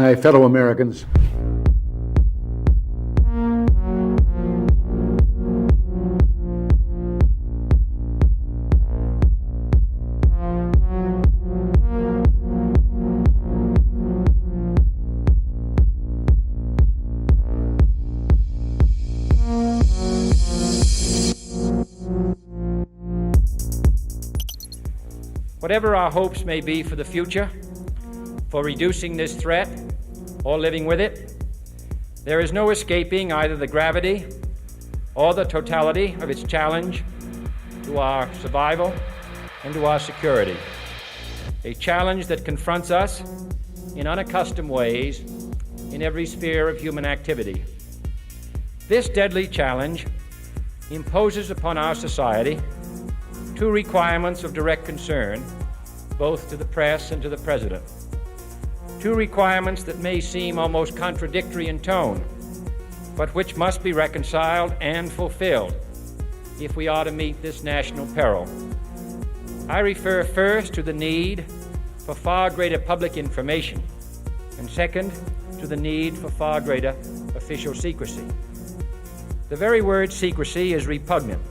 my fellow Americans, whatever our hopes may be for the future, for reducing this threat or living with it, there is no escaping either the gravity or the totality of its challenge to our survival and to our security. A challenge that confronts us in unaccustomed ways in every sphere of human activity. This deadly challenge imposes upon our society two requirements of direct concern, both to the press and to the President. Two requirements that may seem almost contradictory in tone, but which must be reconciled and fulfilled if we are to meet this national peril. I refer first to the need for far greater public information, and second, to the need for far greater official secrecy. The very word secrecy is repugnant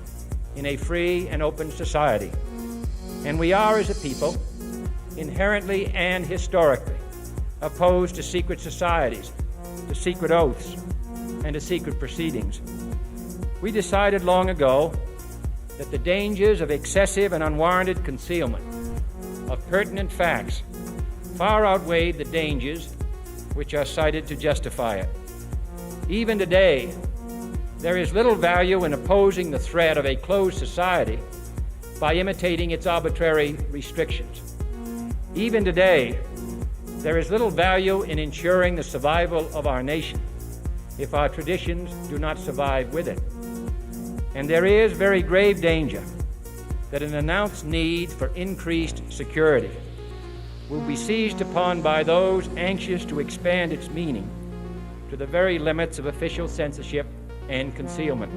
in a free and open society, and we are, as a people, inherently and historically opposed to secret societies, to secret oaths, and to secret proceedings. We decided long ago that the dangers of excessive and unwarranted concealment of pertinent facts far outweighed the dangers which are cited to justify it. Even today, there is little value in opposing the threat of a closed society by imitating its arbitrary restrictions. Even today, there is little value in ensuring the survival of our nation if our traditions do not survive with it. And there is very grave danger that an announced need for increased security will be seized upon by those anxious to expand its meaning to the very limits of official censorship and concealment.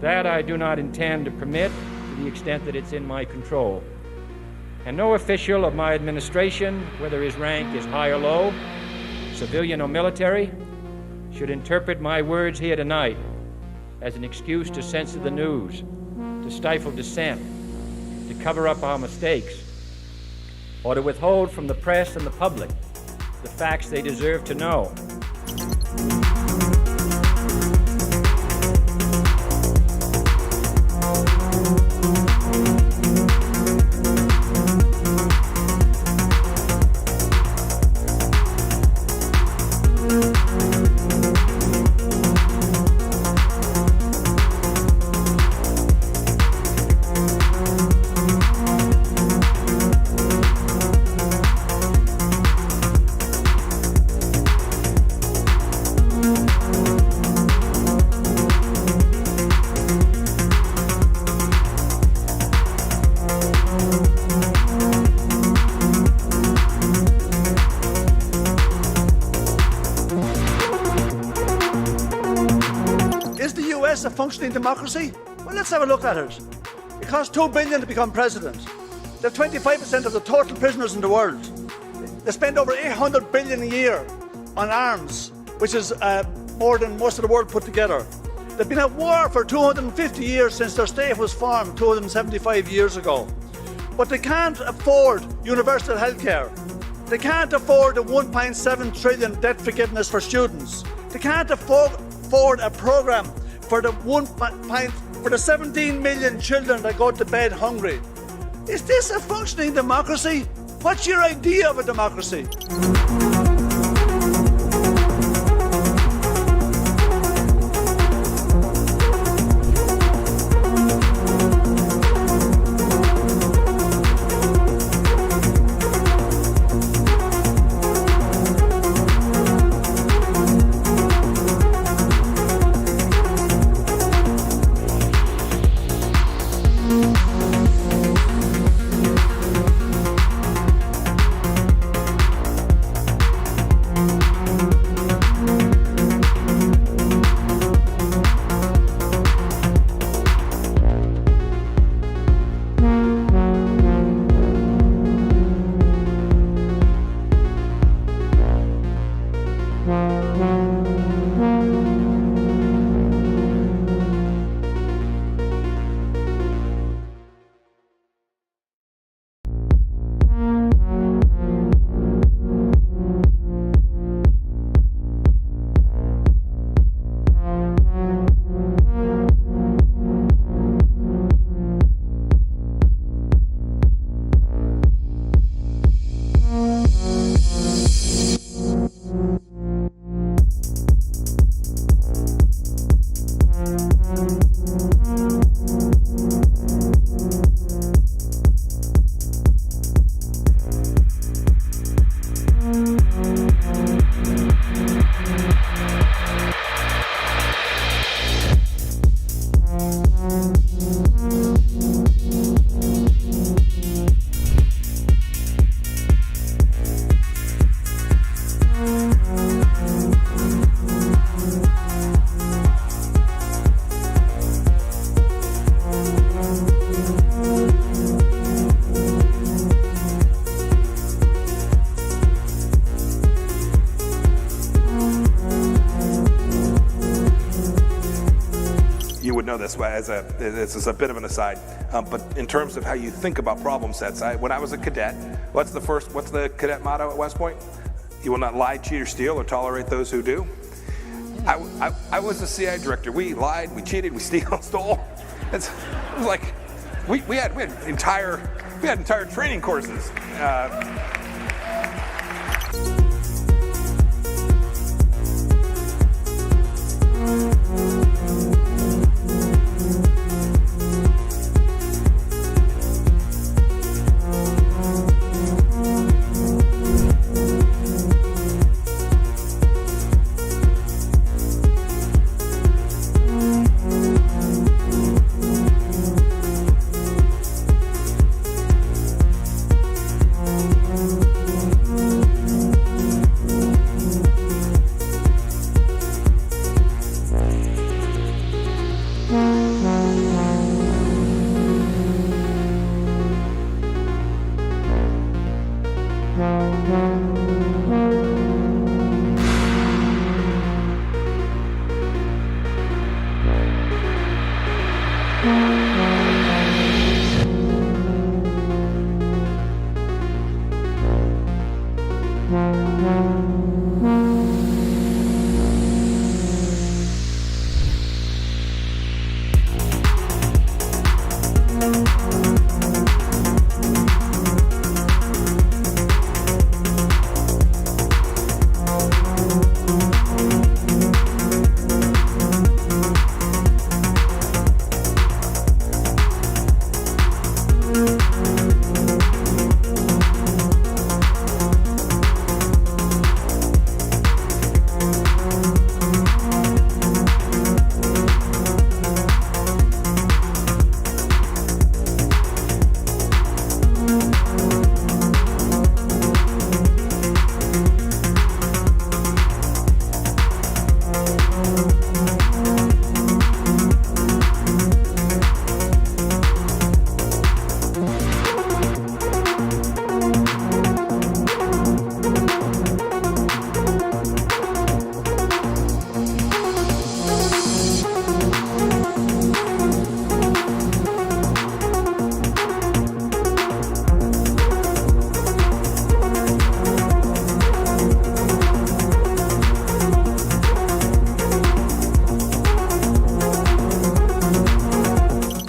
That I do not intend to permit to the extent that it's in my control. And no official of my administration, whether his rank is high or low, civilian or military, should interpret my words here tonight as an excuse to censor the news, to stifle dissent, to cover up our mistakes, or to withhold from the press and the public the facts they deserve to know. A functioning democracy? Well, let's have a look at it. It costs $2 billion to become president. They have 25% of the total prisoners in the world. They spend over $800 billion a year on arms, which is more than most of the world put together. They've been at war for 250 years since their state was formed 275 years ago. But they can't afford universal health care. They can't afford the 1.7 trillion debt forgiveness for students. They can't afford a program for the 17 million children that go to bed hungry. Is this a functioning democracy? What's your idea of a democracy? know this this is a bit of an aside, but in terms of how you think about problem sets, when I was a cadet, what's the cadet motto at West Point? You will not lie, cheat, or steal, or tolerate those who do. I was the CIA director. We lied, we cheated, we stole. It was like we had entire training courses.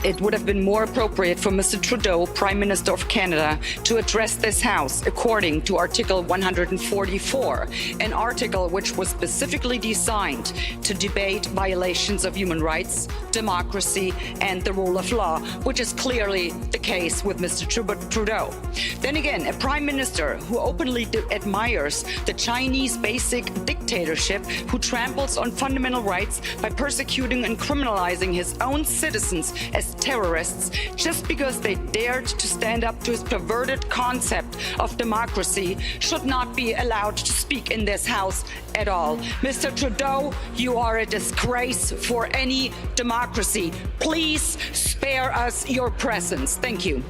It would have been more appropriate for Mr. Trudeau, Prime Minister of Canada, to address this House according to Article 144, an article which was specifically designed to debate violations of human rights, democracy, and the rule of law, which is clearly the case with Mr. Trudeau. Then again, a Prime Minister who openly admires the Chinese basic dictatorship, who tramples on fundamental rights by persecuting and criminalizing his own citizens as terrorists just because they dared to stand up to his perverted concept of democracy, should not be allowed to speak in this House at all. Mr. Trudeau, you are a disgrace for any democracy. Please spare us your presence. Thank you.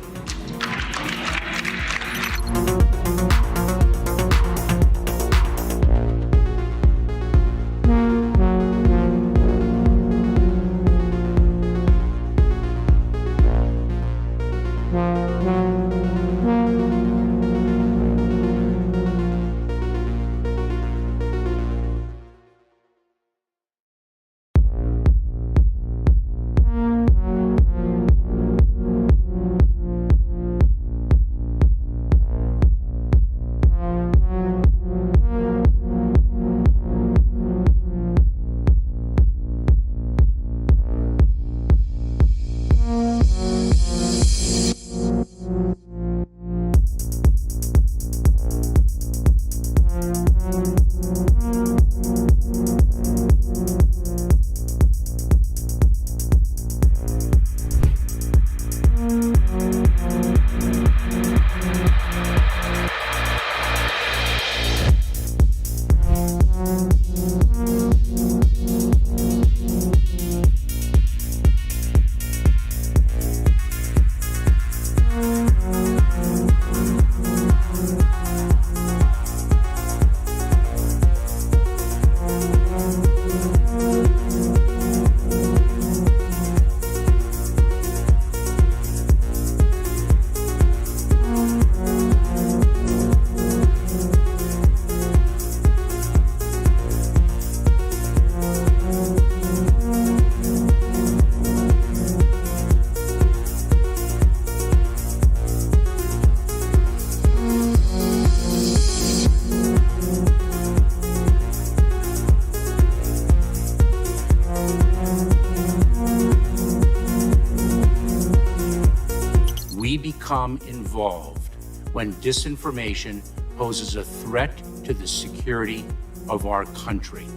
become involved when disinformation poses a threat to the security of our country.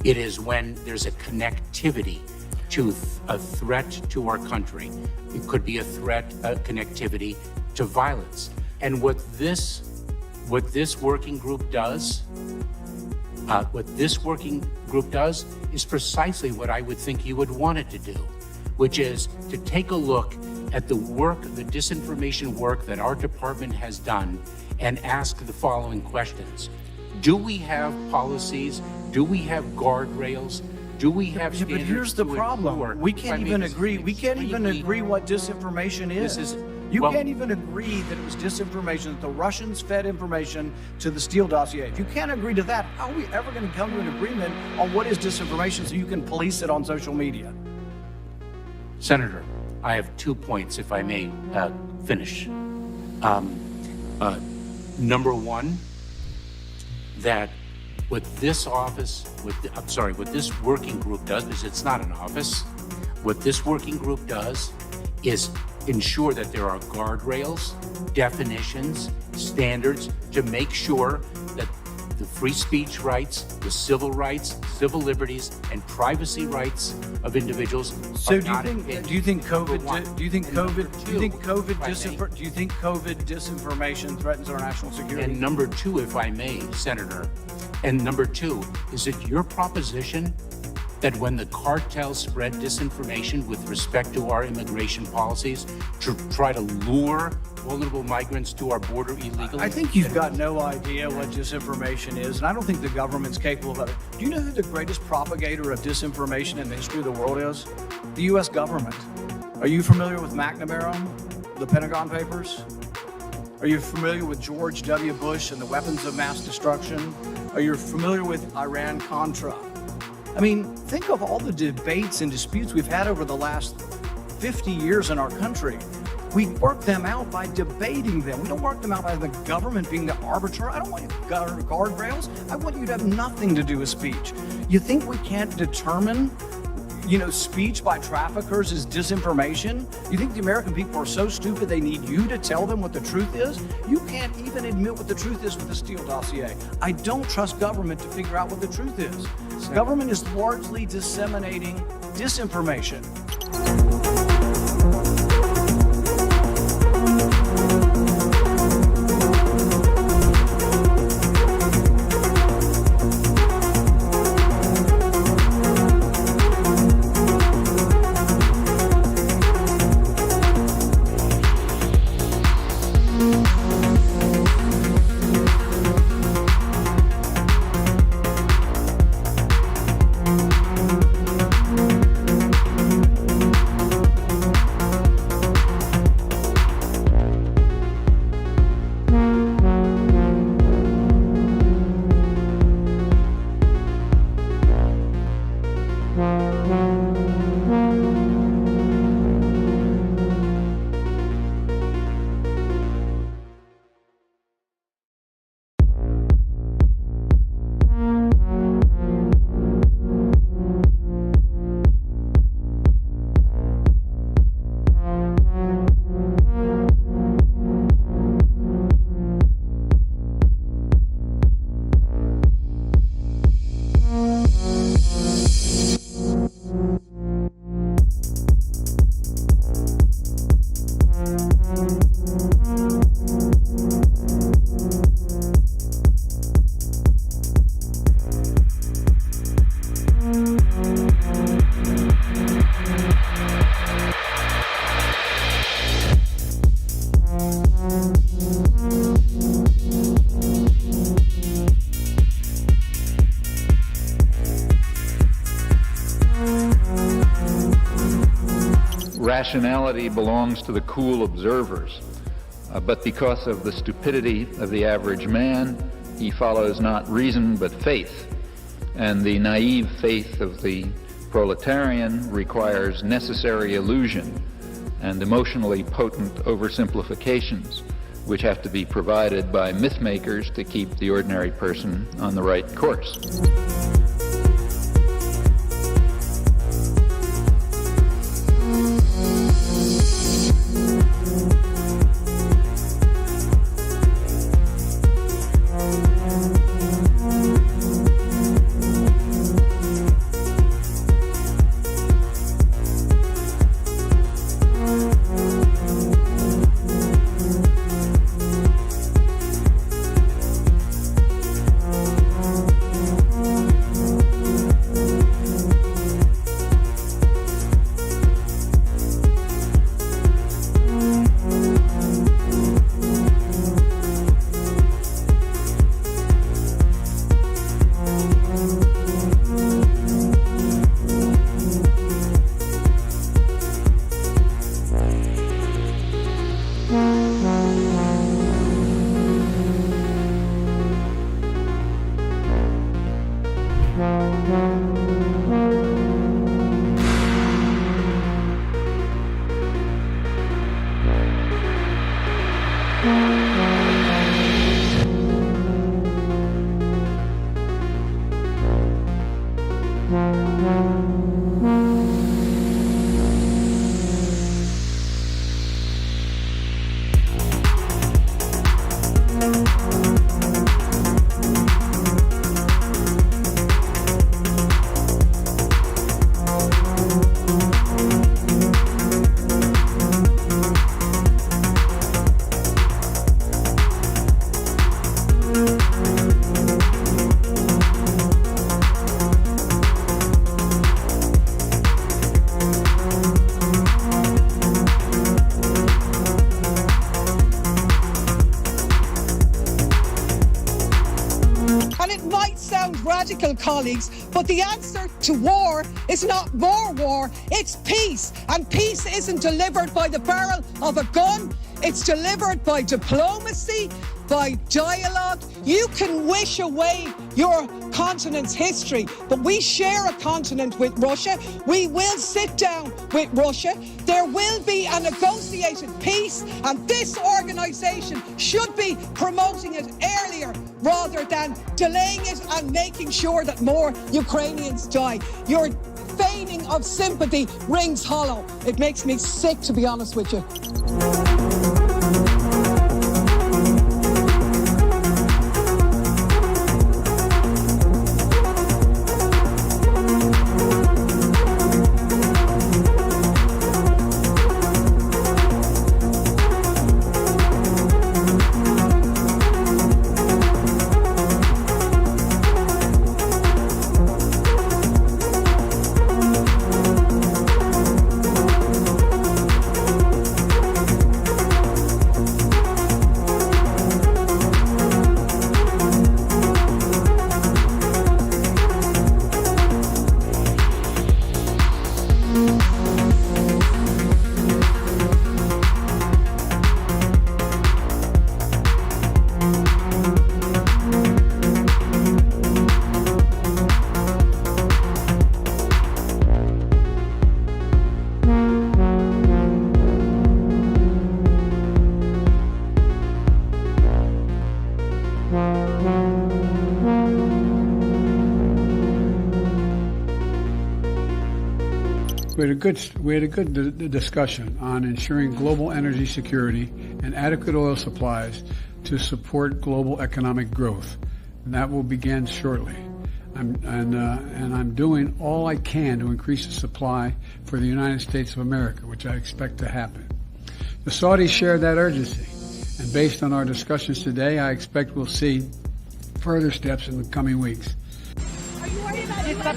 It is when there's a connectivity to a threat to our country. It could be a threat, a connectivity to violence. And what this working group does, is precisely what I would think you would want it to do, which is to take a look at the work, the disinformation work that our department has done and ask the following questions. Do we have policies? Do we have guardrails? Do we have standards? But here's the problem. We can't even agree. We can't even agree what disinformation is. You can't even agree that it was disinformation, that the Russians fed information to the Steele dossier. If you can't agree to that, how are we ever going to come to an agreement on what is disinformation so you can police it on social media? Senator, I have 2 points, if I may finish. Number one, that what this office, what this working group does, because it's not an office, what this working group does is ensure that there are guardrails, definitions, standards to make sure that the free speech rights, the civil rights, civil liberties, and privacy rights of individuals. So do you think COVID disinformation threatens our national security? And number two, if I may, Senator, and number two, is it your proposition that when the cartels spread disinformation with respect to our immigration policies to try to lure vulnerable migrants to our border illegally? I think you've got no idea what disinformation is, and I don't think the government's capable of it. Do you know who the greatest propagator of disinformation in the history of the world is? The U.S. government. Are you familiar with McNamara, the Pentagon Papers? Are you familiar with George W. Bush and the weapons of mass destruction? Are you familiar with Iran-Contra? I mean, think of all the debates and disputes we've had over the last 50 years in our country. We work them out by debating them. We don't work them out by the government being the arbiter. I don't want you to guardrails. I want you to have nothing to do with speech. You think we can't determine, speech by traffickers is disinformation? You think the American people are so stupid they need you to tell them what the truth is? You can't even admit what the truth is with the Steele dossier. I don't trust government to figure out what the truth is. Government is largely disseminating disinformation. Rationality belongs to the cool observers, but because of the stupidity of the average man, he follows not reason but faith, and the naive faith of the proletarian requires necessary illusion and emotionally potent oversimplifications, which have to be provided by myth makers to keep the ordinary person on the right course. sound radical, colleagues, but the answer to war is not more war, it's peace. And peace isn't delivered by the barrel of a gun, it's delivered by diplomacy, by dialogue. You can wish away your continent's history, but we share a continent with Russia. We will sit down with Russia. There will be a negotiated peace, and this organisation should be promoting it earlier rather than delaying it and making sure that more Ukrainians die. Your feigning of sympathy rings hollow. It makes me sick, to be honest with you. We had a good discussion on ensuring global energy security and adequate oil supplies to support global economic growth, and that will begin shortly. I'm doing all I can to increase the supply for the United States of America, which I expect to happen. The Saudis share that urgency, and based on our discussions today, I expect we'll see further steps in the coming weeks. Are you worried about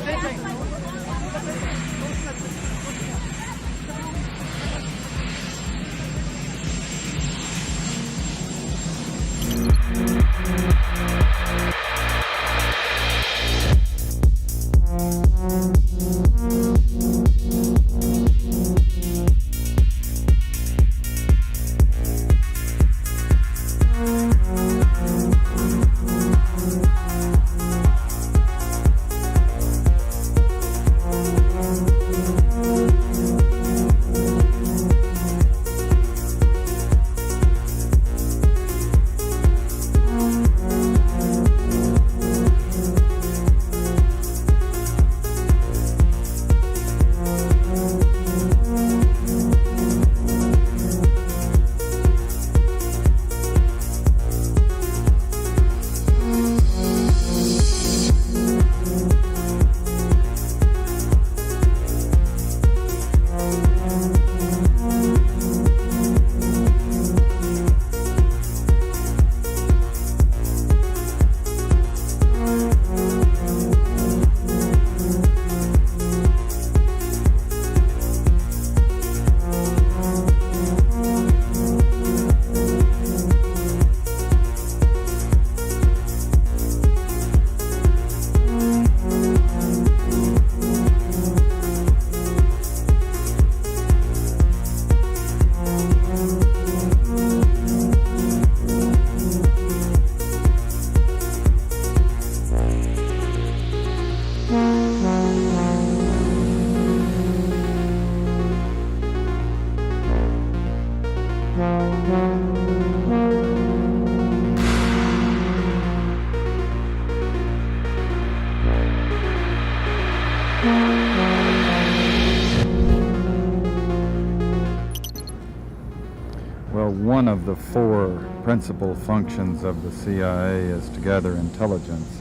Well, one of the four principal functions of the CIA is to gather intelligence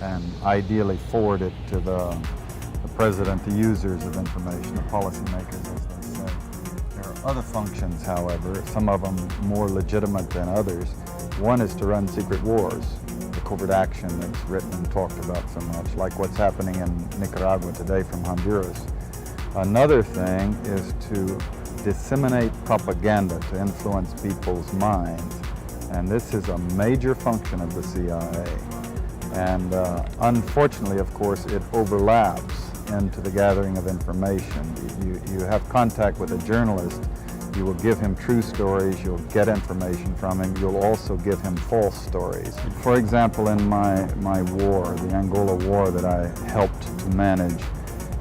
and ideally forward it to the president, the users of information, the policymakers, as they say. There are other functions, however, some of them more legitimate than others. One is to run secret wars, the covert action that's written and talked about so much, like what's happening in Nicaragua today from Honduras. Another thing is to disseminate propaganda to influence people's minds, and this is a major function of the CIA. And unfortunately, of course, it overlaps into the gathering of information. You have contact with a journalist, you will give him true stories, you'll get information from him, you'll also give him false stories. For example, in my war, the Angola war that I helped to manage,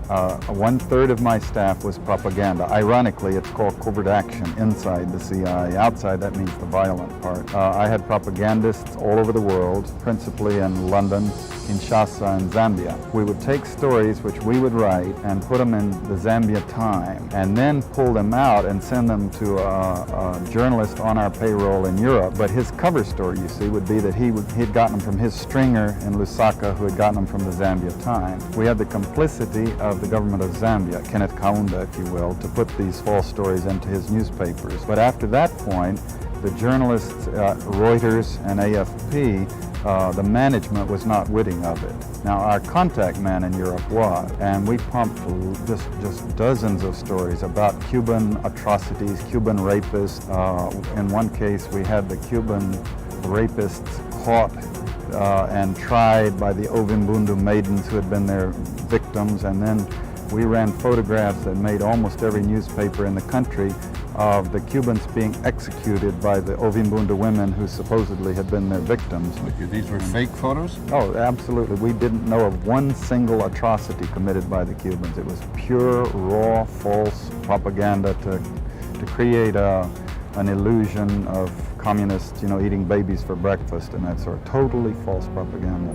1/3 of my staff was propaganda. Ironically, it's called covert action inside the CIA. Outside, that means the violent part. I had propagandists all over the world, principally in London, Kinshasa, and Zambia. We would take stories which we would write and put them in the Zambia Time, and then pull them out and send them to a journalist on our payroll in Europe. But his cover story, you see, would be that he'd gotten them from his stringer in Lusaka, who had gotten them from the Zambia Time. We had the complicity of the government of Zambia, Kenneth Kaunda, if you will, to put these false stories into his newspapers. But after that point, the journalists, Reuters and AFP, the management was not witting of it. Now, our contact man in Europe was, and we pumped just dozens of stories about Cuban atrocities, Cuban rapists. In one case, we had the Cuban rapists caught and tried by the Ovimbundu maidens who had been their victims, and then we ran photographs that made almost every newspaper in the country of the Cubans being executed by the Ovimbundu women who supposedly had been their victims. These were fake photos? Oh, absolutely. We didn't know of one single atrocity committed by the Cubans. It was pure, raw, false propaganda to create an illusion of communists, eating babies for breakfast and that sort. Totally false propaganda.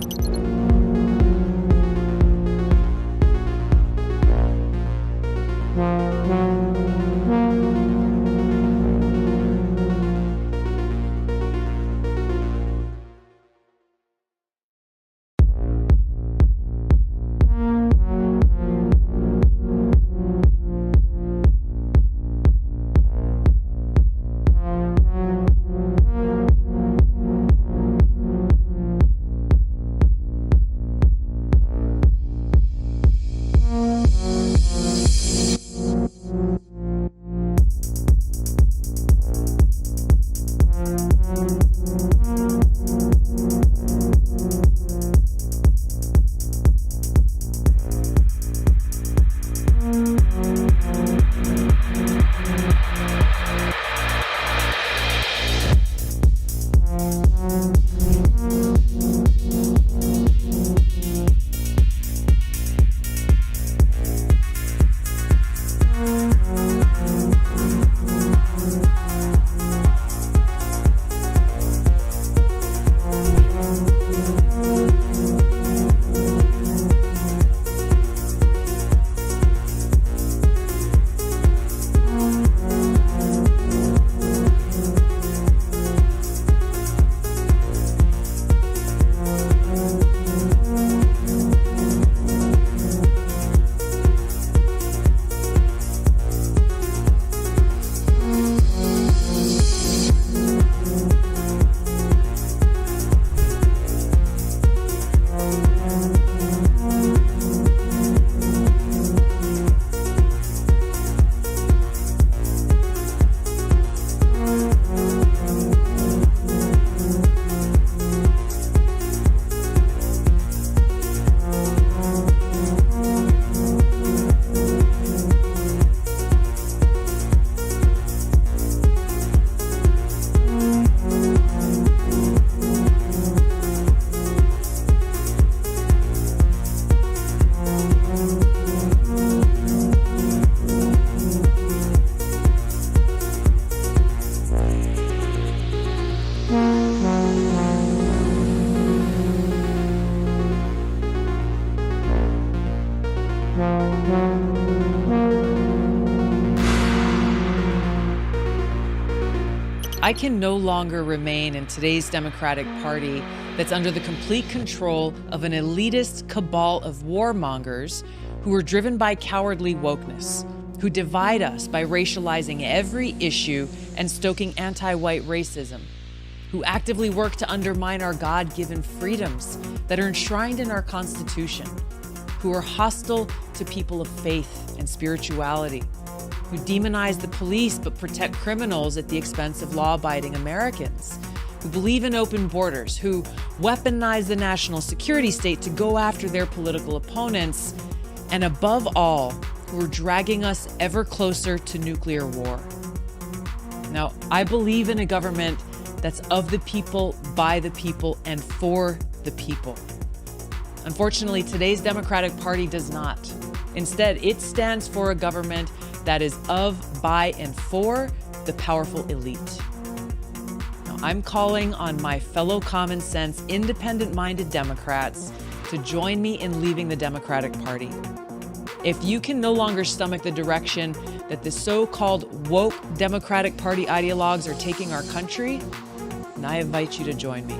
I can no longer remain in today's Democratic Party that's under the complete control of an elitist cabal of warmongers who are driven by cowardly wokeness, who divide us by racializing every issue and stoking anti-white racism, who actively work to undermine our God-given freedoms that are enshrined in our Constitution, who are hostile to people of faith and spirituality, who demonize the police but protect criminals at the expense of law-abiding Americans, who believe in open borders, who weaponize the national security state to go after their political opponents, and above all, who are dragging us ever closer to nuclear war. Now, I believe in a government that's of the people, by the people, and for the people. Unfortunately, today's Democratic Party does not. Instead, it stands for a government that is of, by, and for the powerful elite. Now, I'm calling on my fellow common sense, independent-minded Democrats to join me in leaving the Democratic Party. If you can no longer stomach the direction that the so-called woke Democratic Party ideologues are taking our country, then I invite you to join me.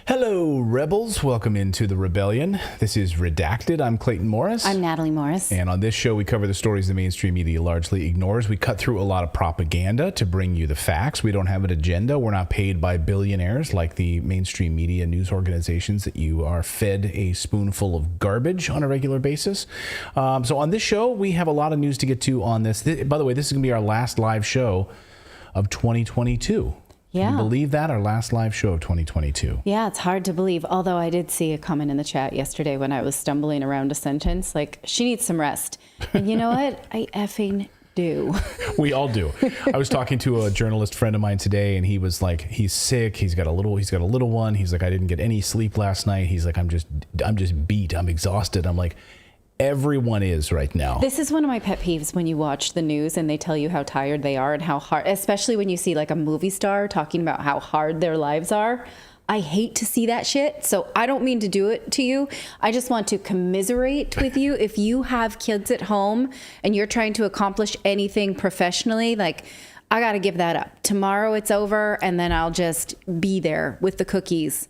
Hello, rebels. Welcome into the rebellion. This is Redacted. I'm Clayton Morris. I'm Natalie Morris. And on this show, we cover the stories the mainstream media largely ignores. We cut through a lot of propaganda to bring you the facts. We don't have an agenda. We're not paid by billionaires like the mainstream media news organizations that you are fed a spoonful of garbage on a regular basis. So on this show, we have a lot of news to get to on this. By the way, this is going to be our last live show of 2022. Yeah. Can you believe that? Our last live show of 2022. Yeah, it's hard to believe. Although I did see a comment in the chat yesterday when I was stumbling around a sentence, like, she needs some rest. And you know what? I effing do. We all do. I was talking to a journalist friend of mine today, and he was like, he's sick. He's got a little one. He's like, I didn't get any sleep last night. He's like, I'm just beat. I'm exhausted. I'm like, everyone is right now. This is one of my pet peeves when you watch the news and they tell you how tired they are and how hard, especially when you see like a movie star talking about how hard their lives are. I hate to see that shit. So I don't mean to do it to you. I just want to commiserate with you. If you have kids at home and you're trying to accomplish anything professionally, like, I got to give that up. Tomorrow it's over and then I'll just be there with the cookies.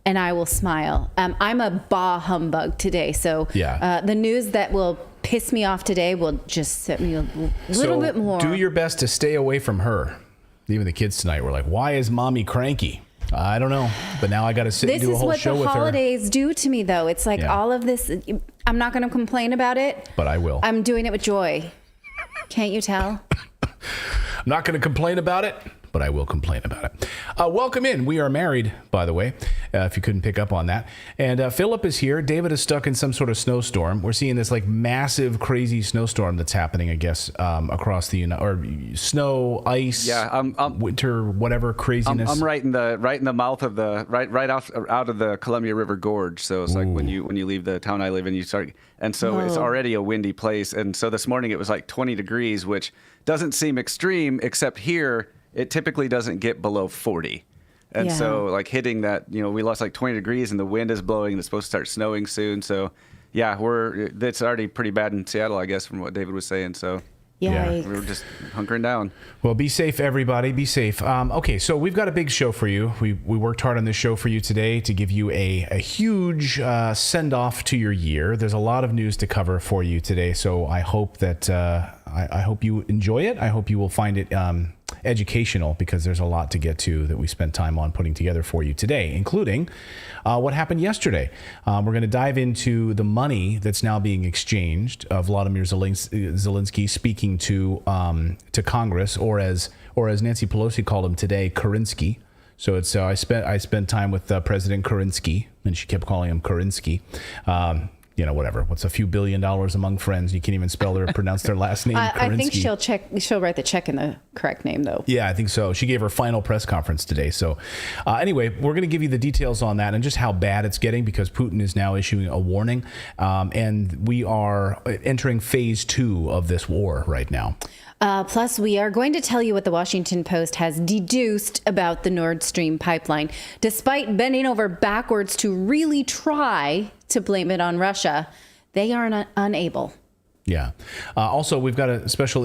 And I will smile. I'm a bah humbug today. So the news that will piss me off today will just set me a little bit more. Do your best to stay away from her. Even the kids tonight were like, why is mommy cranky? I don't know. But now I got to sit and do a whole show with her. This is what the holidays do to me, though. It's like all of this. I'm not going to complain about it. But I will. I'm doing it with joy. Can't you tell? I'm not going to complain about it, but I will complain about it. Welcome in. We are married, by the way, if you couldn't pick up on that. And Philip is here. David is stuck in some sort of snowstorm. We're seeing this like massive, crazy snowstorm that's happening, I guess, across the snow, ice, winter, whatever craziness. I'm right in the mouth of the right out of the Columbia River Gorge. So it's like when you leave the town I live in, you start, and so it's already a windy place. And so this morning it was like 20 degrees, which doesn't seem extreme, except here it typically doesn't get below 40. And so like hitting that, we lost like 20 degrees and the wind is blowing and it's supposed to start snowing soon. So yeah, it's already pretty bad in Seattle, I guess, from what David was saying. So we're just hunkering down. Well, be safe, everybody. Be safe. Okay, so we've got a big show for you. We worked hard on this show for you today to give you a huge send-off to your year. There's a lot of news to cover for you today, so I hope that I hope you enjoy it. I hope you will find it educational because there's a lot to get to that we spent time on putting together for you today, including what happened yesterday. We're going to dive into the money that's now being exchanged. Vladimir Zelensky speaking to Congress, or as Nancy Pelosi called him today, Kerensky. So it's I spent time with President Kerensky, and she kept calling him Kerensky. Whatever. What's a few $1 billion among friends? You can't even spell or pronounce their last name. I think she'll write the check in the correct name, though. Yeah, I think so. She gave her final press conference today. So anyway, we're going to give you the details on that and just how bad it's getting, because Putin is now issuing a warning. And we are entering phase 2 of this war right now. Plus, we are going to tell you what the Washington Post has deduced about the Nord Stream pipeline. Despite bending over backwards to really try to blame it on Russia, they are unable. Yeah. Also, we've got a special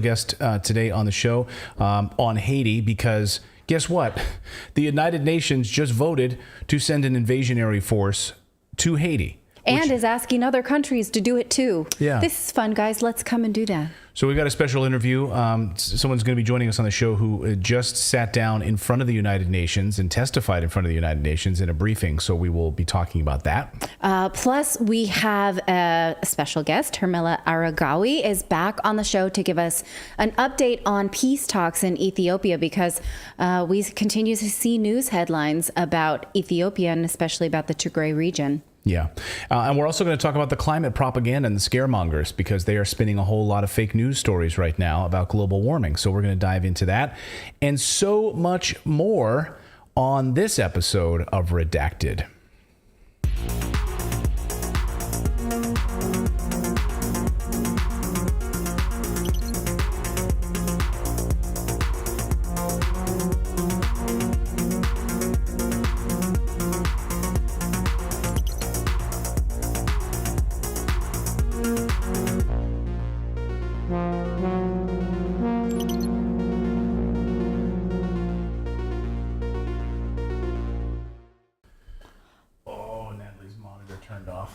guest today on the show on Haiti, because guess what? The United Nations just voted to send an invasionary force to Haiti. And is asking other countries to do it too. Yeah. This is fun, guys. Let's come and do that. So we've got a special interview. Someone's going to be joining us on the show who just sat down in front of the United Nations and testified in front of the United Nations in a briefing. So we will be talking about that. Plus, we have a special guest. Hermela Aragawi is back on the show to give us an update on peace talks in Ethiopia, because we continue to see news headlines about Ethiopia, and especially about the Tigray region. Yeah. And we're also going to talk about the climate propaganda and the scaremongers, because they are spinning a whole lot of fake news stories right now about global warming. So we're going to dive into that and so much more on this episode of Redacted.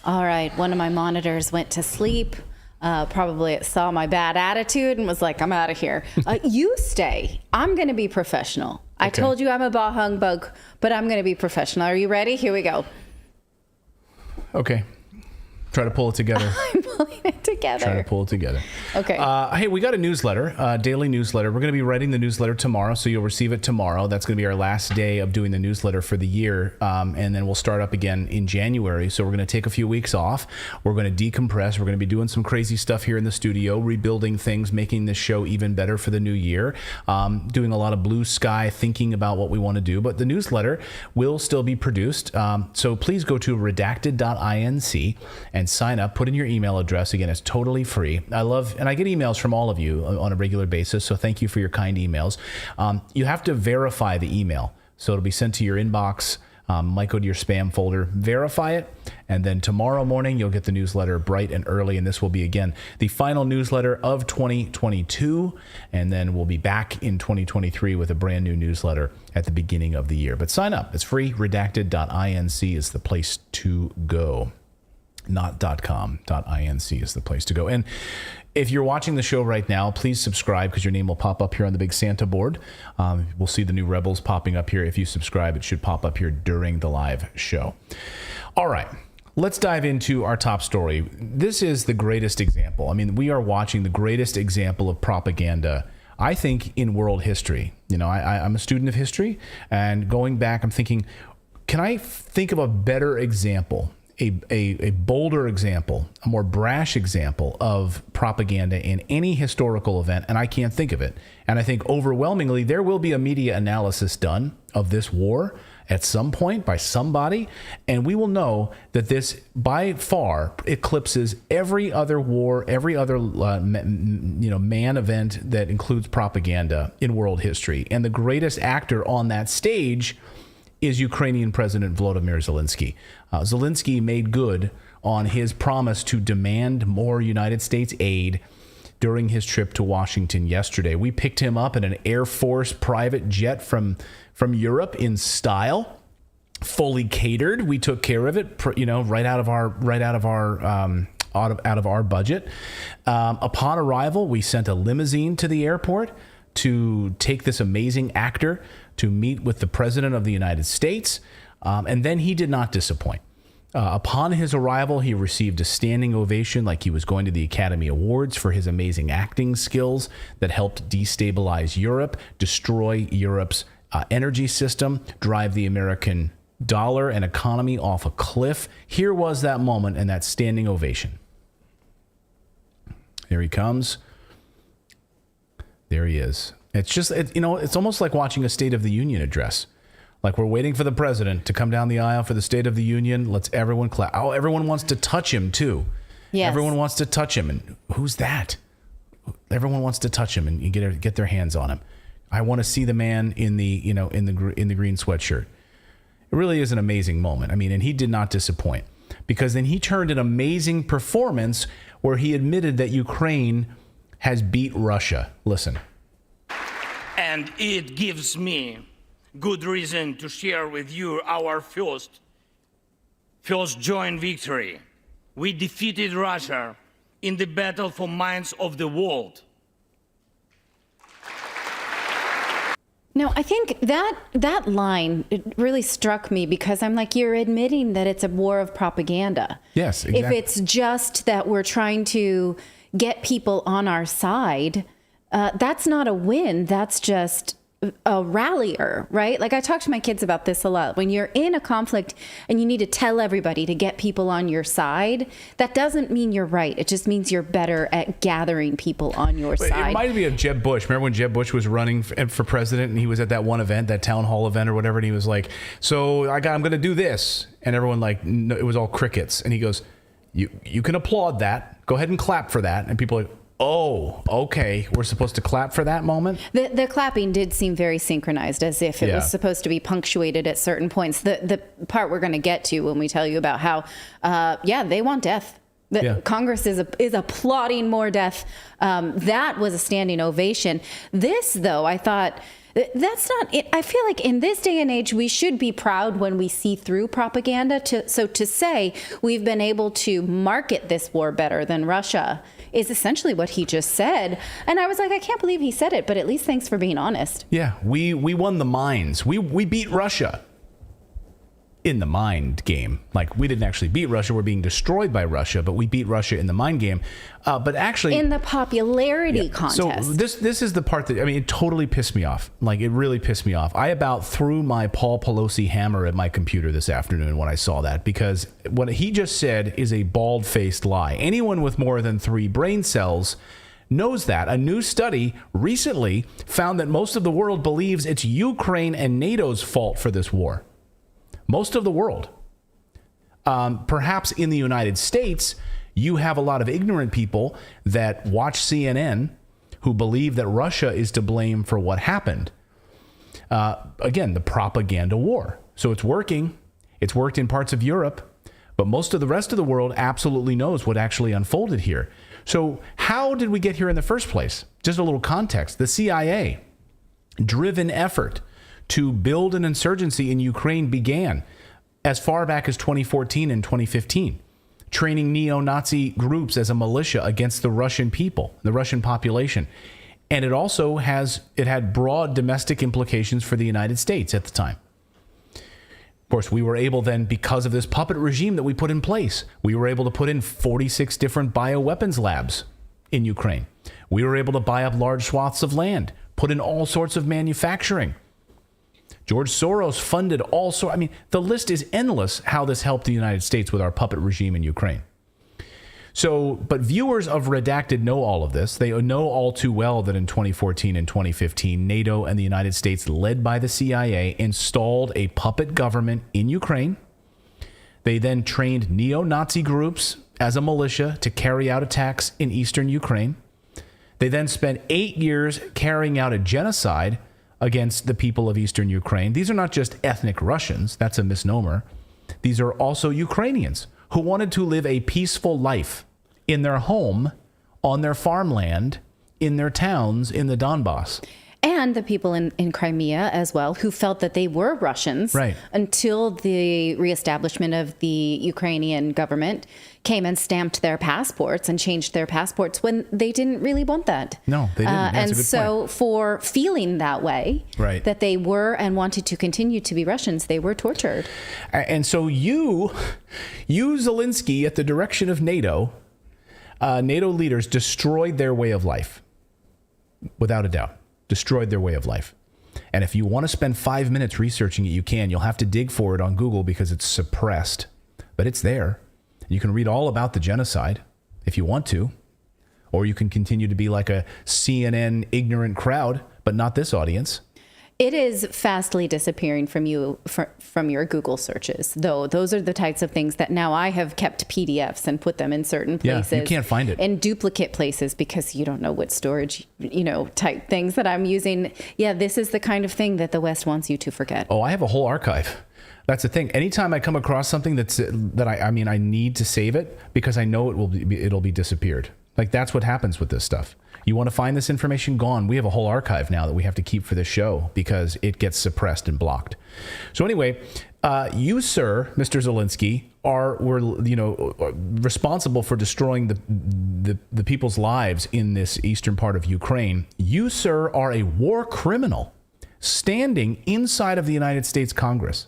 All right, one of my monitors went to sleep. Probably it saw my bad attitude and was like, I'm out of here. You stay. I'm going to be professional. Okay. I told you I'm a bah humbug, but I'm going to be professional. Are you ready? Here we go. Okay. Try to pull it together. I'm pulling it together. Try to pull it together. Okay. Hey, we got a newsletter, daily newsletter. We're going to be writing the newsletter tomorrow, so you'll receive it tomorrow. That's going to be our last day of doing the newsletter for the year, and then we'll start up again in January. So we're going to take a few weeks off. We're going to decompress. We're going to be doing some crazy stuff here in the studio, rebuilding things, making this show even better for the new year, doing a lot of blue sky thinking about what we want to do. But the newsletter will still be produced. So please go to Redacted.inc and sign up. Put in your email address. Again, it's totally free. And I get emails from all of you on a regular basis, so thank you for your kind emails. You have to verify the email, so it'll be sent to your inbox. Might go to your spam folder. Verify it, and then tomorrow morning you'll get the newsletter bright and early, and this will be, again, the final newsletter of 2022, and then we'll be back in 2023 with a brand new newsletter at the beginning of the year. But sign up. It's free. Redacted.inc is the place to go. Not .com. .inc is the place to go. And if you're watching the show right now, please subscribe, because your name will pop up here on the big Santa board. We'll see the new Rebels popping up here. If you subscribe, it should pop up here during the live show. All right. Let's dive into our top story. This is the greatest example. I mean, we are watching the greatest example of propaganda, I think, in world history. You know, I'm a student of history, and going back, I'm thinking, can I think of a better example, a bolder example, a more brash example of propaganda in any historical event? And I can't think of it. And I think overwhelmingly there will be a media analysis done of this war at some point by somebody, and we will know that this by far eclipses every other war, every other man event that includes propaganda in world history. And the greatest actor on that stage is Ukrainian President Volodymyr Zelensky. Zelensky made good on his promise to demand more United States aid during his trip to Washington yesterday. We picked him up in an Air Force private jet from Europe in style, fully catered. We took care of it, right out of our budget. Upon arrival, we sent a limousine to the airport to take this amazing actor to meet with the President of the United States, and then he did not disappoint. Upon his arrival, he received a standing ovation like he was going to the Academy Awards for his amazing acting skills that helped destabilize Europe, destroy Europe's energy system, drive the American dollar and economy off a cliff. Here was that moment and that standing ovation. Here he comes. There he is. It's just, it's almost like watching a State of the Union address. Like we're waiting for the president to come down the aisle for the State of the Union. Let's everyone clap. Oh, everyone wants to touch him too. Yes. Everyone wants to touch him. And who's that? Everyone wants to touch him and get their hands on him. I want to see the man in the green sweatshirt. It really is an amazing moment. I mean, and he did not disappoint, because then he turned an amazing performance where he admitted that Ukraine has beat Russia. Listen. And it gives me good reason to share with you our first joint victory. We defeated Russia in the battle for minds of the world. No, I think that line, it really struck me, because I'm like, you're admitting that it's a war of propaganda. Yes, exactly. If it's just that we're trying to get people on our side, that's not a win. That's just a rallier, right? Like I talk to my kids about this a lot. When you're in a conflict and you need to tell everybody to get people on your side, that doesn't mean you're right. It just means you're better at gathering people on your side. It reminded me of Jeb Bush. Remember when Jeb Bush was running for president and he was at that one event, that town hall event or whatever, and he was like, so I'm going to do this. And everyone no, it was all crickets. And he goes, you can applaud that. Go ahead and clap for that. And people are like, oh, okay. We're supposed to clap for that moment? The clapping did seem very synchronized, as if it was supposed to be punctuated at certain points. The part we're going to get to when we tell you about how, they want death. Congress is applauding more death. That was a standing ovation. This, though, I thought, that's not it. I feel like in this day and age, we should be proud when we see through propaganda. So to say we've been able to market this war better than Russia is essentially what he just said. And I was like, I can't believe he said it, but at least thanks for being honest. Yeah, we won the minds. We beat Russia in the mind game. Like, we didn't actually beat Russia. We're being destroyed by Russia, but we beat Russia in the mind game. But actually, in the popularity contest. So this is the part that, I mean, it totally pissed me off. Like, it really pissed me off. I about threw my Paul Pelosi hammer at my computer this afternoon when I saw that, because what he just said is a bald-faced lie. Anyone with more than 3 brain cells knows that. A new study recently found that most of the world believes it's Ukraine and NATO's fault for this war. Most of the world. Perhaps in the United States, you have a lot of ignorant people that watch CNN who believe that Russia is to blame for what happened. Again, the propaganda war. So it's working. It's worked in parts of Europe, but most of the rest of the world absolutely knows what actually unfolded here. So how did we get here in the first place? Just a little context. The CIA-driven effort to build an insurgency in Ukraine began as far back as 2014 and 2015, training neo-Nazi groups as a militia against the Russian people, the Russian population. And it also had broad domestic implications for the United States at the time. Of course, we were able then, because of this puppet regime that we put in place, we were able to put in 46 different bioweapons labs in Ukraine. We were able to buy up large swaths of land, put in all sorts of manufacturing. George Soros funded all sorts. I mean, the list is endless how this helped the United States with our puppet regime in Ukraine. So, but viewers of Redacted know all of this. They know all too well that in 2014 and 2015, NATO and the United States, led by the CIA, installed a puppet government in Ukraine. They then trained neo-Nazi groups as a militia to carry out attacks in eastern Ukraine. They then spent 8 years carrying out a genocide against the people of eastern Ukraine. These are not just ethnic Russians. That's a misnomer. These are also Ukrainians who wanted to live a peaceful life in their home, on their farmland, in their towns, in the Donbass. and the people in Crimea as well, who felt that they were Russians until the reestablishment of the Ukrainian government came and stamped their passports and changed their passports when they didn't really want that. No, they didn't. That's and a good so point. for feeling that way, that they were and wanted to continue to be Russians, they were tortured. And so you Zelensky, at the direction of NATO, NATO leaders destroyed their way of life. Without a doubt. Destroyed their way of life. And if you want to spend 5 minutes researching it, you can. You'll have to dig for it on Google because it's suppressed. But it's there. You can read all about the genocide if you want to. Or you can continue to be like a CNN ignorant crowd, but not this audience. It is fastly disappearing from you from your Google searches, though. Those are the types of things that now I have kept PDFs and put them in certain places. Yeah, you can't find it. In duplicate places because you don't know what storage, type things that I'm using. Yeah, this is the kind of thing that the West wants you to forget. Oh, I have a whole archive. That's the thing. Anytime I come across something I need to save it because I know it'll be disappeared. Like that's what happens with this stuff. You want to find this information? Gone. We have a whole archive now that we have to keep for this show because it gets suppressed and blocked. So anyway, you, sir, Mr. Zelensky, were responsible for destroying the people's lives in this eastern part of Ukraine. You, sir, are a war criminal standing inside of the United States Congress.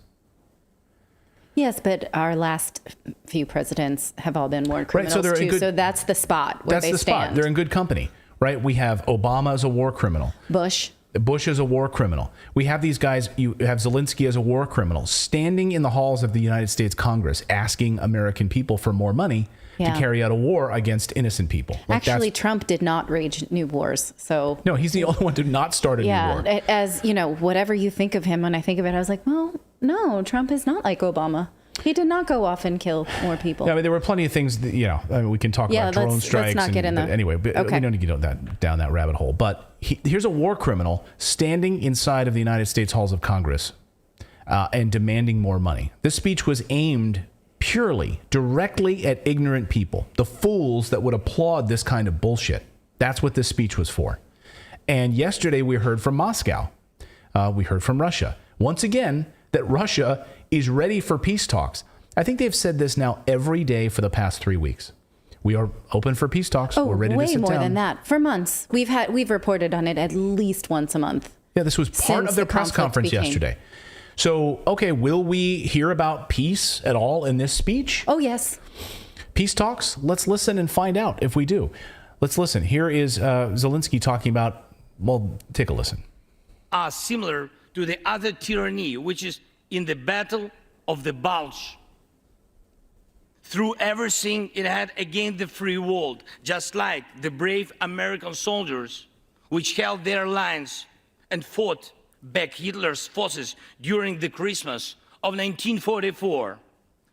Yes, but our last few presidents have all been war criminals too. So that's the spot where they stand. That's the spot. They're in good company. Right? We have Obama as a war criminal. Bush is a war criminal. We have these guys, you have Zelensky as a war criminal, standing in the halls of the United States Congress, asking American people for more money to carry out a war against innocent people. Actually, Trump did not wage new wars. So no, he's the only one to not start a new war. Yeah, as whatever you think of him, when I think of it, I was like, well, no, Trump is not like Obama. He did not go off and kill more people. Yeah, I mean, there were plenty of things that, we can talk about drone strikes. Let's not get in there. Anyway, we don't need to get down that rabbit hole. But here's a war criminal standing inside of the United States halls of Congress and demanding more money. This speech was aimed purely, directly at ignorant people, the fools that would applaud this kind of bullshit. That's what this speech was for. And yesterday we heard from Moscow. We heard from Russia. Once again, that Russia is ready for peace talks. I think they've said this now every day for the past 3 weeks. We are open for peace talks. We're ready to sit down. Way more than that. For months. We've reported on it at least once a month. Yeah, this was part of their press conference yesterday. So, okay, will we hear about peace at all in this speech? Oh, yes. Peace talks? Let's listen and find out if we do. Let's listen. Here is Zelensky talking about, well, take a listen. Are similar to the other tyranny, which is in the battle of the Bulge. Through everything it had against the free world, just like the brave American soldiers which held their lines and fought back Hitler's forces during the Christmas of 1944.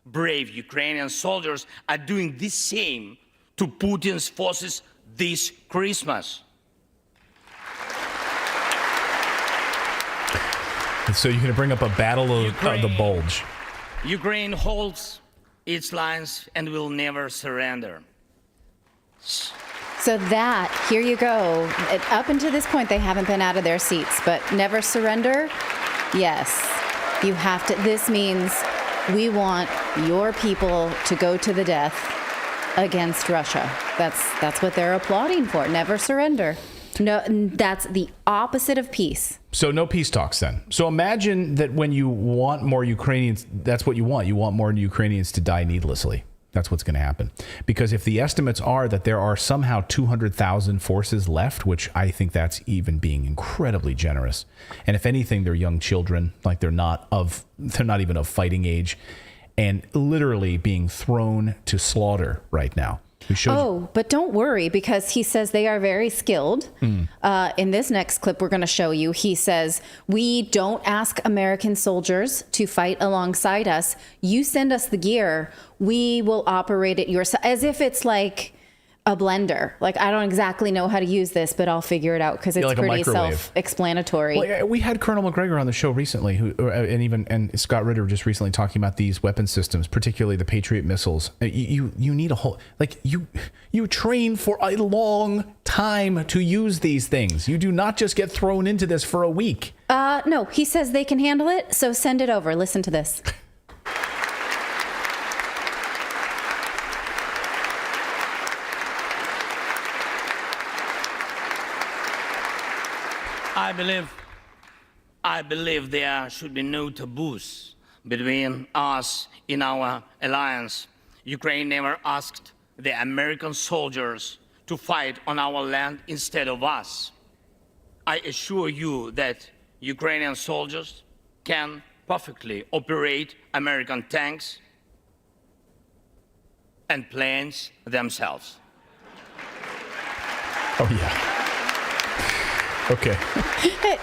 Brave Ukrainian soldiers are doing the same to Putin's forces this Christmas. So you're going to bring up a battle of the Bulge. Ukraine holds its lines and will never surrender. So here you go. Up until this point, they haven't been out of their seats, but never surrender? Yes. You have to. This means we want your people to go to the death against Russia. That's what they're applauding for. Never surrender. No, that's the opposite of peace. So no peace talks then. So imagine that when you want more Ukrainians, that's what you want. You want more Ukrainians to die needlessly. That's what's going to happen. Because if the estimates are that there are somehow 200,000 forces left, which I think that's even being incredibly generous. And if anything, they're young children, like they're not even of fighting age, and literally being thrown to slaughter right now. But don't worry, because he says they are very skilled. In this next clip we're going to show you, he says, we don't ask American soldiers to fight alongside us. You send us the gear, we will operate at your side. As if it's like a blender. Like, I don't exactly know how to use this, but I'll figure it out because it's like a pretty microwave. self-explanatory. Well, we had Colonel McGregor on the show recently, and Scott Ritter just recently talking about these weapon systems, particularly the Patriot missiles. You need a whole, like, you train for a long time to use these things. You do not just get thrown into this for a week. No, he says they can handle it, so send it over. Listen to this. I believe there should be no taboos between us in our alliance. Ukraine never asked the American soldiers to fight on our land instead of us. I assure you that Ukrainian soldiers can perfectly operate American tanks and planes themselves. Oh, yeah. Okay.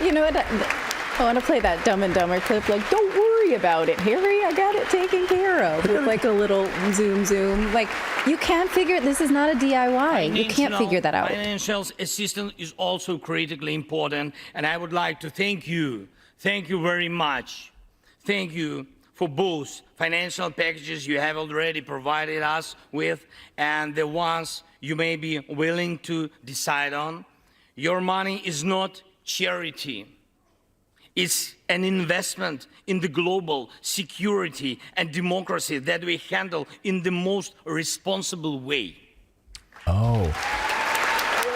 You know what? I want to play that Dumb and Dumber clip. Like, don't worry about it, Harry. I got it taken care of. With like a little zoom. Like, you can't figure it. This is not a DIY. You can't figure that out. Financial assistance is also critically important, and I would like to thank you. Thank you very much. Thank you for both financial packages you have already provided us with and the ones you may be willing to decide on. Your money is not charity. It's an investment in the global security and democracy that we handle in the most responsible way. Oh.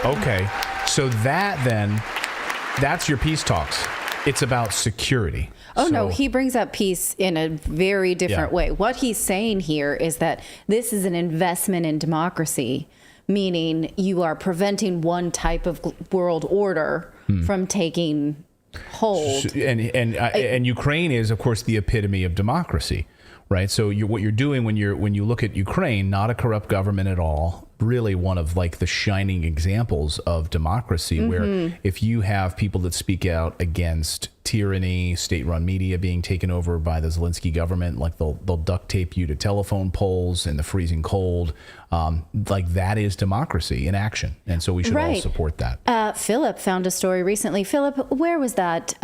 Okay. So that's your peace talks. It's about security. Oh, no, he brings up peace in a very different way. What he's saying here is that this is an investment in democracy, meaning you are preventing one type of world order from taking hold. And Ukraine is, of course, the epitome of democracy, right? So what you're doing when you look at Ukraine, not a corrupt government at all, really one of like the shining examples of democracy, where if you have people that speak out against tyranny, state-run media being taken over by the Zelensky government, like they'll duct tape you to telephone poles in the freezing cold, like that is democracy in action, and so we should all support that. Philip found a story recently. Philip, where was that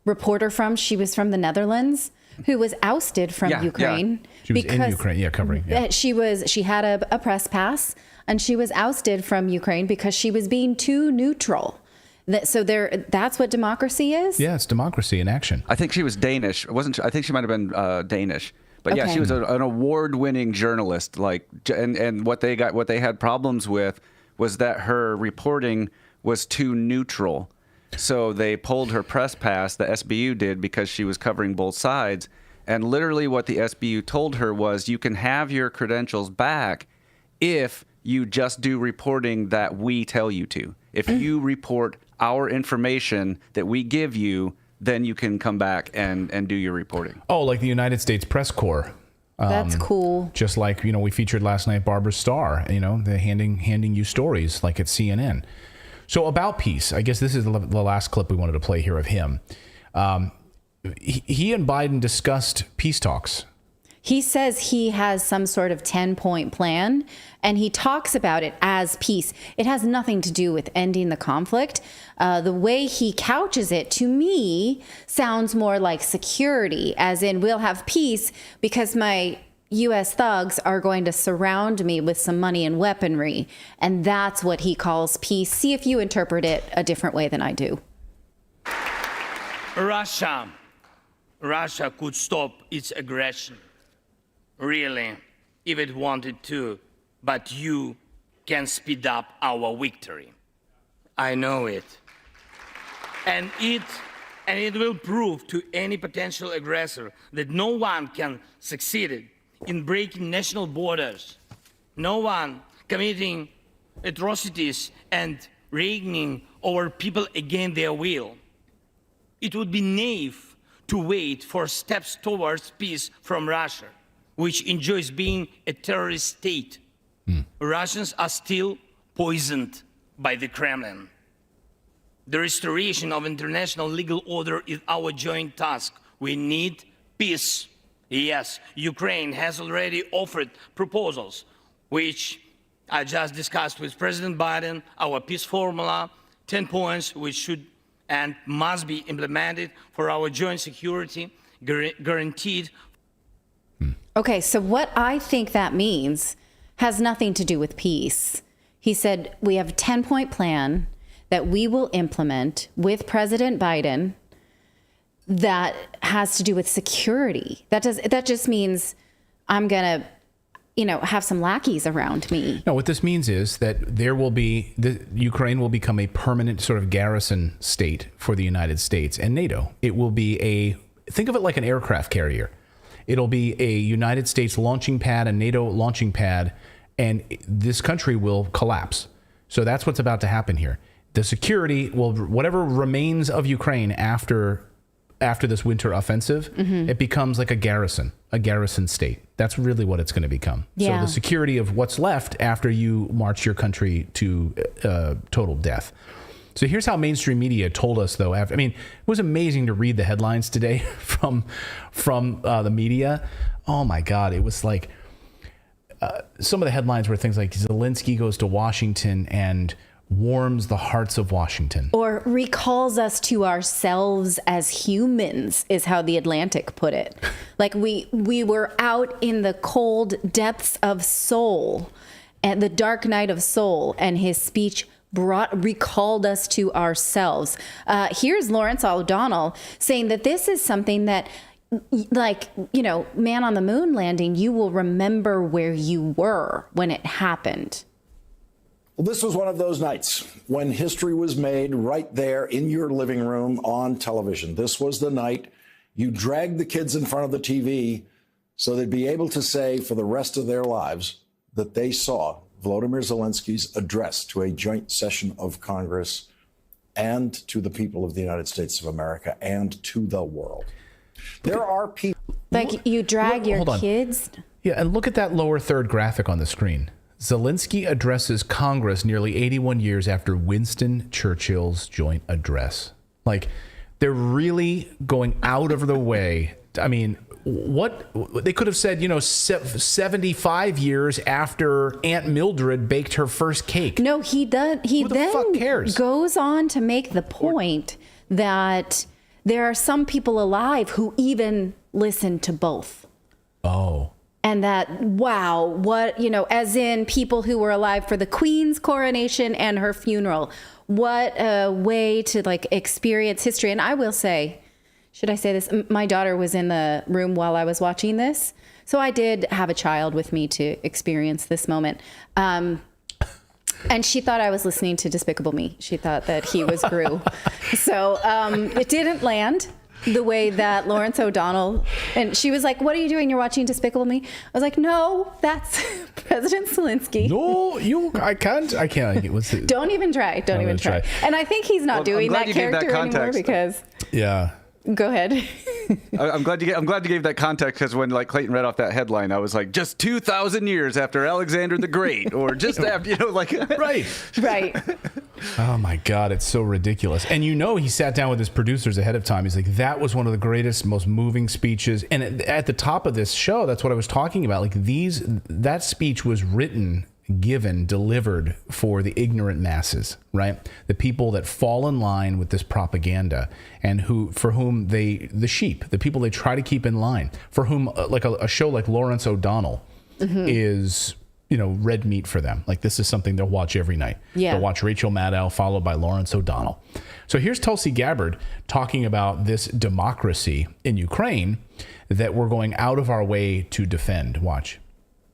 reporter from? She was from the Netherlands, who was ousted from Ukraine. Yeah. She was in Ukraine, covering. Yeah. She had a press pass, and she was ousted from Ukraine because she was being too neutral. That's what democracy is? Yeah, it's democracy in action. I think she was Danish. I think she might have been Danish. But yeah, she was an award-winning journalist. And what they had problems with was that her reporting was too neutral. So they pulled her press pass, the SBU did, because she was covering both sides. And literally what the SBU told her was, you can have your credentials back if you just do reporting that we tell you to. If you report our information that we give you, then you can come back and do your reporting. Oh, like the United States Press Corps. That's cool. Just like, we featured last night Barbara Starr, the handing you stories like at CNN. So about peace, I guess this is the last clip we wanted to play here of him. He and Biden discussed peace talks. He says he has some sort of 10-point plan, and he talks about it as peace. It has nothing to do with ending the conflict. The way he couches it, to me, sounds more like security, as in we'll have peace because my U.S. thugs are going to surround me with some money and weaponry. And that's what he calls peace. See if you interpret it a different way than I do. Russia could stop its aggression, really, if it wanted to, but you can speed up our victory. I know it. And it will prove to any potential aggressor that no one can succeed in breaking national borders, no one committing atrocities and reigning over people against their will. It would be naive to wait for steps towards peace from Russia, which enjoys being a terrorist state. Russians are still poisoned by the Kremlin. The restoration of international legal order is our joint task. We need peace. Yes, Ukraine has already offered proposals which I just discussed with President Biden our peace formula, 10 points which should and must be implemented for our joint security, guaranteed. Okay, so what I think that means has nothing to do with peace. He said we have a 10-point plan that we will implement with President Biden that has to do with security. That just means I'm going to, have some lackeys around me. No, what this means is that Ukraine will become a permanent sort of garrison state for the United States and NATO. It will be think of it like an aircraft carrier. It'll be a United States launching pad, a NATO launching pad, and this country will collapse. So that's what's about to happen here. The security whatever remains of Ukraine after this winter offensive, it becomes like a garrison state. That's really what it's going to become. Yeah. So the security of what's left after you march your country to total death. So here's how mainstream media told us, though. It was amazing to read the headlines today from the media. Oh my God, it was like some of the headlines were things like Zelensky goes to Washington and warms the hearts of Washington. Or recalls us to ourselves as humans, is how the Atlantic put it. Like we were out in the cold depths of Seoul, and the dark night of Seoul, and his speech recalled us to ourselves. Here's Lawrence O'Donnell saying that this is something that, man on the moon landing, you will remember where you were when it happened. Well, this was one of those nights when history was made right there in your living room on television. This was the night you dragged the kids in front of the TV so they'd be able to say for the rest of their lives that they saw Volodymyr Zelensky's address to a joint session of Congress and to the people of the United States of America and to the world. There are people... Like you drag your kids? Yeah, and look at that lower third graphic on the screen. Zelensky addresses Congress nearly 81 years after Winston Churchill's joint address. Like, they're really going out of the way. What they could have said, 75 years after Aunt Mildred baked her first cake. No, he does. He then goes on to make the point that there are some people alive who even listen to both. Oh. And that, as in people who were alive for the Queen's coronation and her funeral. What a way to experience history. And I will say, should I say this? My daughter was in the room while I was watching this. So I did have a child with me to experience this moment. And she thought I was listening to Despicable Me. She thought that he was Gru. So it didn't land the way that Lawrence O'Donnell, and she was like, "What are you doing? You're watching Despicable Me?" I was like, "No, that's President Zelensky." No, I can't. Don't even try. Don't even try. And I think he's not doing that character anymore because. Yeah. Go ahead. I'm glad you gave that context, because when Clayton read off that headline, I was like, just 2,000 years after Alexander the Great, or just after, Right. Oh my God, it's so ridiculous. And he sat down with his producers ahead of time. He's like, that was one of the greatest, most moving speeches. And at the top of this show, that's what I was talking about. That speech was delivered for the ignorant masses, right? The people that fall in line with this propaganda, and for whom the sheep, the people they try to keep in line, for whom a show like Lawrence O'Donnell is, red meat for them. This is something they'll watch every night. Yeah. They'll watch Rachel Maddow followed by Lawrence O'Donnell. So here's Tulsi Gabbard talking about this democracy in Ukraine that we're going out of our way to defend. Watch.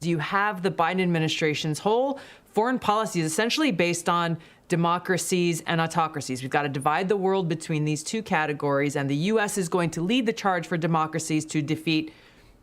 You have the Biden administration's whole foreign policy is essentially based on democracies and autocracies. We've got to divide the world between these two categories, and the U.S. is going to lead the charge for democracies to defeat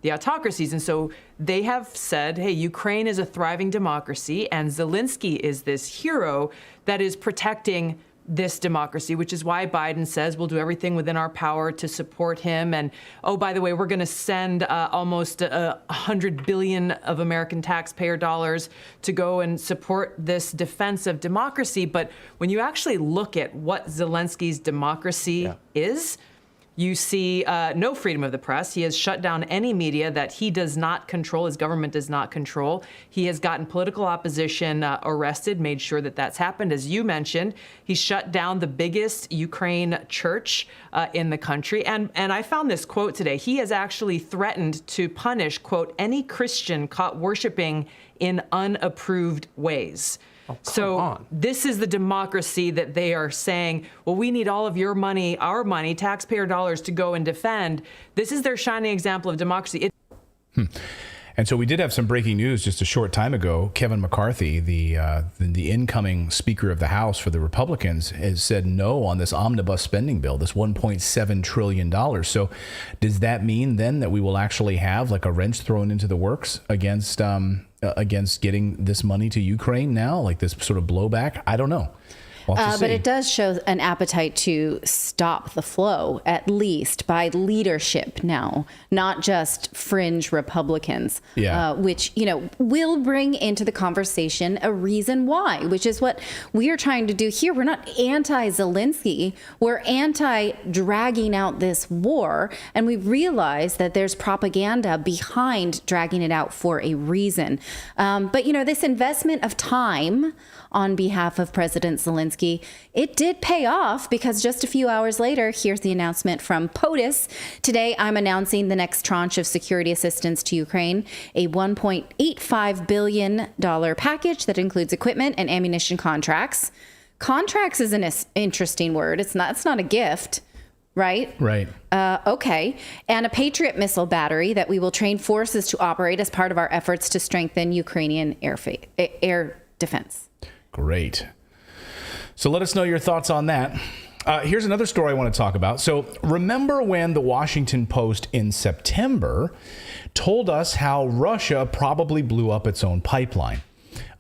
the autocracies. And so they have said, hey, Ukraine is a thriving democracy, and Zelensky is this hero that is protecting this democracy, which is why Biden says we'll do everything within our power to support him. And, oh, by the way, we're going to send almost $100 billion of American taxpayer dollars to go and support this defense of democracy. But when you actually look at what Zelensky's democracy is, You see no freedom of the press. He has shut down any media that he does not control, his government does not control. He has gotten political opposition arrested, made sure that that's happened. As you mentioned, he shut down the biggest Ukraine church in the country. And I found this quote today. He has actually threatened to punish, quote, any Christian caught worshiping in unapproved ways. So this is the democracy that they are saying, well, we need all of your money, our money, taxpayer dollars to go and defend. This is their shining example of democracy. And so we did have some breaking news just a short time ago. Kevin McCarthy, the incoming Speaker of the House for the Republicans, has said no on this omnibus spending bill, this $1.7 trillion. So does that mean then that we will actually have like a wrench thrown into the works against getting this money to Ukraine now, like this sort of blowback? I don't know. But it does show an appetite to stop the flow, at least by leadership now, not just fringe Republicans, which, will bring into the conversation a reason why, which is what we are trying to do here. We're not anti-Zelensky. We're anti-dragging out this war. And we realize that there's propaganda behind dragging it out for a reason. But, this investment of time on behalf of President Zelensky, it did pay off, because just a few hours later, here's the announcement from POTUS. Today, I'm announcing the next tranche of security assistance to Ukraine, a $1.85 billion package that includes equipment and ammunition contracts. Contracts is an interesting word. It's not a gift. Right? Right. Okay. And a Patriot missile battery that we will train forces to operate as part of our efforts to strengthen Ukrainian air defense. Great. So let us know your thoughts on that. Here's another story I want to talk about. So remember when the Washington Post in September told us how Russia probably blew up its own pipeline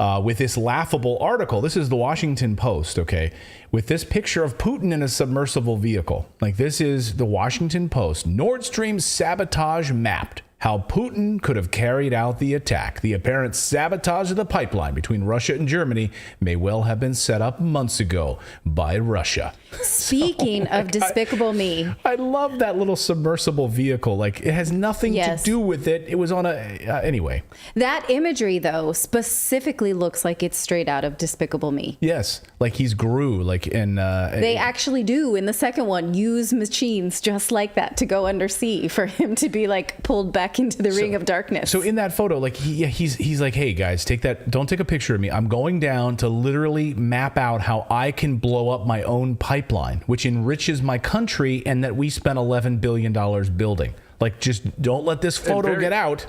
with this laughable article? This is the Washington Post, okay, with this picture of Putin in a submersible vehicle. Like, this is the Washington Post. Nord Stream sabotage mapped. How Putin could have carried out the attack. The apparent sabotage of the pipeline between Russia and Germany may well have been set up months ago by Russia. Speaking of Despicable Me. I love that little submersible vehicle. Like, it has nothing to do with it. It was on anyway. That imagery, though, specifically looks like it's straight out of Despicable Me. Yes, like he's Gru, like in... they actually do, in the second one, use machines just like that to go undersea for him to be, like, pulled back into the ring of darkness. So in that photo, like he's like, hey guys, don't take a picture of me. I'm going down to literally map out how I can blow up my own pipeline, which enriches my country, and that we spent $11 billion building. Like, just don't let this photo get out.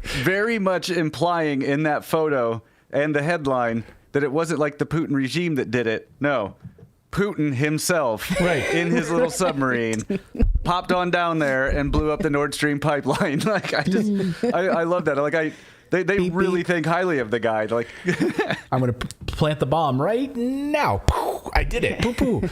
Very much implying in that photo and the headline that it wasn't like the Putin regime that did it. No. Putin himself, in his little submarine, popped on down there and blew up the Nord Stream pipeline. Like, I love that. Like, they beep, really think highly of the guy. Like, I'm going to plant the bomb right now. I did it. Poo poo.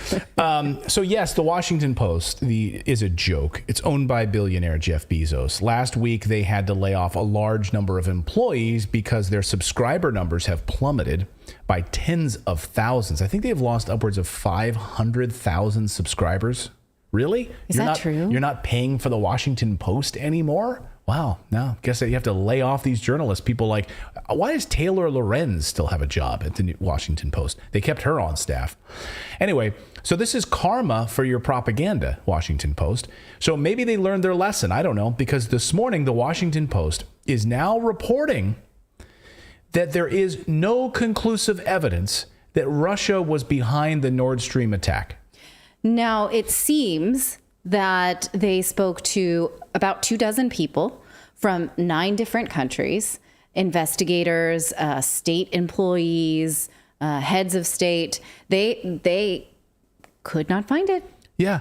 So yes, the Washington Post is a joke. It's owned by billionaire Jeff Bezos. Last week, they had to lay off a large number of employees because their subscriber numbers have plummeted by tens of thousands. I think they've lost upwards of 500,000 subscribers. Really? Is that true? You're not paying for the Washington Post anymore? Wow. No, guess that you have to lay off these journalists. People like, why does Taylor Lorenz still have a job at the Washington Post? They kept her on staff. Anyway, so this is karma for your propaganda, Washington Post. So maybe they learned their lesson. I don't know, because this morning, the Washington Post is now reporting that there is no conclusive evidence that Russia was behind the Nord Stream attack. Now, it seems that they spoke to about 24 people from 9 different countries, investigators, state employees, heads of state. They could not find it. Yeah.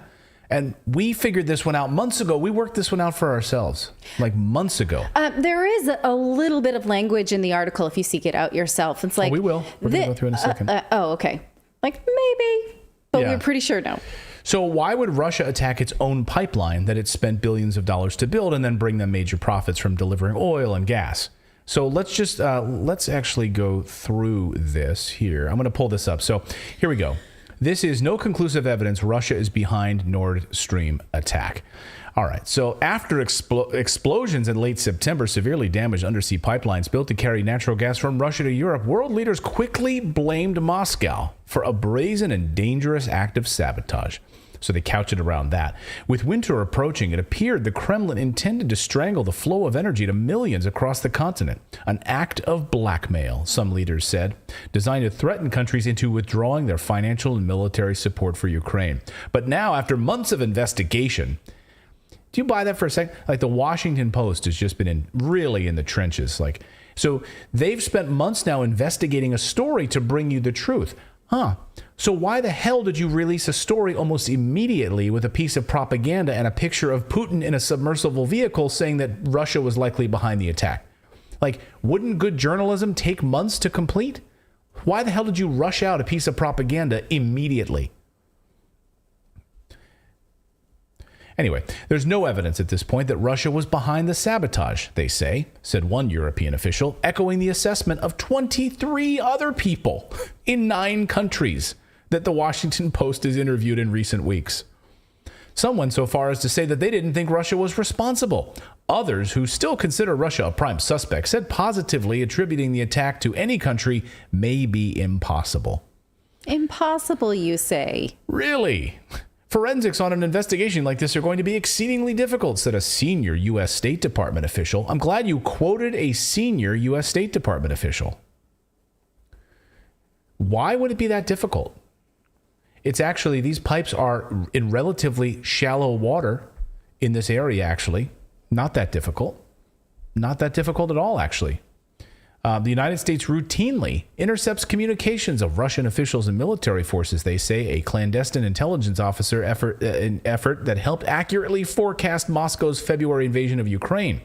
And we figured this one out months ago. We worked this one out for ourselves, like months ago. There is a little bit of language in the article if you seek it out yourself. It's like, we will. We're going to go through in a second. Okay. Like, maybe, but we're pretty sure no. So why would Russia attack its own pipeline that it spent billions of dollars to build and then bring them major profits from delivering oil and gas? So let's actually go through this here. I'm going to pull this up. So here we go. This is no conclusive evidence Russia is behind Nord Stream attack. All right, so after explosions in late September severely damaged undersea pipelines built to carry natural gas from Russia to Europe, world leaders quickly blamed Moscow for a brazen and dangerous act of sabotage. So they couch it around that. With winter approaching, it appeared the Kremlin intended to strangle the flow of energy to millions across the continent. An act of blackmail, some leaders said, designed to threaten countries into withdrawing their financial and military support for Ukraine. But now, after months of investigation, do you buy that for a second? Like, the Washington Post has just been really in the trenches. So they've spent months now investigating a story to bring you the truth. So why the hell did you release a story almost immediately with a piece of propaganda and a picture of Putin in a submersible vehicle saying that Russia was likely behind the attack? Like, wouldn't good journalism take months to complete? Why the hell did you rush out a piece of propaganda immediately? Anyway, there's no evidence at this point that Russia was behind the sabotage, they say, said one European official, echoing the assessment of 23 other people in 9 countries that the Washington Post has interviewed in recent weeks. Some went so far as to say that they didn't think Russia was responsible. Others, who still consider Russia a prime suspect, said positively attributing the attack to any country may be impossible. Impossible, you say? Really? Forensics on an investigation like this are going to be exceedingly difficult, said a senior U.S. State Department official. I'm glad you quoted a senior U.S. State Department official. Why would it be that difficult? It's actually, these pipes are in relatively shallow water in this area, actually. Not that difficult. Not that difficult at all, actually. The United States routinely intercepts communications of Russian officials and military forces, they say, a clandestine intelligence officer effort that helped accurately forecast Moscow's February invasion of Ukraine.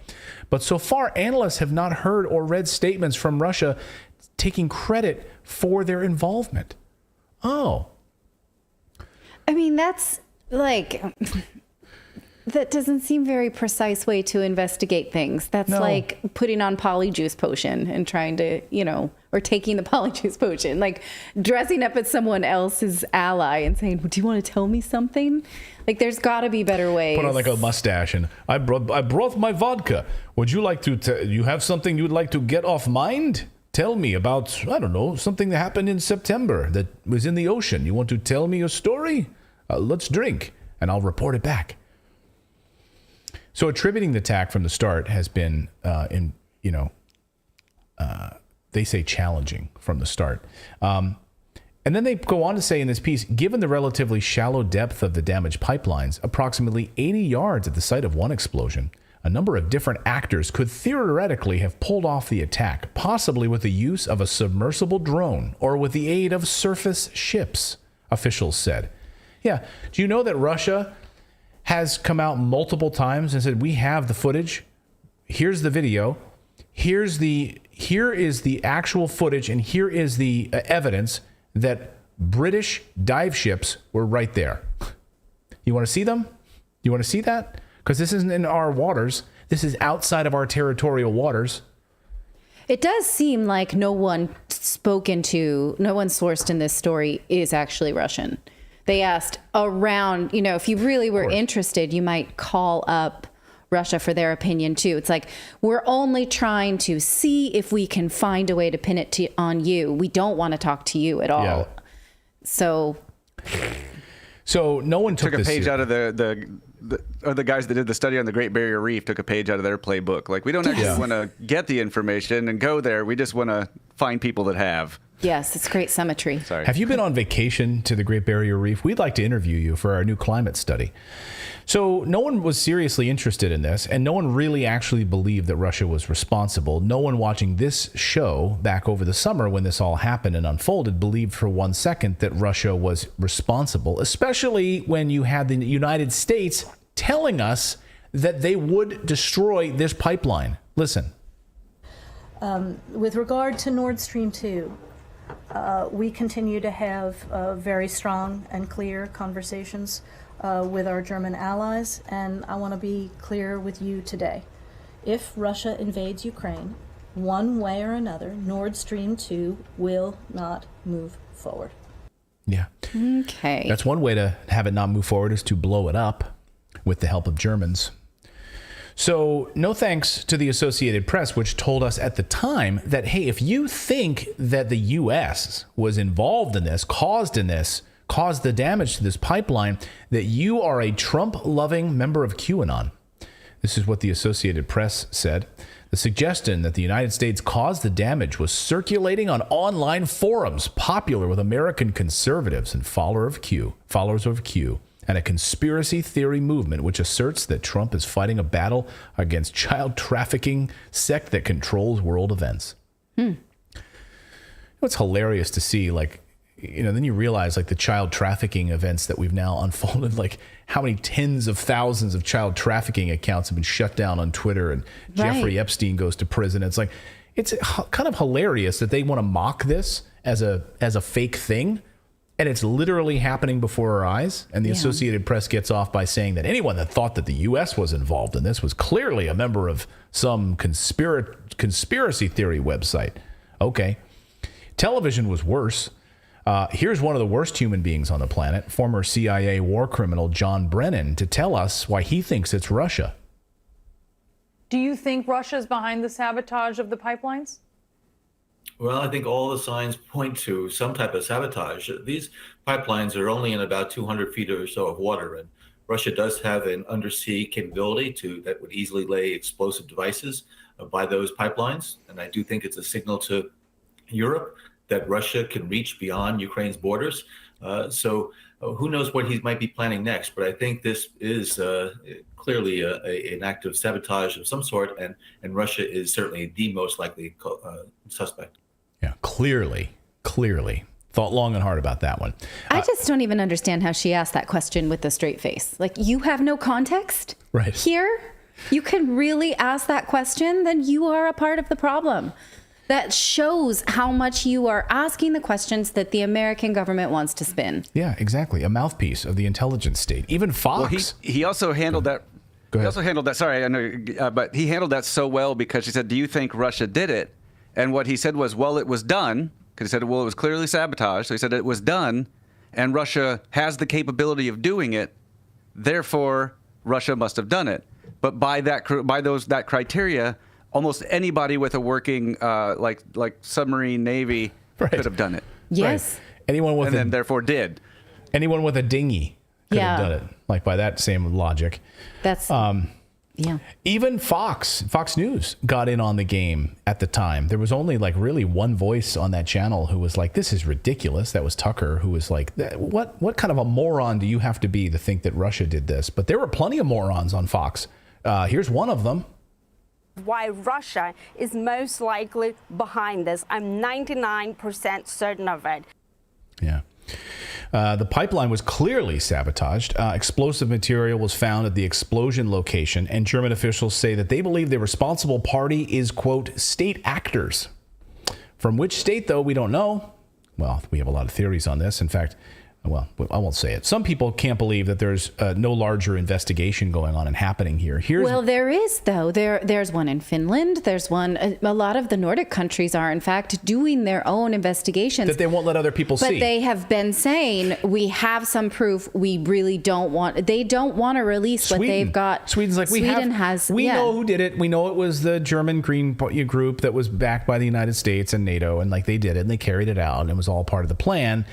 But so far, analysts have not heard or read statements from Russia taking credit for their involvement. Oh. I mean, that's like... That doesn't seem very precise way to investigate things. That's like putting on polyjuice potion and trying to, or taking the polyjuice potion, like dressing up as someone else's ally and saying, do you want to tell me something? Like, there's got to be better ways. Put on like a mustache and I brought my vodka. Would you like to, you have something you'd like to get off mind? Tell me about, I don't know, something that happened in September that was in the ocean. You want to tell me a story? Let's drink and I'll report it back. So attributing the attack from the start has been, they say challenging from the start. And then they go on to say in this piece, given the relatively shallow depth of the damaged pipelines, approximately 80 yards at the site of one explosion, a number of different actors could theoretically have pulled off the attack, possibly with the use of a submersible drone or with the aid of surface ships, officials said. Yeah, do you know that Russia has come out multiple times and said, we have the footage. Here's the video. Here is the actual footage, and here is the evidence that British dive ships were right there. You want to see them? You want to see that? Because this isn't in our waters. This is outside of our territorial waters. It does seem like no one sourced in this story is actually Russian. They asked around, if you really were interested, you might call up Russia for their opinion too. It's like, we're only trying to see if we can find a way to pin it on you. We don't want to talk to you at all. Yeah. So no one took a page out of the guys that did the study on the Great Barrier Reef took a page out of their playbook. Like, we don't actually want to get the information and go there. We just want to find people that have. Yes, it's great symmetry. Sorry. Have you been on vacation to the Great Barrier Reef? We'd like to interview you for our new climate study. So no one was seriously interested in this, and no one really actually believed that Russia was responsible. No one watching this show back over the summer when this all happened and unfolded believed for 1 second that Russia was responsible, especially when you had the United States telling us that they would destroy this pipeline. Listen. With regard to Nord Stream 2, we continue to have very strong and clear conversations with our German allies, and I want to be clear with you today. If Russia invades Ukraine, one way or another, Nord Stream 2 will not move forward. Yeah. Okay. That's one way to have it not move forward, is to blow it up with the help of Germans. So no thanks to the Associated Press, which told us at the time that, hey, if you think that the U.S. was involved in this, caused the damage to this pipeline, that you are a Trump-loving member of QAnon. This is what the Associated Press said. The suggestion that the United States caused the damage was circulating on online forums popular with American conservatives and followers of Q, and a conspiracy theory movement which asserts that Trump is fighting a battle against child trafficking sect that controls world events. It's hilarious to see, then you realize, the child trafficking events that we've now unfolded, how many tens of thousands of child trafficking accounts have been shut down on Twitter, and Jeffrey Epstein goes to prison. It's it's kind of hilarious that they want to mock this as a fake thing. And it's literally happening before our eyes. And the Associated Press gets off by saying that anyone that thought that the U.S. was involved in this was clearly a member of some conspiracy theory website. Okay. Television was worse. Here's one of the worst human beings on the planet, former CIA war criminal John Brennan, to tell us why he thinks it's Russia. Do you think Russia's behind the sabotage of the pipelines? Well, I think all the signs point to some type of sabotage. These pipelines are only in about 200 feet or so of water, and Russia does have an undersea capability that would easily lay explosive devices by those pipelines. And I do think it's a signal to Europe that Russia can reach beyond Ukraine's borders. So who knows what he might be planning next? But I think this is clearly an act of sabotage of some sort, and Russia is certainly the most likely suspect. Yeah, clearly. Thought long and hard about that one. I just don't even understand how she asked that question with a straight face. You have no context here? You can really ask that question? Then you are a part of the problem. That shows how much you are asking the questions that the American government wants to spin. Yeah, exactly. A mouthpiece of the intelligence state. Even Fox. Well, he also handled that. Go ahead. He also handled that. Sorry, I know, but he handled that so well because he said, "Do you think Russia did it?" And what he said was, "Well, it was done." Because he said, "Well, it was clearly sabotage." So he said it was done, and Russia has the capability of doing it. Therefore, Russia must have done it. But by that criteria, almost anybody with a working like submarine navy could have done it. Yes. Right. Anyone with then therefore did. Anyone with a dinghy could have done it. By that same logic. That's even Fox News got in on the game at the time. There was only really one voice on that channel who was like, "This is ridiculous." That was Tucker, who was like, "What kind of a moron do you have to be to think that Russia did this?" But there were plenty of morons on Fox. Here's one of them. Why Russia is most likely behind this. I'm 99% certain of it. Yeah. The pipeline was clearly sabotaged. Explosive material was found at the explosion location, and German officials say that they believe the responsible party is, quote, state actors. From which state, though, we don't know. Well, we have a lot of theories on this. In fact, well, I won't say it. Some people can't believe that there's no larger investigation going on and happening here. Well, there is, though. There's one in Finland. There's one. A lot of the Nordic countries are, in fact, doing their own investigations. That they won't let other people see. But they have been saying, we have some proof. We really don't want. They don't want to release what they've got. Sweden's like, we know who did it. We know it was the German Green group that was backed by the United States and NATO, and they did it and they carried it out, and it was all part of the plan.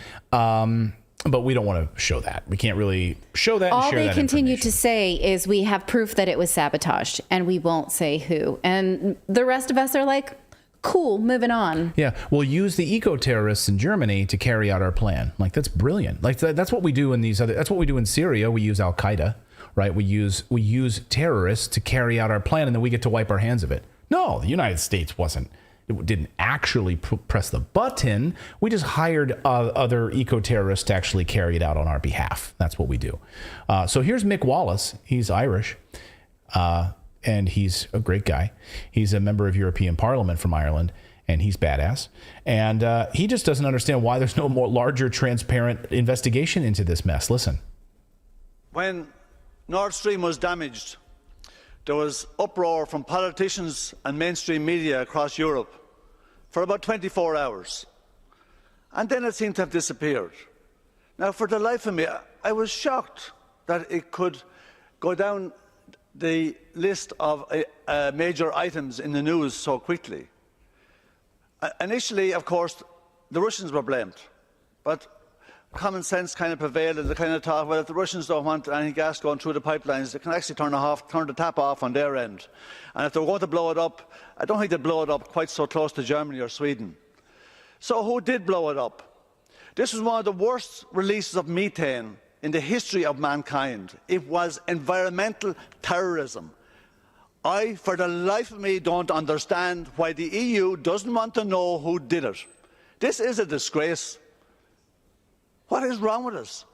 But we don't want to show that. We can't really show that and share that. All they continue to say is we have proof that it was sabotaged, and we won't say who. And the rest of us are like, cool, moving on. Yeah, we'll use the eco-terrorists in Germany to carry out our plan. That's brilliant. That's what we do in that's what we do in Syria. We use Al-Qaeda, right? We use terrorists to carry out our plan, and then we get to wipe our hands of it. No, the United States didn't actually press the button. We just hired other eco-terrorists to actually carry it out on our behalf. That's what we do. So here's Mick Wallace. He's Irish, and he's a great guy. He's a member of European Parliament from Ireland, and he's badass. And he just doesn't understand why there's no more larger, transparent investigation into this mess. Listen. When Nord Stream was damaged, there was uproar from politicians and mainstream media across Europe for about 24 hours. And then it seemed to have disappeared. Now, for the life of me, I was shocked that it could go down the list of major items in the news so quickly. Initially, of course, the Russians were blamed, but common sense kind of prevailed, and they kind of thought, well, if the Russians don't want any gas going through the pipelines, they can actually turn the tap off on their end. And if they were going to blow it up, I don't think they'd blow it up quite so close to Germany or Sweden. So who did blow it up? This was one of the worst releases of methane in the history of mankind. It was environmental terrorism. I, for the life of me, don't understand why the EU doesn't want to know who did it. This is a disgrace. What is wrong with us?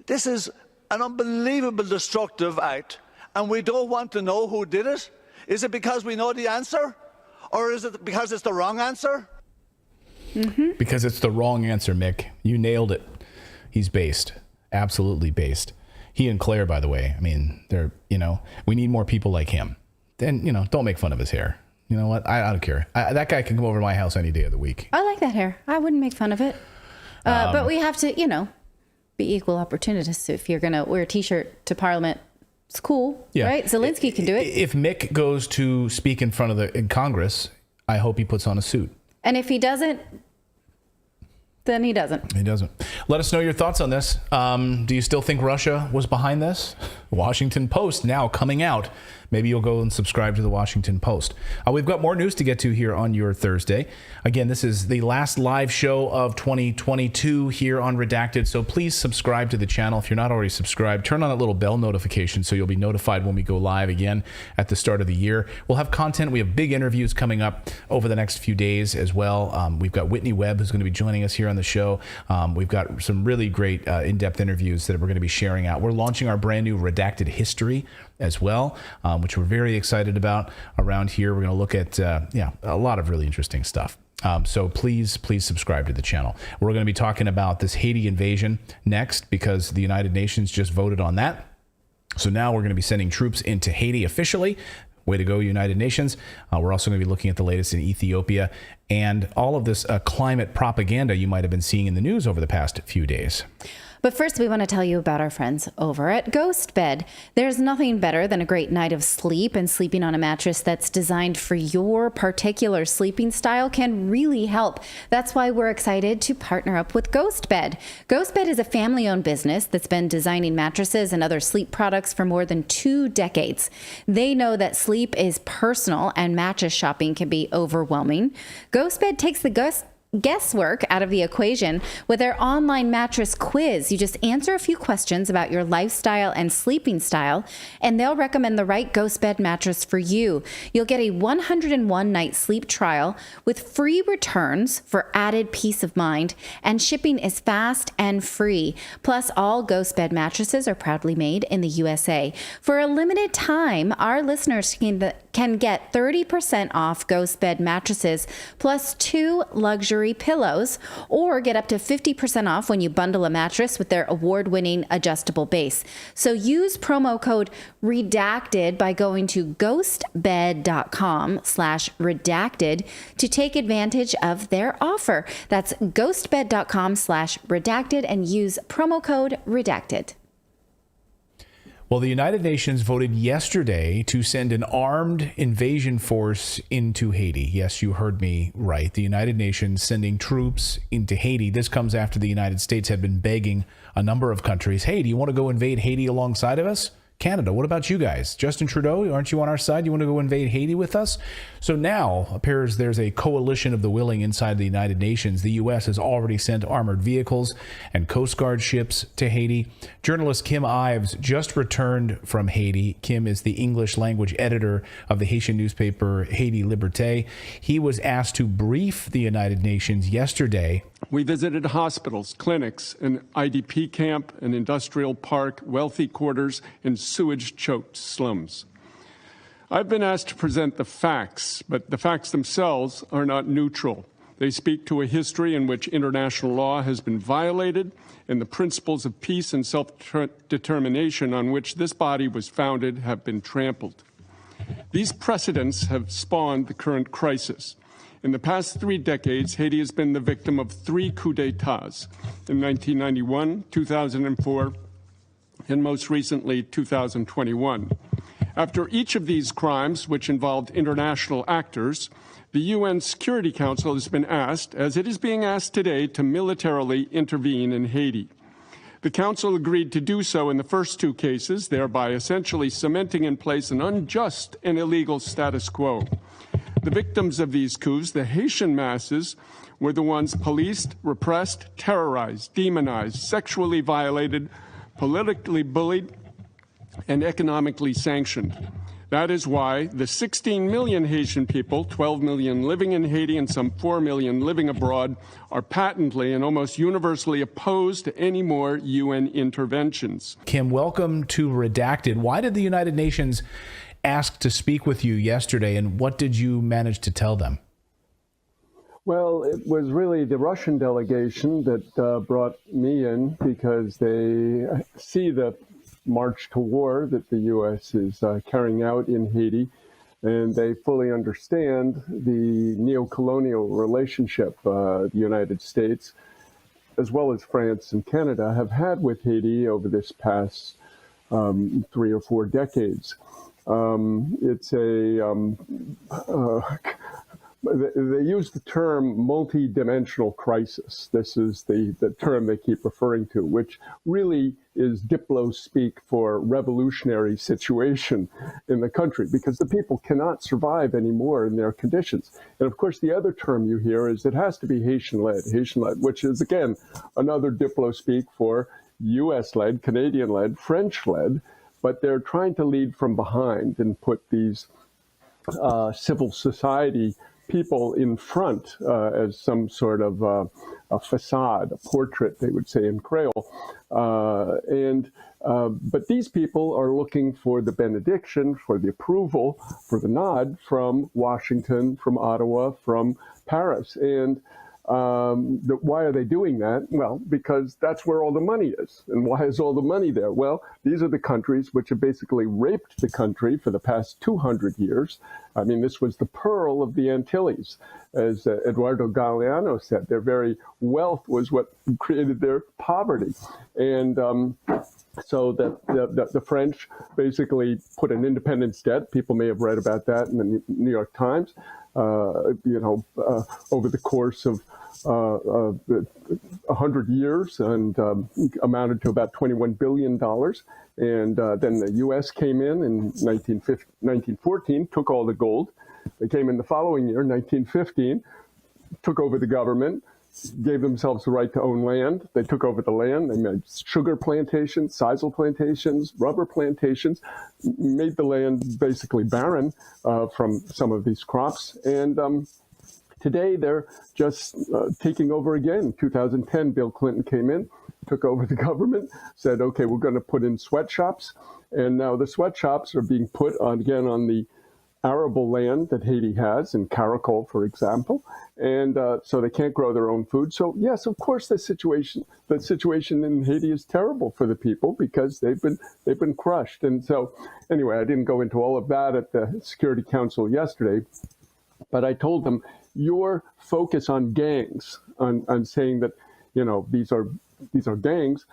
This is an unbelievable destructive act, and we don't want to know who did it? Is it because we know the answer? Or is it because it's the wrong answer? Mm-hmm. Because it's the wrong answer, Mick. You nailed it. He's based. Absolutely based. He and Claire, by the way, I mean, they're, we need more people like him. Then, don't make fun of his hair. You know what? I don't care. That guy can come over to my house any day of the week. I like that hair. I wouldn't make fun of it. But we have to, be equal opportunists. If you're going to wear a T-shirt to Parliament, it's cool, right? Zelensky can do it. If Mick goes to speak in front of in Congress, I hope he puts on a suit. And if he doesn't, then he doesn't. He doesn't. Let us know your thoughts on this. Do you still think Russia was behind this? Washington Post now coming out. Maybe you'll go and subscribe to the Washington Post. We've got more news to get to here on your Thursday. Again, this is the last live show of 2022 here on Redacted, so please subscribe to the channel. If you're not already subscribed, turn on that little bell notification so you'll be notified when we go live again at the start of the year. We'll have content. We have big interviews coming up over the next few days as well. We've got Whitney Webb, who's going to be joining us here on the show. We've got some really great in-depth interviews that we're going to be sharing out. We're launching our brand new Redacted History as well, which we're very excited about around here. We're going to look at a lot of really interesting stuff. So please subscribe to the channel. We're going to be talking about this Haiti invasion next because the United Nations just voted on that. So now we're going to be sending troops into Haiti officially. Way to go, United Nations. We're also going to be looking at the latest in Ethiopia and all of this climate propaganda you might have been seeing in the news over the past few days. But first, we want to tell you about our friends over at Ghost Bed. There's nothing better than a great night of sleep, and sleeping on a mattress that's designed for your particular sleeping style can really help. That's why we're excited to partner up with Ghost Bed. Ghost Bed is a family-owned business that's been designing mattresses and other sleep products for more than 2 decades. They know that sleep is personal and mattress shopping can be overwhelming. Ghost Bed takes the guesswork out of the equation with their online mattress quiz. You just answer a few questions about your lifestyle and sleeping style, and they'll recommend the right Ghost Bed mattress for you. You'll get a 101-night sleep trial with free returns for added peace of mind, and shipping is fast and free. Plus, all Ghost Bed mattresses are proudly made in the USA. For a limited time, our listeners can get 30% off Ghost Bed mattresses plus 2 luxury pillows, or get up to 50% off when you bundle a mattress with their award-winning adjustable base. So use promo code REDACTED by going to ghostbed.com/redacted to take advantage of their offer. That's ghostbed.com/redacted and use promo code REDACTED. Well, the United Nations voted yesterday to send an armed invasion force into Haiti. Yes, you heard me right. The United Nations sending troops into Haiti. This comes after the United States had been begging a number of countries, hey, do you want to go invade Haiti alongside of us? Canada, what about you guys? Justin Trudeau, aren't you on our side? You want to go invade Haiti with us? So now appears there's a coalition of the willing inside the United Nations. The U.S. has already sent armored vehicles and Coast Guard ships to Haiti. Journalist Kim Ives just returned from Haiti. Kim is the English language editor of the Haitian newspaper Haiti Liberté. He was asked to brief the United Nations yesterday. We visited hospitals, clinics, an IDP camp, an industrial park, wealthy quarters, and sewage-choked slums. I've been asked to present the facts, but the facts themselves are not neutral. They speak to a history in which international law has been violated and the principles of peace and self-determination on which this body was founded have been trampled. These precedents have spawned the current crisis. In the past 3 decades, Haiti has been the victim of 3 coups d'etats in 1991, 2004, and most recently 2021. After each of these crimes, which involved international actors, the UN Security Council has been asked, as it is being asked today, to militarily intervene in Haiti. The Council agreed to do so in the first 2 cases, thereby essentially cementing in place an unjust and illegal status quo. The victims of these coups, the Haitian masses, were the ones policed, repressed, terrorized, demonized, sexually violated, politically bullied, and economically sanctioned. That is why the 16 million Haitian people, 12 million living in Haiti and some 4 million living abroad, are patently and almost universally opposed to any more UN interventions. Kim, welcome to Redacted. Why did the United Nations ask to speak with you yesterday, and what did you manage to tell them? Well, it was really the Russian delegation that brought me in because they see the march to war that the U.S. is carrying out in Haiti, and they fully understand the neo-colonial relationship the United States, as well as France and Canada, have had with Haiti over this past 3 or 4 decades. It's they use the term multi-dimensional crisis. This is the term they keep referring to, which really is Diplo speak for revolutionary situation in the country, because the people cannot survive anymore in their conditions. And of course, the other term you hear is it has to be Haitian-led, which is, again, another Diplo speak for US-led, Canadian-led, French-led, but they're trying to lead from behind and put these civil society people in front as some sort of a facade, a portrait, they would say in Creole. But these people are looking for the benediction, for the approval, for the nod from Washington, from Ottawa, from Paris. And why are they doing that? Well, because that's where all the money is. And why is all the money there? Well, these are the countries which have basically raped the country for the past 200 years. I mean, this was the pearl of the Antilles. As Eduardo Galeano said, their very wealth was what created their poverty. And so the French basically put an independence debt. People may have read about that in the New York Times. Over the course of 100 years, and amounted to about $21 billion. And then the U.S. came in 1914, took all the gold. They came in the following year, 1915, took over the government, gave themselves the right to own land. They took over the land. They made sugar plantations, sisal plantations, rubber plantations, made the land basically barren from some of these crops. And today they're just taking over again. 2010, Bill Clinton came in, took over the government, said, okay, we're going to put in sweatshops. And now the sweatshops are being put on, again, on the arable land that Haiti has, in Caracol, for example, and so they can't grow their own food. So yes, of course, the situation in Haiti is terrible for the people because they've been crushed. And so, anyway, I didn't go into all of that at the Security Council yesterday, but I told them your focus on gangs, on saying that these are gangs.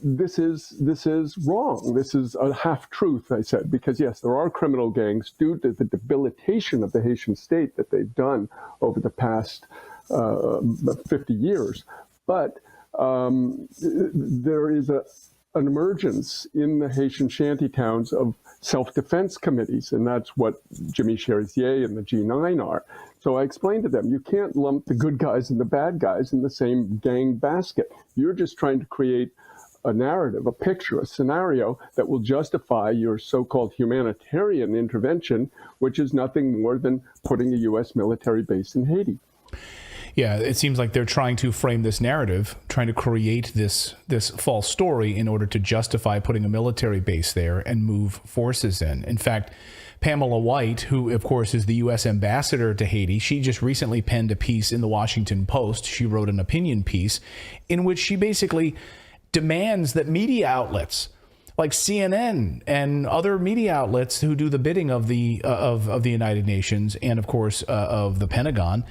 This is wrong. This is a half-truth, I said, because yes, there are criminal gangs due to the debilitation of the Haitian state that they've done over the past 50 years. But there is an emergence in the Haitian shantytowns of self-defense committees, and that's what Jimmy Cherizier and the G9 are. So I explained to them, you can't lump the good guys and the bad guys in the same gang basket. You're just trying to create a narrative, a picture, a scenario that will justify your so-called humanitarian intervention, which is nothing more than putting a U.S. military base in Haiti. Yeah, it seems like they're trying to frame this narrative, trying to create this false story in order to justify putting a military base there and move forces in. In fact, Pamela White, who, of course, is the U.S. ambassador to Haiti, she just recently penned a piece in the Washington Post. She wrote an opinion piece in which she basically demands that media outlets like CNN and other media outlets who do the bidding of the United Nations and, of course, of the Pentagon.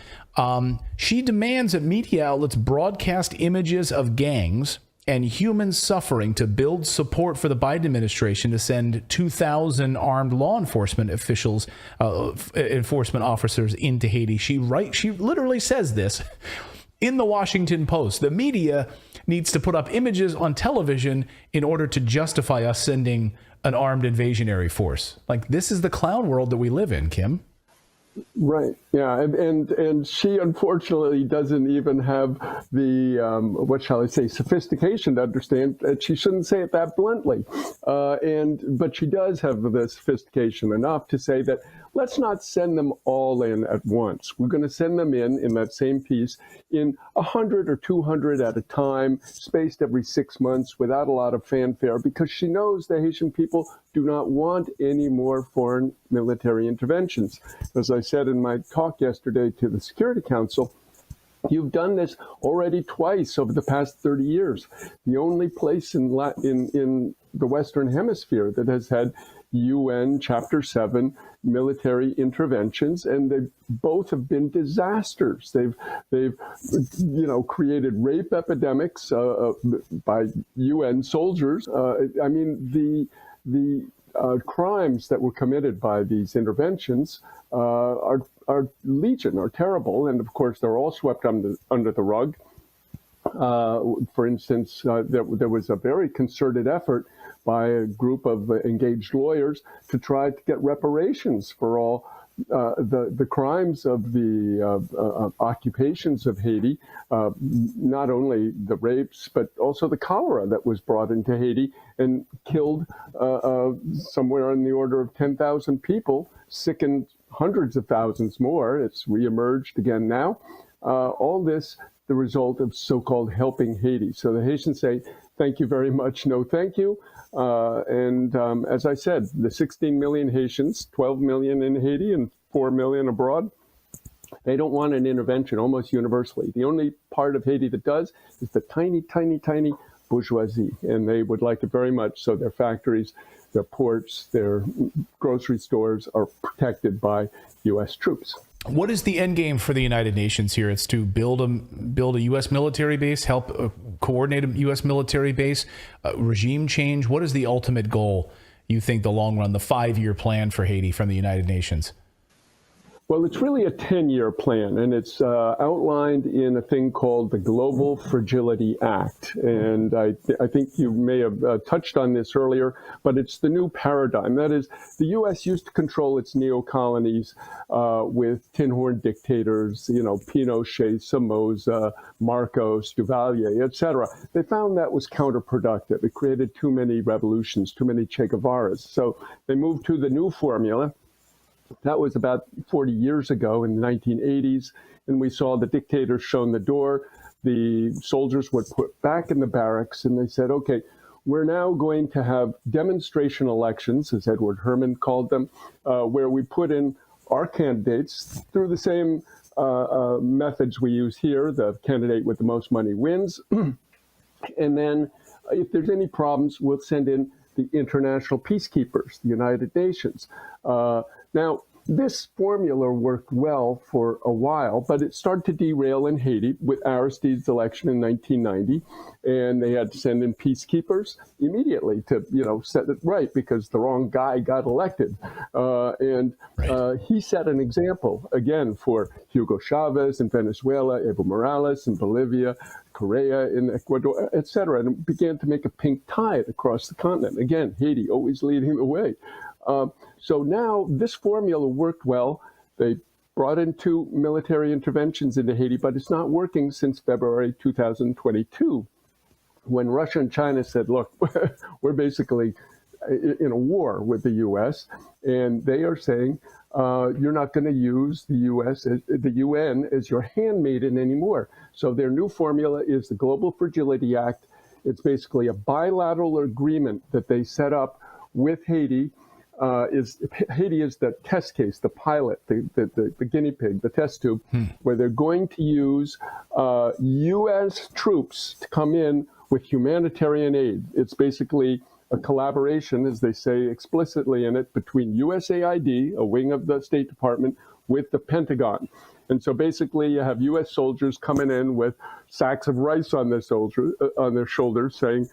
She demands that media outlets broadcast images of gangs and human suffering to build support for the Biden administration to send 2,000 armed law enforcement officials, enforcement officers into Haiti. She literally says this in the Washington Post. The media needs to put up images on television in order to justify us sending an armed invasionary force. Like, this is the clown world that we live in, Kim. Right. Yeah. And she unfortunately doesn't even have the, what shall I say, sophistication to understand that she shouldn't say it that bluntly. But she does have the sophistication enough to say that let's not send them all in at once. We're going to send them in that same piece in 100 or 200 at a time, spaced every 6 months without a lot of fanfare, because she knows the Haitian people do not want any more foreign military interventions. As I said in my talk yesterday to the Security Council, you've done this already twice over the past 30 years. The only place in the Western Hemisphere that has had UN Chapter 7 military interventions, and they both have been disasters. They've created rape epidemics by UN soldiers. I mean, the crimes that were committed by these interventions are legion, are terrible, and of course they're all swept under the rug. For instance, there was a very concerted effort by a group of engaged lawyers to try to get reparations for all the crimes of the occupations of Haiti, not only the rapes, but also the cholera that was brought into Haiti and killed somewhere on the order of 10,000 people, sickened hundreds of thousands more. It's reemerged again now. All this, the result of so-called helping Haiti. So the Haitians say, thank you very much, no thank you. As I said, the 16 million Haitians, 12 million in Haiti and 4 million abroad, they don't want an intervention almost universally. The only part of Haiti that does is the tiny, tiny, tiny bourgeoisie, and they would like it very much. So their factories, their ports, their grocery stores are protected by U.S. troops. What is the end game for the United Nations here? It's to build a U.S. military base, help coordinate a U.S. military base, regime change. What is the ultimate goal, you think, the long run, the 5-year plan for Haiti from the United Nations? Well, it's really a 10-year plan, and it's outlined in a thing called the Global Fragility Act. And I think you may have touched on this earlier, but it's the new paradigm. That is, the U.S. used to control its neo-colonies with tin-horn dictators, Pinochet, Somoza, Marcos, Duvalier, etc. They found that was counterproductive. It created too many revolutions, too many Che Guevaras. So they moved to the new formula. That was about 40 years ago in the 1980s, and we saw the dictators shown the door. The soldiers were put back in the barracks, and they said, okay, we're now going to have demonstration elections, as Edward Herman called them, where we put in our candidates through the same methods we use here. The candidate with the most money wins. And then if there's any problems, we'll send in the international peacekeepers, the United Nations. Now, this formula worked well for a while, but it started to derail in Haiti with Aristide's election in 1990, and they had to send in peacekeepers immediately to, set it right because the wrong guy got elected. He set an example, again, for Hugo Chavez in Venezuela, Evo Morales in Bolivia, Correa in Ecuador, etc., and it began to make a pink tide across the continent. Again, Haiti always leading the way. So now this formula worked well. They brought in 2 military interventions into Haiti, but it's not working since February 2022, when Russia and China said, look, we're basically in a war with the U.S., and they are saying, you're not going to use the UN as your handmaiden anymore. So their new formula is the Global Fragility Act. It's basically a bilateral agreement that they set up with Haiti. Haiti is the test case, the pilot, the guinea pig, the test tube, where they're going to use U.S. troops to come in with humanitarian aid. It's basically a collaboration, as they say explicitly in it, between USAID, a wing of the State Department, with the Pentagon. And so basically you have U.S. soldiers coming in with sacks of rice on their shoulders saying,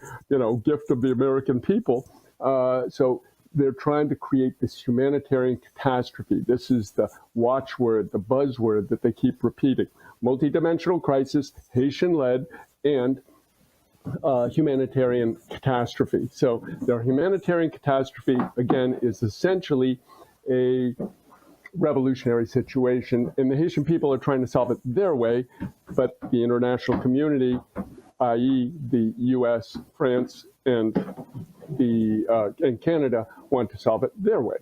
gift of the American people. So they're trying to create this humanitarian catastrophe. This is the watchword, the buzzword that they keep repeating. Multidimensional crisis, Haitian-led, and humanitarian catastrophe. So their humanitarian catastrophe, again, is essentially a revolutionary situation, and the Haitian people are trying to solve it their way, but the international community, i.e. the U.S., France, and Canada, want to solve it their way.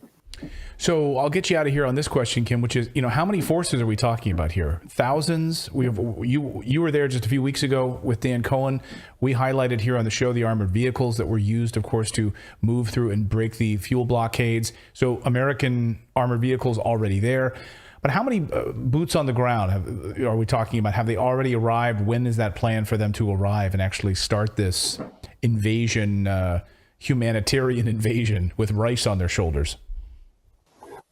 So I'll get you out of here on this question, Kim, which is, how many forces are we talking about here? Thousands? You were there just a few weeks ago with Dan Cohen. We highlighted here on the show the armored vehicles that were used, of course, to move through and break the fuel blockades. So American armored vehicles already there. But how many boots on the ground are we talking about? Have they already arrived? When is that plan for them to arrive and actually start this invasion, humanitarian invasion with rice on their shoulders?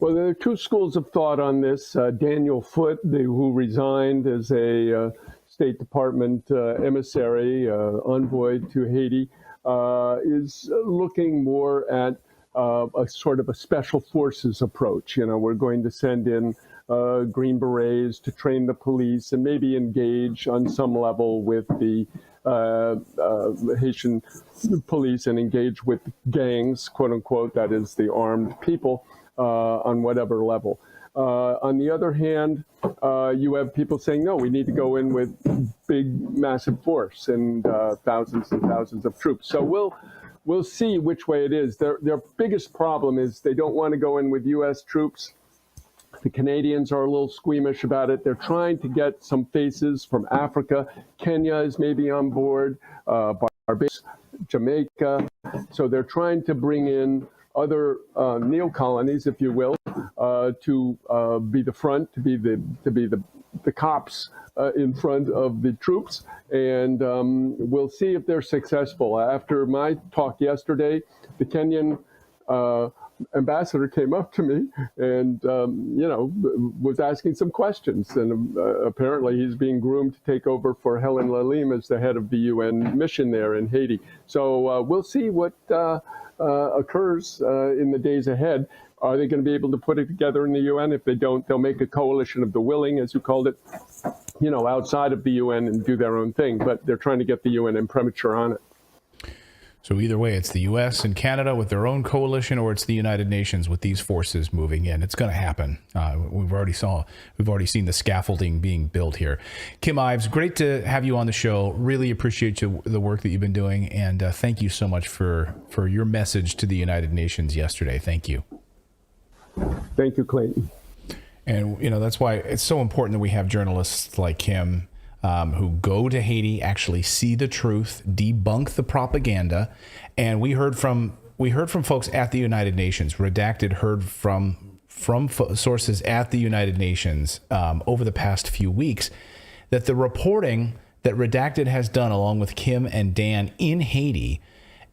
Well, there are two schools of thought on this. Daniel Foote, who resigned as a State Department emissary, envoy to Haiti, is looking more at a sort of a special forces approach. We're going to send in Green Berets to train the police and maybe engage on some level with the Haitian police and engage with gangs, quote unquote, that is the armed people, on whatever level. On the other hand, you have people saying, no, we need to go in with big, massive force and thousands and thousands of troops. So we'll see which way it is. Their biggest problem is they don't want to go in with U.S. troops. The Canadians are a little squeamish about it. They're trying to get some faces from Africa. Kenya is maybe on board, Barbados, Jamaica. So they're trying to bring in other neo-colonies, if you will, to be the front, to be the cops in front of the troops, and we'll see if they're successful. After my talk yesterday, the Kenyan ambassador came up to me and was asking some questions, and apparently he's being groomed to take over for Helen Lalim as the head of the UN mission there in Haiti. So we'll see what occurs in the days ahead. Are they going to be able to put it together in the UN? If they don't, they'll make a coalition of the willing, as you called it, outside of the UN and do their own thing. But they're trying to get the UN imprimatur on it. So either way, it's the U.S. and Canada with their own coalition, or it's the United Nations with these forces moving in. It's going to happen. We've already seen the scaffolding being built here. Kim Ives, great to have you on the show. Really appreciate the work that you've been doing, and thank you so much for your message to the United Nations yesterday. Thank you. Thank you, Clayton. And that's why it's so important that we have journalists like Kim, who go to Haiti, actually see the truth, debunk the propaganda. And we heard from folks at the United Nations. Redacted heard from sources at the United Nations over the past few weeks that the reporting that Redacted has done along with Kim and Dan in Haiti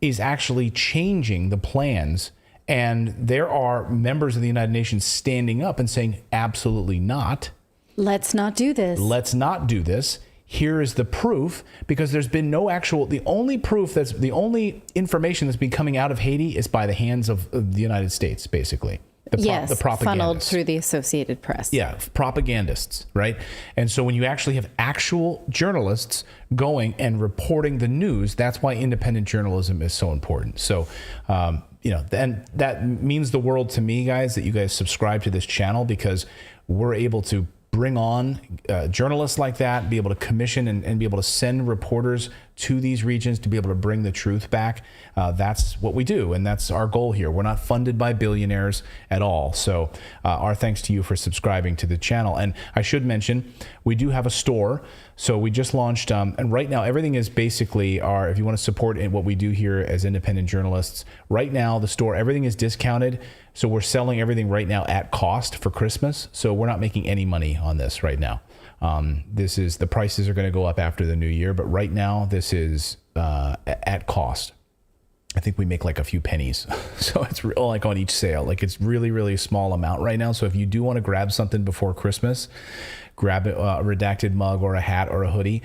is actually changing the plans. And there are members of the United Nations standing up and saying, absolutely not. Let's not do this. Let's not do this. Here is the proof, because there's been the only information that's been coming out of Haiti is by the hands of the United States, basically. The propagandists. Funneled through the Associated Press. Yeah, propagandists, right? And so when you actually have actual journalists going and reporting the news, that's why independent journalism is so important. So, and that means the world to me, guys, that you guys subscribe to this channel, because we're able to bring on journalists like that, be able to commission and be able to send reporters to these regions to be able to bring the truth back. That's what we do, and that's our goal here. We're not funded by billionaires at all. So our thanks to you for subscribing to the channel. And I should mention, we do have a store. So we just launched, and right now everything is basically if you want to support what we do here as independent journalists, right now the store, everything is discounted. So we're selling everything right now at cost for Christmas. So we're not making any money on this right now. The prices are going to go up after the new year, but right now this is at cost. I think we make like a few pennies. So it's like on each sale. Like it's really, really small amount right now. So if you do want to grab something before Christmas, grab a Redacted mug or a hat or a hoodie.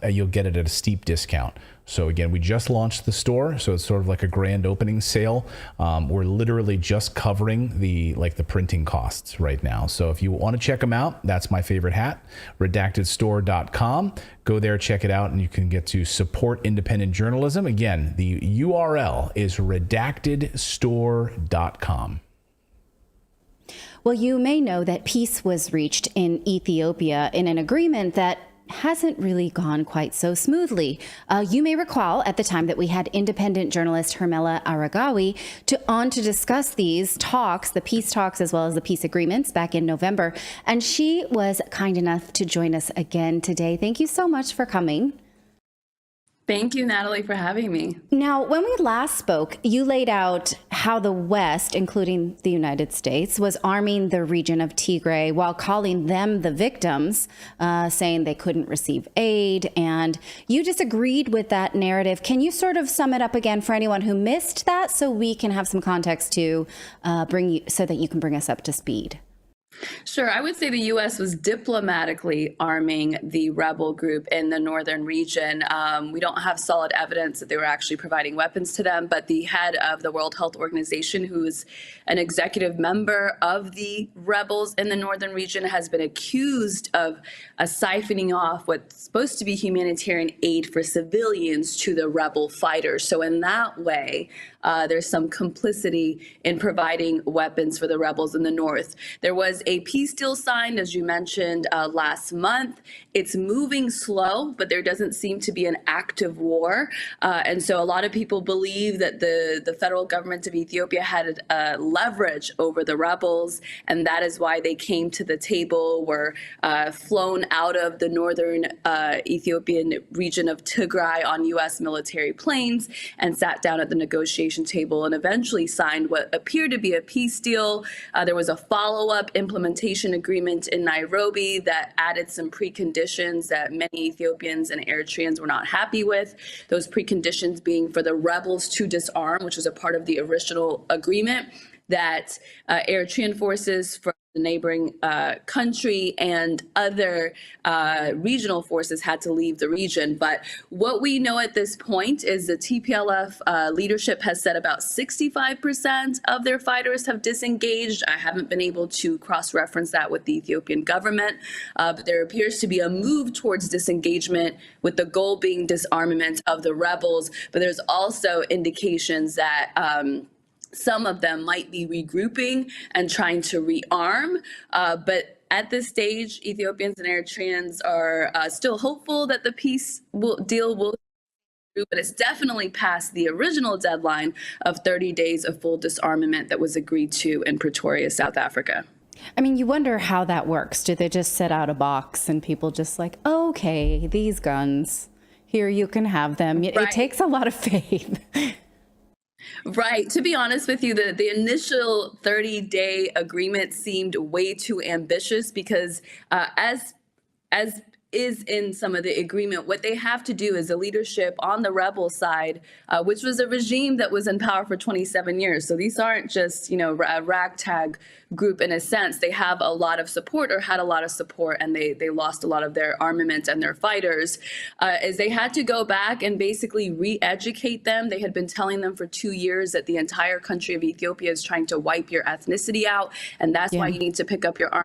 You'll get it at a steep discount. So again, we just launched the store, so it's sort of like a grand opening sale. We're literally just covering the printing costs right now. So if you want to check them out, that's my favorite hat, redactedstore.com. Go there, check it out, and you can get to support independent journalism. Again, the URL is redactedstore.com. Well, you may know that peace was reached in Ethiopia in an agreement that hasn't really gone quite so smoothly. You may recall at the time that we had independent journalist Hermela Aragawi on to discuss these talks, the peace talks, as well as the peace agreements back in November. And she was kind enough to join us again today. Thank you so much for coming. Thank you, Natalie, for having me. Now, when we last spoke, you laid out how the West, including the United States, was arming the region of Tigray while calling them the victims, saying they couldn't receive aid. And you disagreed with that narrative. Can you sort of sum it up again for anyone who missed that so we can have some context to bring you so that you can bring us up to speed? Sure. I would say the U.S. was diplomatically arming the rebel group in the northern region. We don't have solid evidence that they were actually providing weapons to them, but the head of the World Health Organization, who's an executive member of the rebels in the northern region, has been accused of siphoning off what's supposed to be humanitarian aid for civilians to the rebel fighters. So in that way, there's some complicity in providing weapons for the rebels in the north. There was a peace deal signed, as you mentioned, last month. It's moving slow, but there doesn't seem to be an active war. And so a lot of people believe that the federal government of Ethiopia had leverage over the rebels, and that is why they came to the table, were flown out of the northern Ethiopian region of Tigray on U.S. military planes and sat down at the negotiation table and eventually signed what appeared to be a peace deal. There was a follow-up implementation agreement in Nairobi that added some preconditions that many Ethiopians and Eritreans were not happy with. Those preconditions being for the rebels to disarm, which was a part of the original agreement, that Eritrean forces from the neighboring country and other regional forces had to leave the region. But what we know at this point is the TPLF leadership has said about 65% of their fighters have disengaged. I haven't been able to cross-reference that with the Ethiopian government, but there appears to be a move towards disengagement with the goal being disarmament of the rebels. But there's also indications that some of them might be regrouping and trying to rearm. But at this stage, Ethiopians and Eritreans are still hopeful that the peace deal will through, but it's definitely past the original deadline of 30 days of full disarmament that was agreed to in Pretoria, South Africa. I mean, you wonder how that works. Do they just set out a box and people just like, okay, these guns, here you can have them? It takes a lot of faith. Right. To be honest with you, the initial 30-day agreement seemed way too ambitious because as is in some of the agreement, what they have to do is the leadership on the rebel side, which was a regime that was in power for 27 years. So these aren't just, a ragtag group in a sense. They have a lot of support or had a lot of support, and they lost a lot of their armament and their fighters, is they had to go back and basically re-educate them. They had been telling them for 2 years that the entire country of Ethiopia is trying to wipe your ethnicity out, and that's why you need to pick up your arms.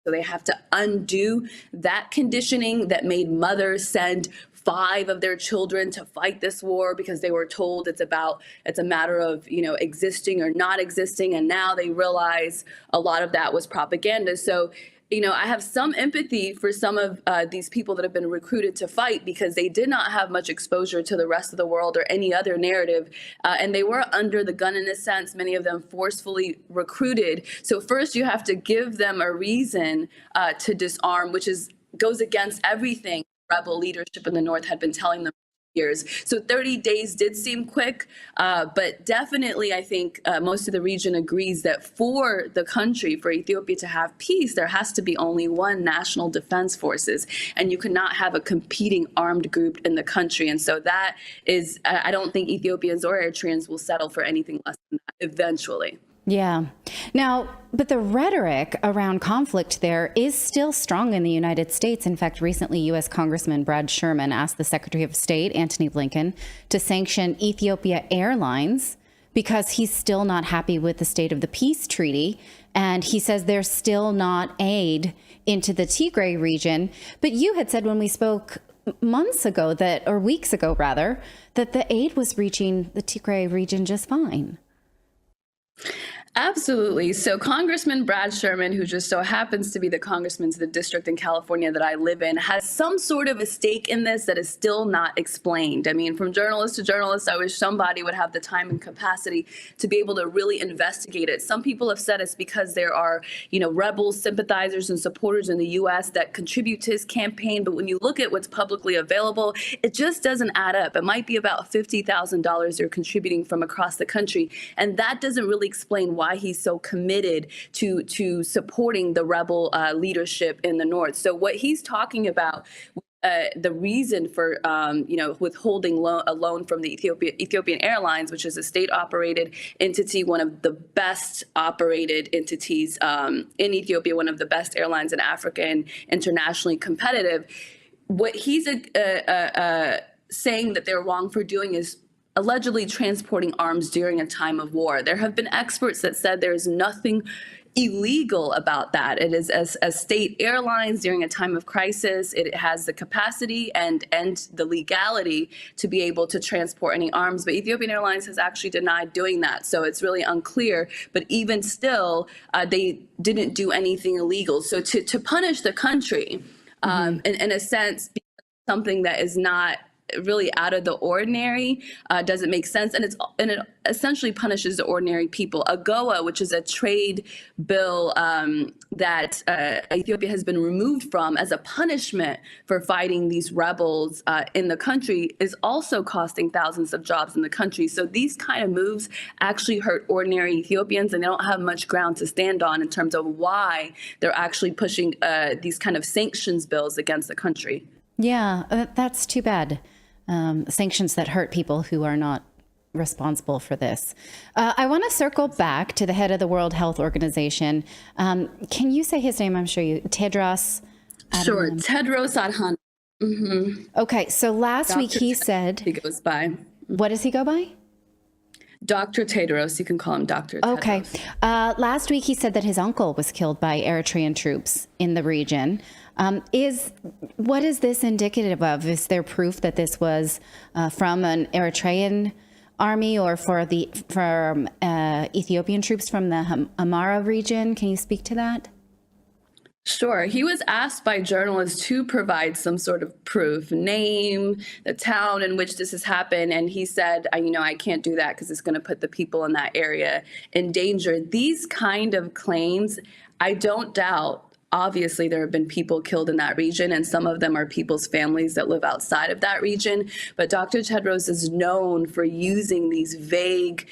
So they have to undo that conditioning that made mothers send 5 of their children to fight this war because they were told it's a matter of, existing or not existing. And now they realize a lot of that was propaganda. So, I have some empathy for some of these people that have been recruited to fight because they did not have much exposure to the rest of the world or any other narrative. And they were under the gun in a sense, many of them forcefully recruited. So first you have to give them a reason to disarm, which goes against everything rebel leadership in the North had been telling them years. So 30 days did seem quick, but definitely I think most of the region agrees that for the country, for Ethiopia to have peace, there has to be only one national defense forces, and you cannot have a competing armed group in the country. And so that is, I don't think Ethiopians or Eritreans will settle for anything less than that eventually. Yeah. Now, but the rhetoric around conflict there is still strong in the United States. In fact, recently, U.S. Congressman Brad Sherman asked the Secretary of State, Antony Blinken, to sanction Ethiopia Airlines because he's still not happy with the state of the peace treaty. And he says there's still not aid into the Tigray region. But you had said when we spoke months ago that, or weeks ago rather, that the aid was reaching the Tigray region just fine. Absolutely. So Congressman Brad Sherman, who just so happens to be the congressman to the district in California that I live in, has some sort of a stake in this that is still not explained. I mean, from journalist to journalist, I wish somebody would have the time and capacity to be able to really investigate it. Some people have said it's because there are, rebel sympathizers and supporters in the U.S. that contribute to his campaign. But when you look at what's publicly available, it just doesn't add up. It might be about $50,000 they're contributing from across the country. And that doesn't really explain why he's so committed to supporting the rebel leadership in the north. So what he's talking about, the reason for withholding a loan from the Ethiopian Airlines, which is a state-operated entity, one of the best operated entities in Ethiopia, one of the best airlines in Africa, and internationally competitive. What he's saying that they're wrong for doing is allegedly transporting arms during a time of war. There have been experts that said there is nothing illegal about that. It is as state airlines during a time of crisis, it has the capacity and the legality to be able to transport any arms. But Ethiopian Airlines has actually denied doing that. So it's really unclear. But even still, they didn't do anything illegal. So to punish the country, in a sense, something that is not really out of the ordinary doesn't make sense, and it essentially punishes the ordinary people. AGOA, which is a trade bill that Ethiopia has been removed from as a punishment for fighting these rebels in the country, is also costing thousands of jobs in the country. So these kind of moves actually hurt ordinary Ethiopians, and they don't have much ground to stand on in terms of why they're actually pushing these kind of sanctions bills against the country. Yeah, that's too bad. Sanctions that hurt people who are not responsible for this. I want to circle back to the head of the World Health Organization. Can you say his name? I'm sure you, Tedros. Sure, Tedros Adhanom. Okay, so last week he said he goes by. What does he go by? Dr. Tedros. You can call him Dr. Tedros. Okay. Last week he said that his uncle was killed by Eritrean troops in the region. What is this indicative of? Is there proof that this was from an Eritrean army or from Ethiopian troops from the Amhara region? Can you speak to that? Sure. He was asked by journalists to provide some sort of proof, name, the town in which this has happened. And he said, I can't do that because it's going to put the people in that area in danger. These kind of claims, I don't doubt. Obviously, there have been people killed in that region, and some of them are people's families that live outside of that region. But Dr. Tedros is known for using these vague,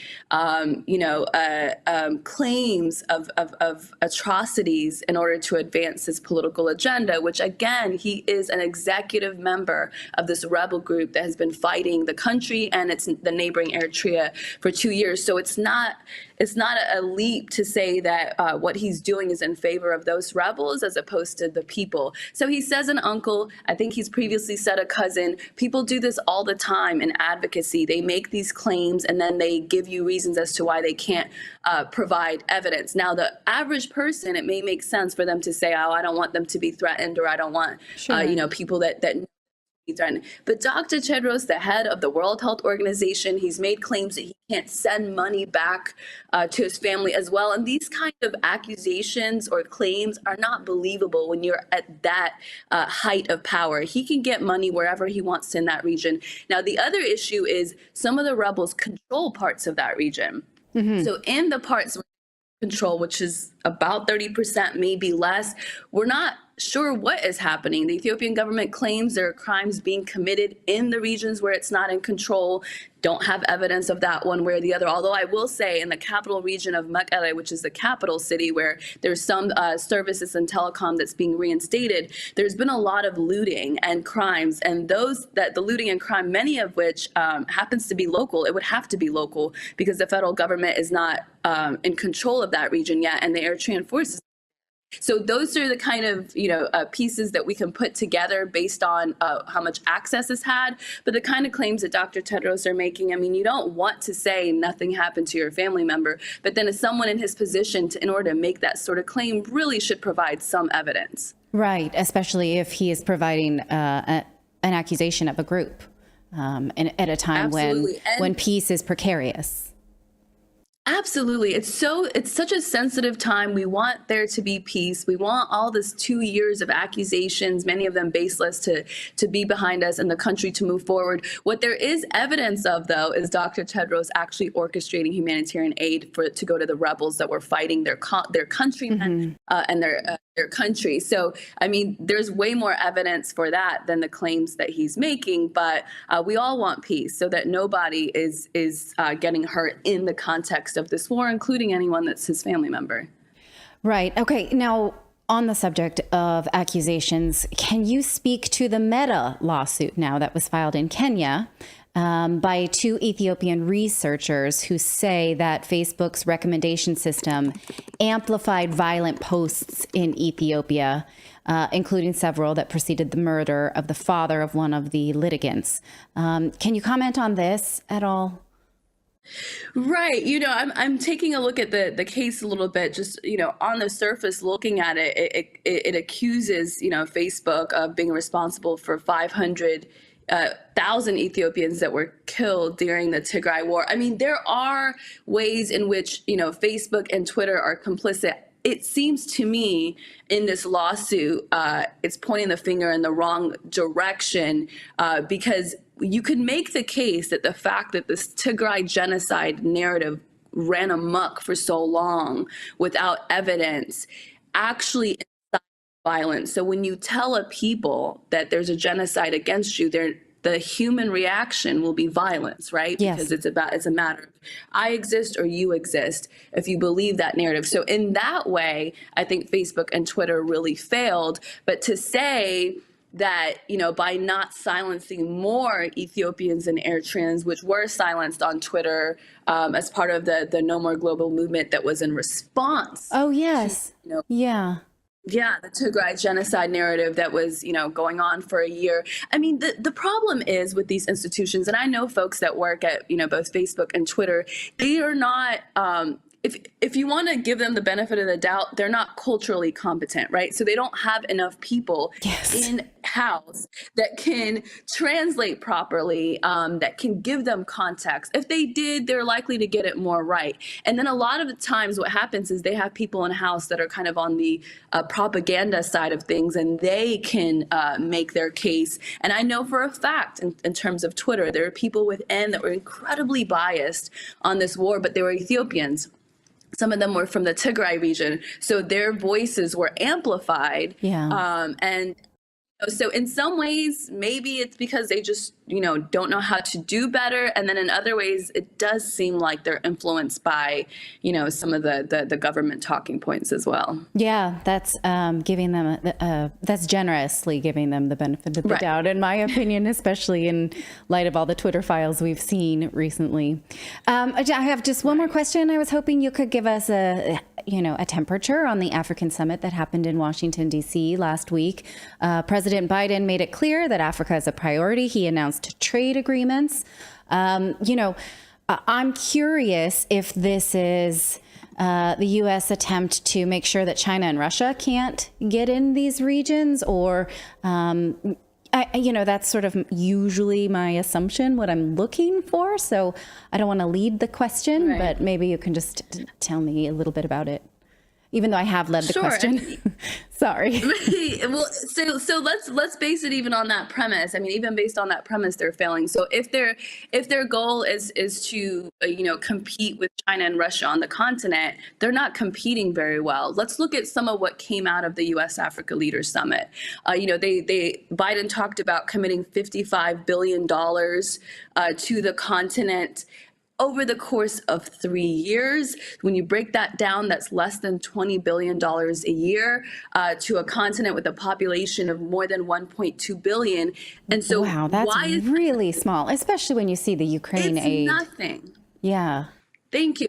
claims of atrocities in order to advance his political agenda, which, again, he is an executive member of this rebel group that has been fighting the country and the neighboring Eritrea for 2 years. So it's not a leap to say that what he's doing is in favor of those rebels as opposed to the people. So he says an uncle, I think he's previously said a cousin. People do this all the time in advocacy. They make these claims and then they give you reasons as to why they can't provide evidence. Now, the average person, it may make sense for them to say, oh, I don't want them to be threatened, or I don't want, people that threatened. But Dr. Tedros, the head of the World Health Organization, he's made claims that he can't send money back to his family as well. And these kind of accusations or claims are not believable when you're at that height of power. He can get money wherever he wants in that region. Now, the other issue is some of the rebels control parts of that region. So in the parts control, which is about 30%, maybe less, we're not sure what is happening. The Ethiopian government claims there are crimes being committed in the regions where it's not in control. Don't have evidence of that one way or the other. Although I will say in the capital region of Mekelle, which is the capital city where there's some services and telecom that's being reinstated, there's been a lot of looting and crimes. And the looting and crime, many of which happens to be local. It would have to be local because the federal government is not in control of that region yet, and the Eritrean forces. So those are the kind of, pieces that we can put together based on how much access is had. But the kind of claims that Dr. Tedros are making, I mean, you don't want to say nothing happened to your family member, but then as someone in his position, in order to make that sort of claim, really should provide some evidence. Right, especially if he is providing an accusation of a group and at a time when peace is precarious. Absolutely. It's such a sensitive time. We want there to be peace. We want all this 2 years of accusations, many of them baseless, to be behind us and the country to move forward. What there is evidence of, though, is Dr. Tedros actually orchestrating humanitarian aid to go to the rebels that were fighting their countrymen and their country. So, I mean, there's way more evidence for that than the claims that he's making. But we all want peace so that nobody is getting hurt in the context of this war, including anyone that's his family member. Right. Okay. Now, on the subject of accusations, can you speak to the Meta lawsuit now that was filed in Kenya by 2 Ethiopian researchers who say that Facebook's recommendation system amplified violent posts in Ethiopia, including several that preceded the murder of the father of one of the litigants. Can you comment on this at all? Right. I'm taking a look at the case a little bit, just, on the surface, looking at it accuses, Facebook of being responsible for 500,000 Ethiopians that were killed during the Tigray war. I mean, there are ways in which, Facebook and Twitter are complicit. It seems to me in this lawsuit, it's pointing the finger in the wrong direction because you could make the case that the fact that this Tigray genocide narrative ran amok for so long without evidence actually incites violence. So when you tell a people that there's a genocide against you, the human reaction will be violence, right? Yes. Because it's a matter of I exist or you exist if you believe that narrative. So in that way, I think Facebook and Twitter really failed. But to say that, by not silencing more Ethiopians and Eritreans, which were silenced on Twitter as part of the No More Global movement that was in response. Oh, yes. Yeah. Yeah, the Tigray genocide narrative that was, going on for a year. I mean, the problem is with these institutions, and I know folks that work at, both Facebook and Twitter, they are not, if you want to give them the benefit of the doubt, they're not culturally competent, right? So they don't have enough people in-house that can translate properly, that can give them context. If they did, they're likely to get it more right. And then a lot of the times what happens is they have people in-house that are kind of on the propaganda side of things, and they can make their case. And I know for a fact in terms of Twitter, there are people within that were incredibly biased on this war, but they were Ethiopians. Some of them were from the Tigray region, so their voices were amplified. Yeah. And so in some ways, maybe it's because they just, don't know how to do better. And then in other ways, it does seem like they're influenced by, some of the government talking points as well. Yeah, that's giving them that's generously giving them the benefit of the doubt, in my opinion, especially in light of all the Twitter files we've seen recently. I have just one more question. I was hoping you could give us a temperature on the African summit that happened in Washington, D.C. last week. President Biden made it clear that Africa is a priority. He announced trade agreements. I'm curious if this is the U.S. attempt to make sure that China and Russia can't get in these regions, or that's sort of usually my assumption, what I'm looking for. So I don't want to lead the question, but maybe you can just tell me a little bit about it. Even though I have led the question. Sorry. Well, so let's base it even on that premise. I mean, even based on that premise, they're failing. So if their goal is to compete with China and Russia on the continent, they're not competing very well. Let's look at some of what came out of the U.S. Africa Leaders Summit. Biden talked about committing $55 billion to the continent over the course of 3 years. When you break that down, that's less than $20 billion a year to a continent with a population of more than 1.2 billion. And so wow, that's really small, especially when you see the Ukraine aid. It's nothing. Yeah. Thank you.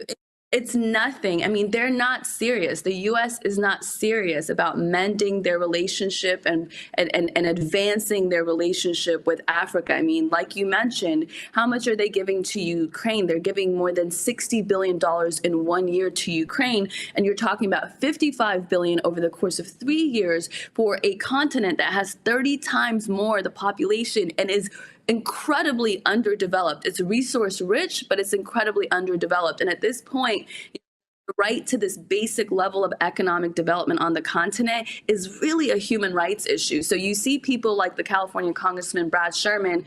It's nothing. I mean, they're not serious. The U.S. is not serious about mending their relationship and advancing their relationship with Africa. I mean, like you mentioned, how much are they giving to Ukraine? They're giving more than $60 billion in 1 year to Ukraine. And you're talking about $55 billion over the course of 3 years for a continent that has 30 times more the population and is incredibly underdeveloped. It's resource rich, but it's incredibly underdeveloped. And at this point, the right to this basic level of economic development on the continent is really a human rights issue. So you see people like the California Congressman Brad Sherman,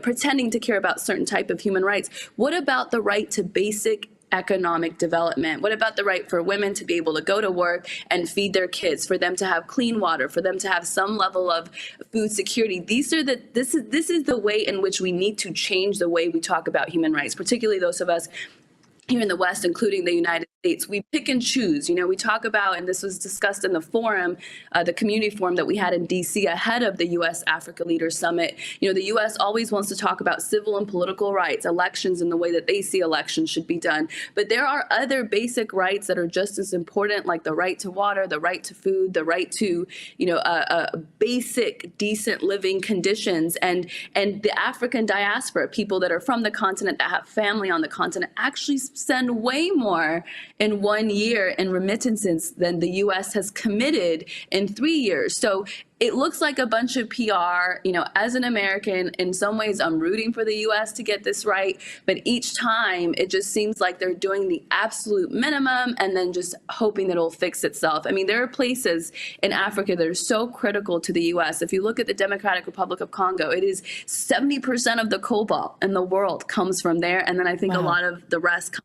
pretending to care about certain type of human rights. What about the right to basic economic development? What about the right for women to be able to go to work and feed their kids, for them to have clean water, for them to have some level of food security? This is the way in which we need to change the way we talk about human rights, particularly those of us here in the West, including the United States. We pick and choose. We talk about, and this was discussed in the forum, the community forum that we had in DC ahead of the U.S. Africa Leaders Summit. The U.S. always wants to talk about civil and political rights, elections, and the way that they see elections should be done. But there are other basic rights that are just as important, like the right to water, the right to food, the right to, basic, decent living conditions. And the African diaspora, people that are from the continent, that have family on the continent, actually send way more in 1 year in remittances than the U.S. has committed in 3 years. So it looks like a bunch of PR. As an American, in some ways, I'm rooting for the U.S. to get this right. But each time, it just seems like they're doing the absolute minimum and then just hoping that it'll fix itself. I mean, there are places in Africa that are so critical to the U.S. If you look at the Democratic Republic of Congo, it is 70% of the cobalt in the world comes from there. And then I think a lot of the rest comes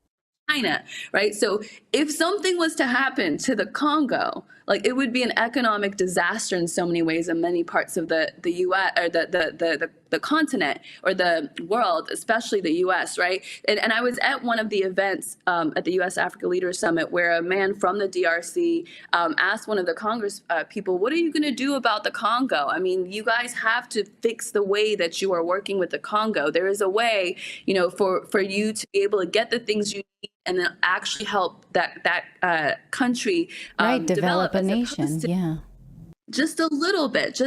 from China, right? So if something was to happen to the Congo, it would be an economic disaster in so many ways in many parts of the U.S. or the continent or the world, especially the U.S., right? And I was at one of the events at the U.S. Africa Leaders Summit where a man from the DRC asked one of the Congress people, what are you going to do about the Congo? I mean, you guys have to fix the way that you are working with the Congo. There is a way, for you to be able to get the things you need and then actually help that country develop a nation. Yeah. Just a little bit.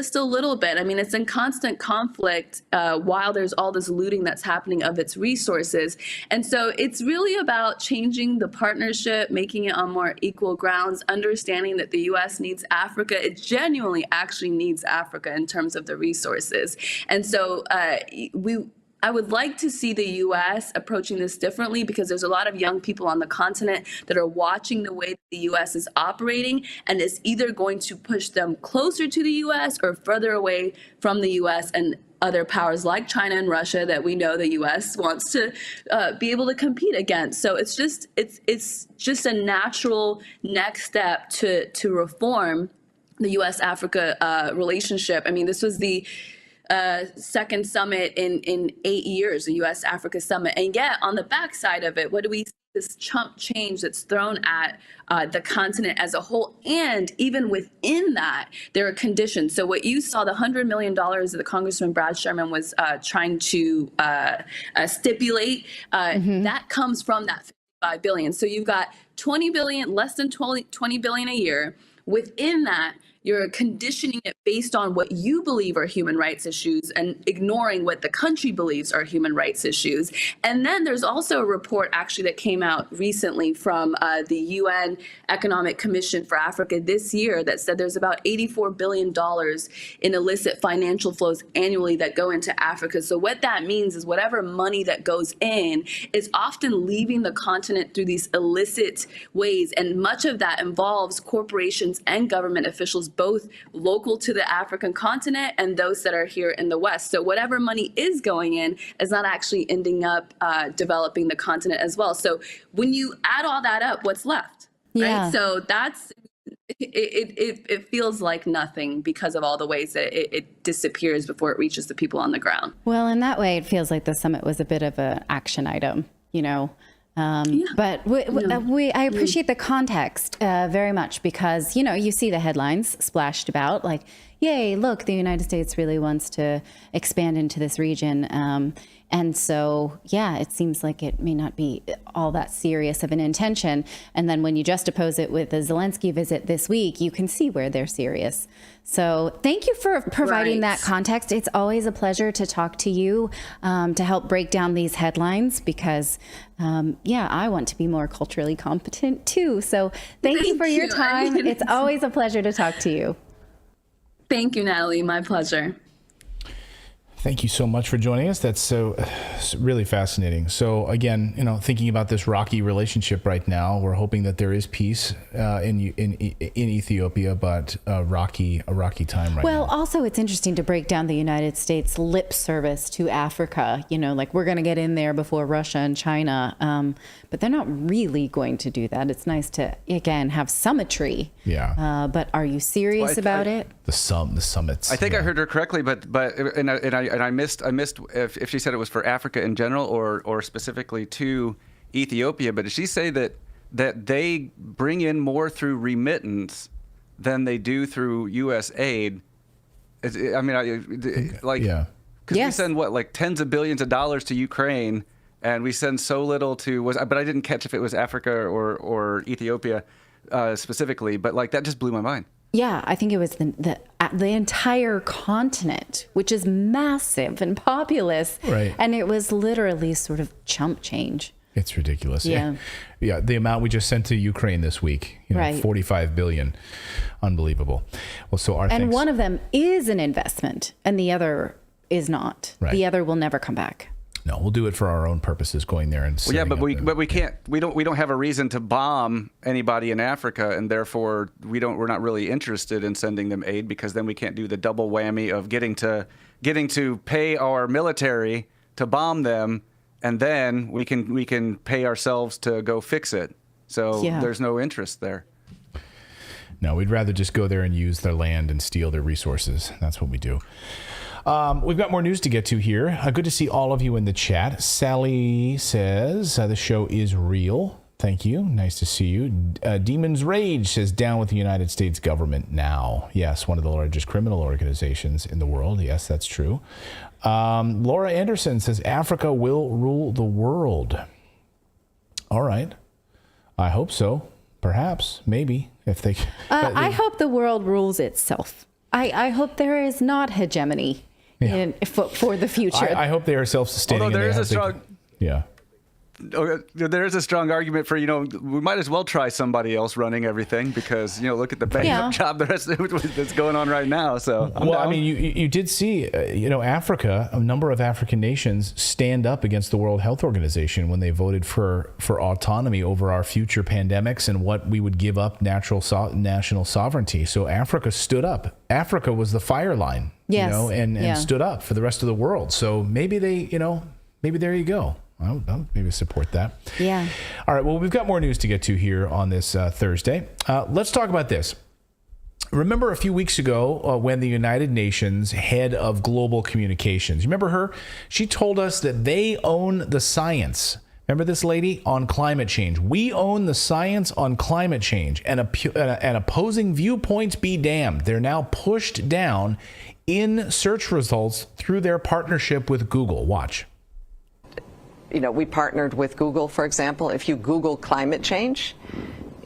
I mean, it's in constant conflict while there's all this looting that's happening of its resources. And so it's really about changing the partnership, making it on more equal grounds, understanding that the U.S. needs Africa. It genuinely actually needs Africa in terms of the resources. And so I would like to see the U.S. approaching this differently, because there's a lot of young people on the continent that are watching the way that the U.S. is operating, and it's either going to push them closer to the U.S. or further away from the U.S. and other powers like China and Russia that we know the U.S. wants to be able to compete against. So it's just a natural next step to reform the U.S.-Africa relationship. I mean, this was the second summit in 8 years, the U.S.-Africa summit. And yet, on the backside of it, what do we see? This chump change that's thrown at the continent as a whole. And even within that, there are conditions. So what you saw, the $100 million that the Congressman Brad Sherman was trying to stipulate, that comes from that $55 billion. So you've got $20 billion, less than $20 billion a year. Within that, you're conditioning it based on what you believe are human rights issues and ignoring what the country believes are human rights issues. And then there's also a report actually that came out recently from the UN Economic Commission for Africa this year that said there's about $84 billion in illicit financial flows annually that go into Africa. So what that means is whatever money that goes in is often leaving the continent through these illicit ways. And much of that involves corporations and government officials, both local to the African continent and those that are here in the West. So whatever money is going in is not actually ending up developing the continent as well. So when you add all that up, what's left? Yeah. Right? So that's it feels like nothing because of all the ways that it disappears before it reaches the people on the ground. Well, in that way, it feels like the summit was a bit of an action item, you know. But I appreciate the context very much because, you know, you see the headlines splashed about like, yay, look, the United States really wants to expand into this region. And so, yeah, it seems like it may not be all that serious of an intention. And then when you juxtapose it with the Zelensky visit this week, you can see where they're serious. So thank you for providing that context. It's always a pleasure to talk to you to help break down these headlines because, I want to be more culturally competent too. So thank you for your time. It's always a pleasure to talk to you. Thank you, Natalie. My pleasure. Thank you so much for joining us. That's so really fascinating. So again, you know, thinking about this rocky relationship right now, we're hoping that there is peace in Ethiopia, but a rocky time right now. Well, also it's interesting to break down the United States lip service to Africa. You know, like we're going to get in there before Russia and China, but they're not really going to do that. It's nice to again have symmetry. Yeah. But are you serious about it? The summits. I think I heard her correctly, but I missed if she said it was for Africa in general or specifically to Ethiopia. But did she say that they bring in more through remittance than they do through U.S. aid? I mean, because we send like tens of billions of dollars to Ukraine, and we send so little to but I didn't catch if it was Africa or Ethiopia specifically. But like that just blew my mind. Yeah, I think it was the entire continent, which is massive and populous. Right. And it was literally sort of chump change. It's ridiculous. Yeah. Yeah. The amount we just sent to Ukraine this week, right. 45 billion. Unbelievable. Well, so our And one of them is an investment and the other is not. Right. The other will never come back. No, we'll do it for our own purposes, going there and but we can't. We don't have a reason to bomb anybody in Africa, and therefore we're not really interested in sending them aid because then we can't do the double whammy of getting to pay our military to bomb them, and then we can pay ourselves to go fix it. So there's no interest there. No, we'd rather just go there and use their land and steal their resources. That's what we do. We've got more news to get to here. Good to see all of you in the chat. Sally says, the show is real. Thank you. Nice to see you. Demon's Rage says, down with the United States government now. Yes, one of the largest criminal organizations in the world. Yes, that's true. Laura Anderson says, Africa will rule the world. All right. I hope so. Perhaps. Maybe. If they. I hope the world rules itself. I hope there is not hegemony for the future. I hope they are self-sustaining. Although there is a strong... Yeah. There is a strong argument for, we might as well try somebody else running everything because, look at the bang-up job the rest of that's going on right now. So, I mean, you did see, Africa, a number of African nations stand up against the World Health Organization when they voted for autonomy over our future pandemics and what we would give up national sovereignty. So Africa stood up. Africa was the fire line, and stood up for the rest of the world. So maybe maybe there you go. I'll maybe support that. Yeah. All right. Well, we've got more news to get to here on this Thursday. Let's talk about this. Remember a few weeks ago when the United Nations head of global communications, you remember her? She told us that they own the science. Remember this lady on climate change? We own the science on climate change, and opposing viewpoints be damned. They're now pushed down in search results through their partnership with Google. Watch. We partnered with Google, for example. If you Google climate change,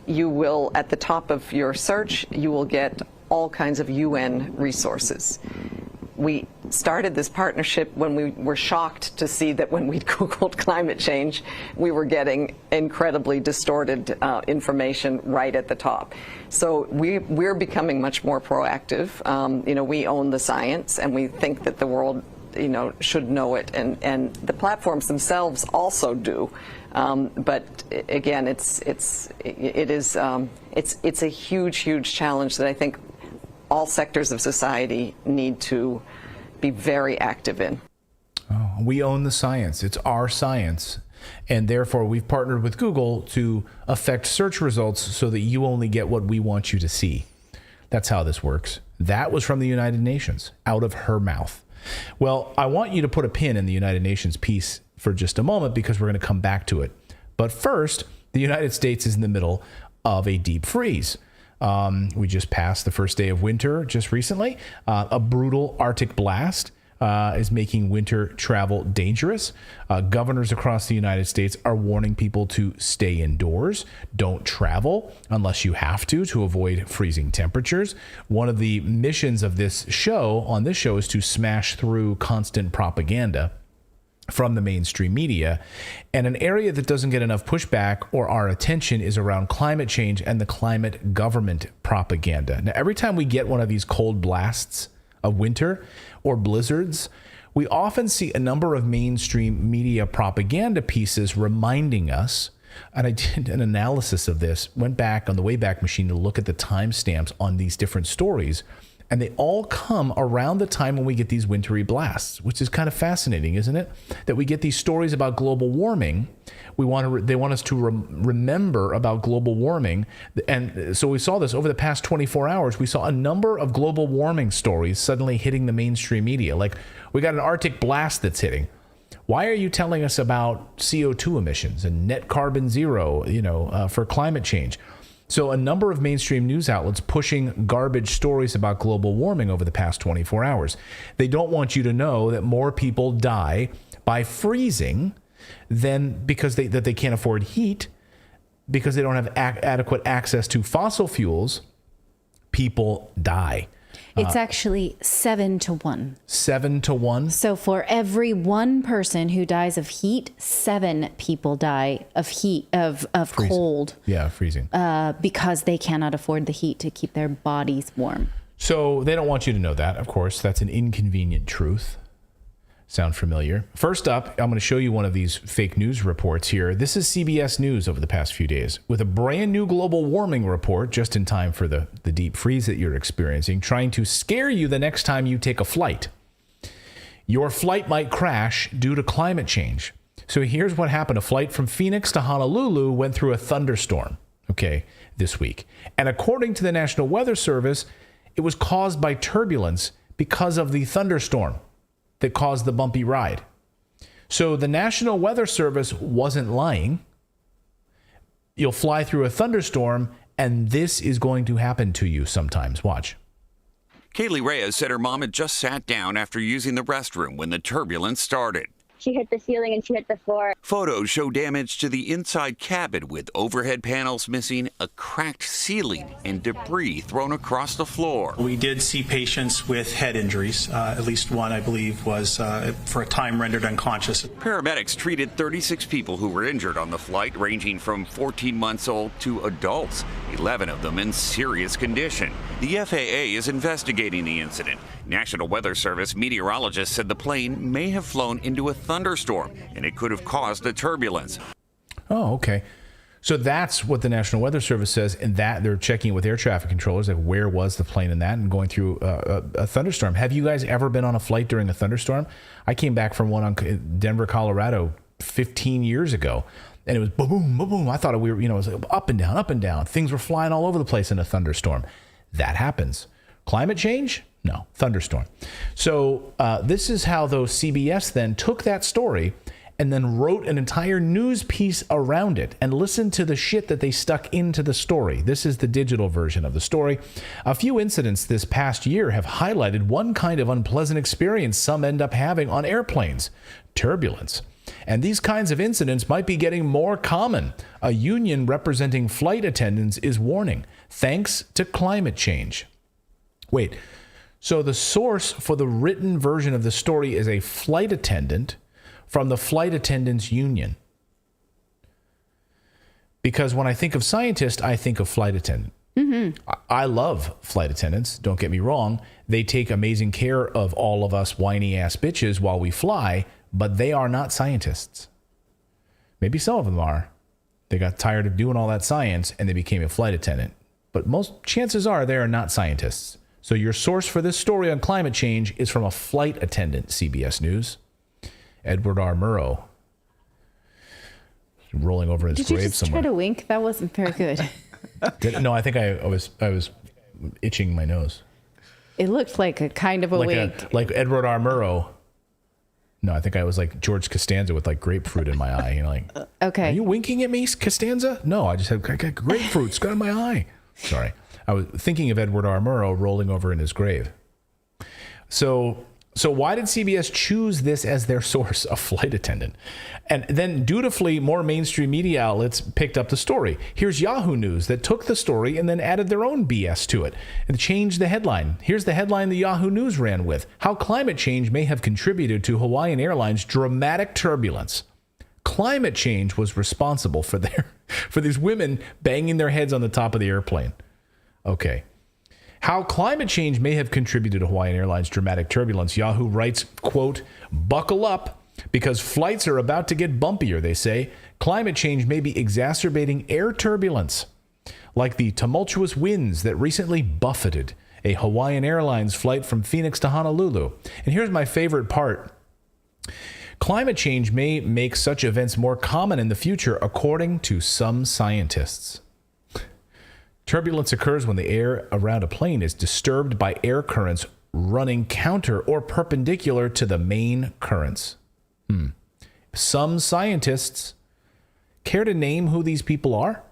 you will, at the top of your search, you will get all kinds of UN resources. We started this partnership when we were shocked to see that when we Googled climate change, we were getting incredibly distorted information right at the top. So we're becoming much more proactive. We own the science, and we think that the world, should know it, and the platforms themselves also do. But again, it's a huge challenge that I think all sectors of society need to be very active in. Oh, we own the science. It's our science. And therefore, we've partnered with Google to affect search results so that you only get what we want you to see. That's how this works. That was from the United Nations, out of her mouth. Well, I want you to put a pin in the United Nations piece for just a moment, because we're going to come back to it. But first, the United States is in the middle of a deep freeze. We just passed the first day of winter just recently. A brutal Arctic blast is making winter travel dangerous. Governors across the United States are warning people to stay indoors. Don't travel unless you have to avoid freezing temperatures. One of the missions of this show is to smash through constant propaganda from the mainstream media. And an area that doesn't get enough pushback or our attention is around climate change and the climate government propaganda. Now, every time we get one of these cold blasts of winter or blizzards, we often see a number of mainstream media propaganda pieces reminding us, and I did an analysis of this, went back on the Wayback Machine to look at the timestamps on these different stories, and they all come around the time when we get these wintry blasts, which is kind of fascinating, isn't it? That we get these stories about global warming. They want us to remember about global warming. And so we saw this over the past 24 hours. We saw a number of global warming stories suddenly hitting the mainstream media. Like, we got an Arctic blast that's hitting. Why are you telling us about CO2 emissions and net carbon zero, for climate change? So a number of mainstream news outlets pushing garbage stories about global warming over the past 24 hours. They don't want you to know that more people die by freezing than because they can't afford heat, because they don't have adequate access to fossil fuels. People die. It's actually 7 to 1. 7 to 1? So for every one person who dies of heat, 7 people die of heat, of cold. Yeah, freezing. Because they cannot afford the heat to keep their bodies warm. So they don't want you to know that, of course. That's an inconvenient truth. Sound familiar? First up, I'm going to show you one of these fake news reports here. This is CBS News over the past few days with a brand new global warming report just in time for the deep freeze that you're experiencing, trying to scare you the next time you take a flight. Your flight might crash due to climate change. So here's what happened. A flight from Phoenix to Honolulu went through a thunderstorm, this week. And according to the National Weather Service, it was caused by turbulence because of the thunderstorm that caused the bumpy ride. So the National Weather Service wasn't lying. You'll fly through a thunderstorm, and this is going to happen to you sometimes. Watch. Kaylee Reyes said her mom had just sat down after using the restroom when the turbulence started. She hit the ceiling and she hit the floor. Photos show damage to the inside cabin with overhead panels missing, a cracked ceiling, and debris thrown across the floor. We did see patients with head injuries. At least one, I believe, was for a time rendered unconscious. Paramedics treated 36 people who were injured on the flight, ranging from 14 months old to adults, 11 of them in serious condition. The FAA is investigating the incident. National Weather Service meteorologists said the plane may have flown into a thunderstorm, and it could have caused the turbulence. Oh, okay. So that's what the National Weather Service says, and that they're checking with air traffic controllers, like where was the plane in that, and going through a thunderstorm. Have you guys ever been on a flight during a thunderstorm? I came back from one on Denver, Colorado 15 years ago, and it was boom, boom, boom. I thought we were, it was up and down, up and down. Things were flying all over the place in a thunderstorm. That happens. Climate change? No, thunderstorm. So this is how, though, CBS then took that story and then wrote an entire news piece around it. And listen to the shit that they stuck into the story. This is the digital version of the story. A few incidents this past year have highlighted one kind of unpleasant experience some end up having on airplanes: turbulence. And these kinds of incidents might be getting more common. A union representing flight attendants is warning, thanks to climate change. Wait, so the source for the written version of the story is a flight attendant from the Flight Attendants Union. Because when I think of scientist, I think of flight attendant. I love flight attendants, don't get me wrong. They take amazing care of all of us whiny ass bitches while we fly, but they are not scientists. Maybe some of them are. They got tired of doing all that science and they became a flight attendant. But most chances are they are not scientists. So your source for this story on climate change is from a flight attendant, CBS News. Edward R. Murrow. Rolling over in his Did you grave just somewhere. try to wink? That wasn't very good. No, I think I was itching my nose. It looked like a kind of a wink. Like Edward R. Murrow. No, I think I was like George Costanza with like grapefruit in my eye. You know, like, okay. Are you winking at me, Costanza? No, I got grapefruit's got in my eye. Sorry. I was thinking of Edward R. Murrow rolling over in his grave. So why did CBS choose this as their source, a flight attendant? And then dutifully, more mainstream media outlets picked up the story. Here's Yahoo News that took the story and then added their own BS to it and changed the headline. Here's the headline the Yahoo News ran with: How climate change may have contributed to Hawaiian Airlines' dramatic turbulence. Climate change was responsible for these women banging their heads on the top of the airplane. Okay. How climate change may have contributed to Hawaiian Airlines' dramatic turbulence. Yahoo writes, quote, "Buckle up, because flights are about to get bumpier," they say. Climate change may be exacerbating air turbulence, like the tumultuous winds that recently buffeted a Hawaiian Airlines flight from Phoenix to Honolulu. And here's my favorite part. Climate change may make such events more common in the future, according to some scientists. Turbulence occurs when the air around a plane is disturbed by air currents running counter or perpendicular to the main currents. Some scientists. Care to name who these people are?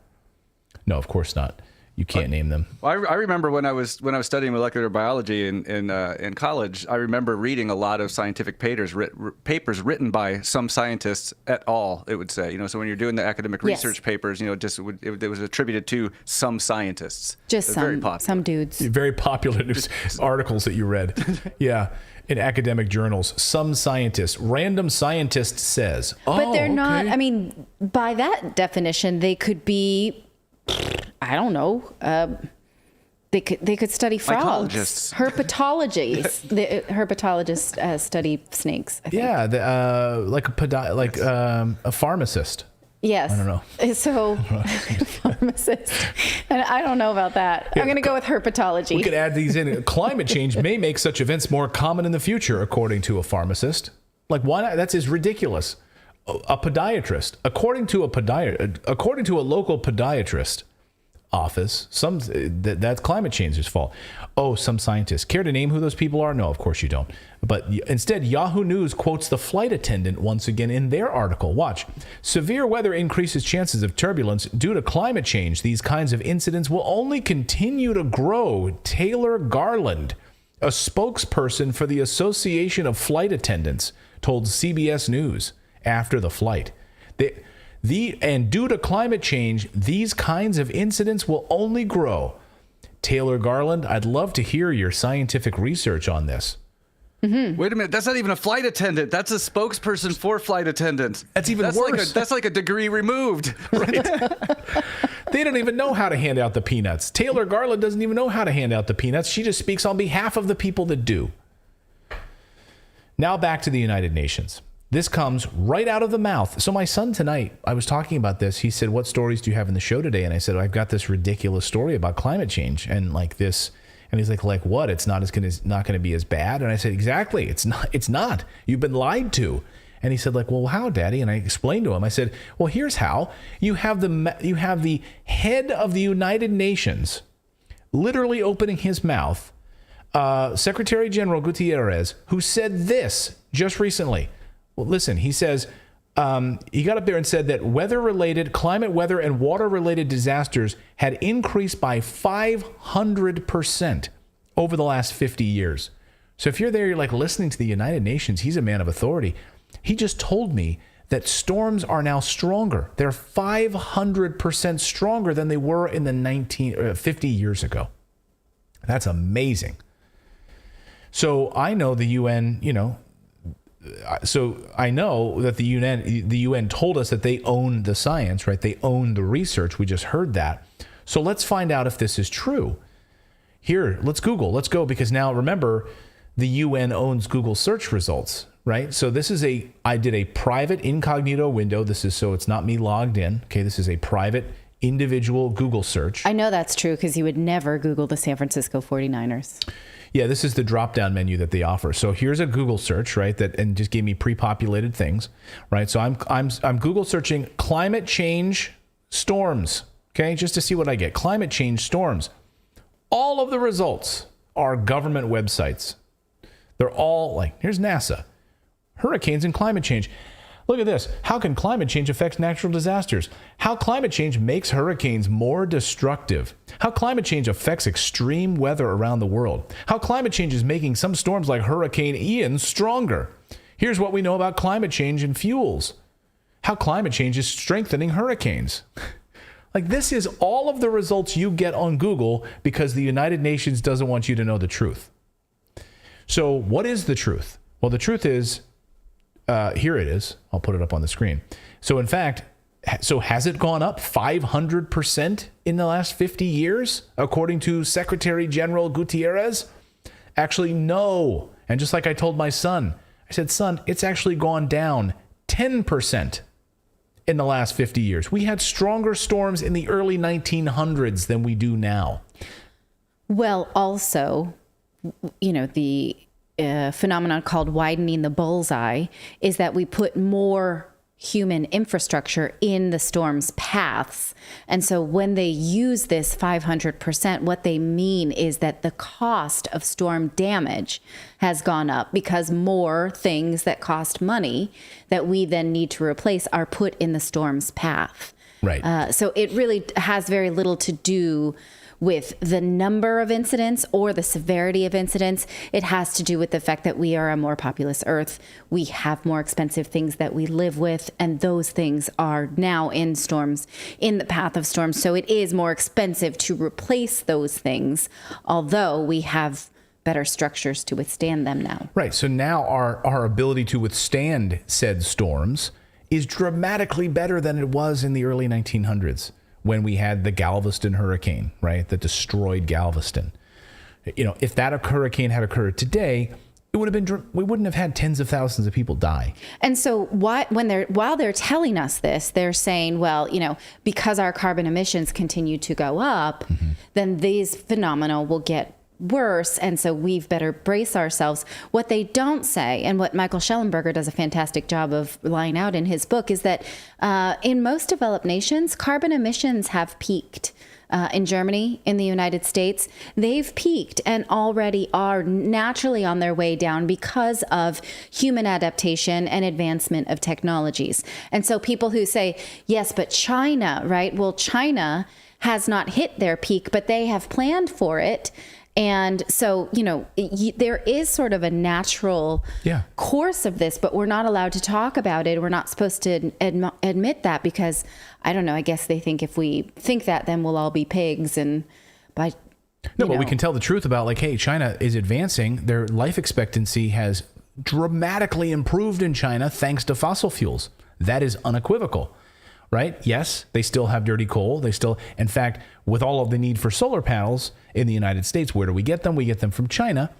No, of course not. You can't name them. Well, I remember when I was studying molecular biology in college, I remember reading a lot of scientific papers written by some scientists et al. It would say, so when you're doing the academic research papers, it was attributed to some scientists. Just some dudes. Very popular news articles that you read. Yeah. In academic journals, some scientists, random scientist says. But they're not, I mean, by that definition, they could be, I don't know, they could study frogs. Herpetologists. The herpetologists study snakes, I think. Yeah, like a pharmacist. Yes. I don't know. So, pharmacist. And I don't know about that. I'm going to go with herpetology. We could add these in. Climate change may make such events more common in the future, according to a pharmacist. Like, why not? That's is ridiculous. A podiatrist. According to a local podiatrist office, that's climate change's fault. Oh, some scientists. Care to name who those people are? No, of course you don't. But instead, Yahoo News quotes the flight attendant once again in their article. Watch. Severe weather increases chances of turbulence due to climate change. These kinds of incidents will only continue to grow. Taylor Garland, a spokesperson for the Association of Flight Attendants, told CBS News after the flight. And due to climate change, these kinds of incidents will only grow. Taylor Garland, I'd love to hear your scientific research on this. Mm-hmm. Wait a minute, that's not even a flight attendant. That's a spokesperson for flight attendants. That's even worse. That's like a degree removed. Right. They don't even know how to hand out the peanuts. Taylor Garland doesn't even know how to hand out the peanuts. She just speaks on behalf of the people that do. Now back to the United Nations. This comes right out of the mouth. So my son tonight, I was talking about this. He said, "What stories do you have in the show today?" And I said, "I've got this ridiculous story about climate change and like this." And he's like what? It's not going to be as bad. And I said, exactly. It's not. You've been lied to. And he said well, how, Daddy? And I explained to him. I said, well, here's how. You have the head of the United Nations literally opening his mouth, Secretary General Gutierrez, who said this just recently. Well, listen, he says, he got up there and said that climate weather and water-related disasters had increased by 500% over the last 50 years. So if you're there, you're listening to the United Nations, he's a man of authority. He just told me that storms are now stronger. They're 500% stronger than they were in the 50 years ago. That's amazing. So I know the UN, so I know that the UN told us that they own the science, right? They own the research. We just heard that. So let's find out if this is true. Here, let's Google. Let's go, because now remember, the UN owns Google search results, right? So this is I did a private incognito window. This is so it's not me logged in. Okay, this is a private individual Google search. I know that's true because you would never Google the San Francisco 49ers. Yeah, this is the drop-down menu that they offer. So here's a Google search, right? And just gave me pre-populated things, right? So I'm Google searching climate change storms, okay, just to see what I get. Climate change storms. All of the results are government websites. They're all like, here's NASA, hurricanes and climate change. Look at this. How can climate change affect natural disasters? How climate change makes hurricanes more destructive. How climate change affects extreme weather around the world. How climate change is making some storms like Hurricane Ian stronger. Here's what we know about climate change and fuels. How climate change is strengthening hurricanes. Like, this is all of the results you get on Google because the United Nations doesn't want you to know the truth. So what is the truth? Well, the truth is, here it is. I'll put it up on the screen. So in fact, has it gone up 500% in the last 50 years, according to Secretary General Gutierrez? Actually, no. And just like I told my son, I said, son, it's actually gone down 10% in the last 50 years. We had stronger storms in the early 1900s than we do now. Well, also, the phenomenon called widening the bullseye is that we put more human infrastructure in the storm's paths. And so when they use this 500%, what they mean is that the cost of storm damage has gone up because more things that cost money that we then need to replace are put in the storm's path. Right. So it really has very little to do with the number of incidents or the severity of incidents. It has to do with the fact that we are a more populous Earth. We have more expensive things that we live with, and those things are now in storms, in the path of storms. So it is more expensive to replace those things, although we have better structures to withstand them now. Right. So now our ability to withstand said storms is dramatically better than it was in the early 1900s. When we had the Galveston hurricane, right, that destroyed Galveston. If that hurricane had occurred today, it would have been, we wouldn't have had tens of thousands of people die. And so while they're telling us this, they're saying, well, because our carbon emissions continue to go up, then these phenomena will get worse, and so we've better brace ourselves. What they don't say, and what Michael Schellenberger does a fantastic job of laying out in his book, is that in most developed nations, carbon emissions have peaked. In Germany, in the United States, they've peaked and already are naturally on their way down because of human adaptation and advancement of technologies. And so people who say, yes, but China, right? Well, China has not hit their peak, but they have planned for it. And so, there is sort of a natural course of this, but we're not allowed to talk about it. We're not supposed to admit that because, I don't know, I guess they think if we think that, then we'll all be pigs. And but we can tell the truth about, hey, China is advancing. Their life expectancy has dramatically improved in China thanks to fossil fuels. That is unequivocal. Right? Yes, they still have dirty coal. In fact, with all of the need for solar panels in the United States, where do we get them? We get them from China.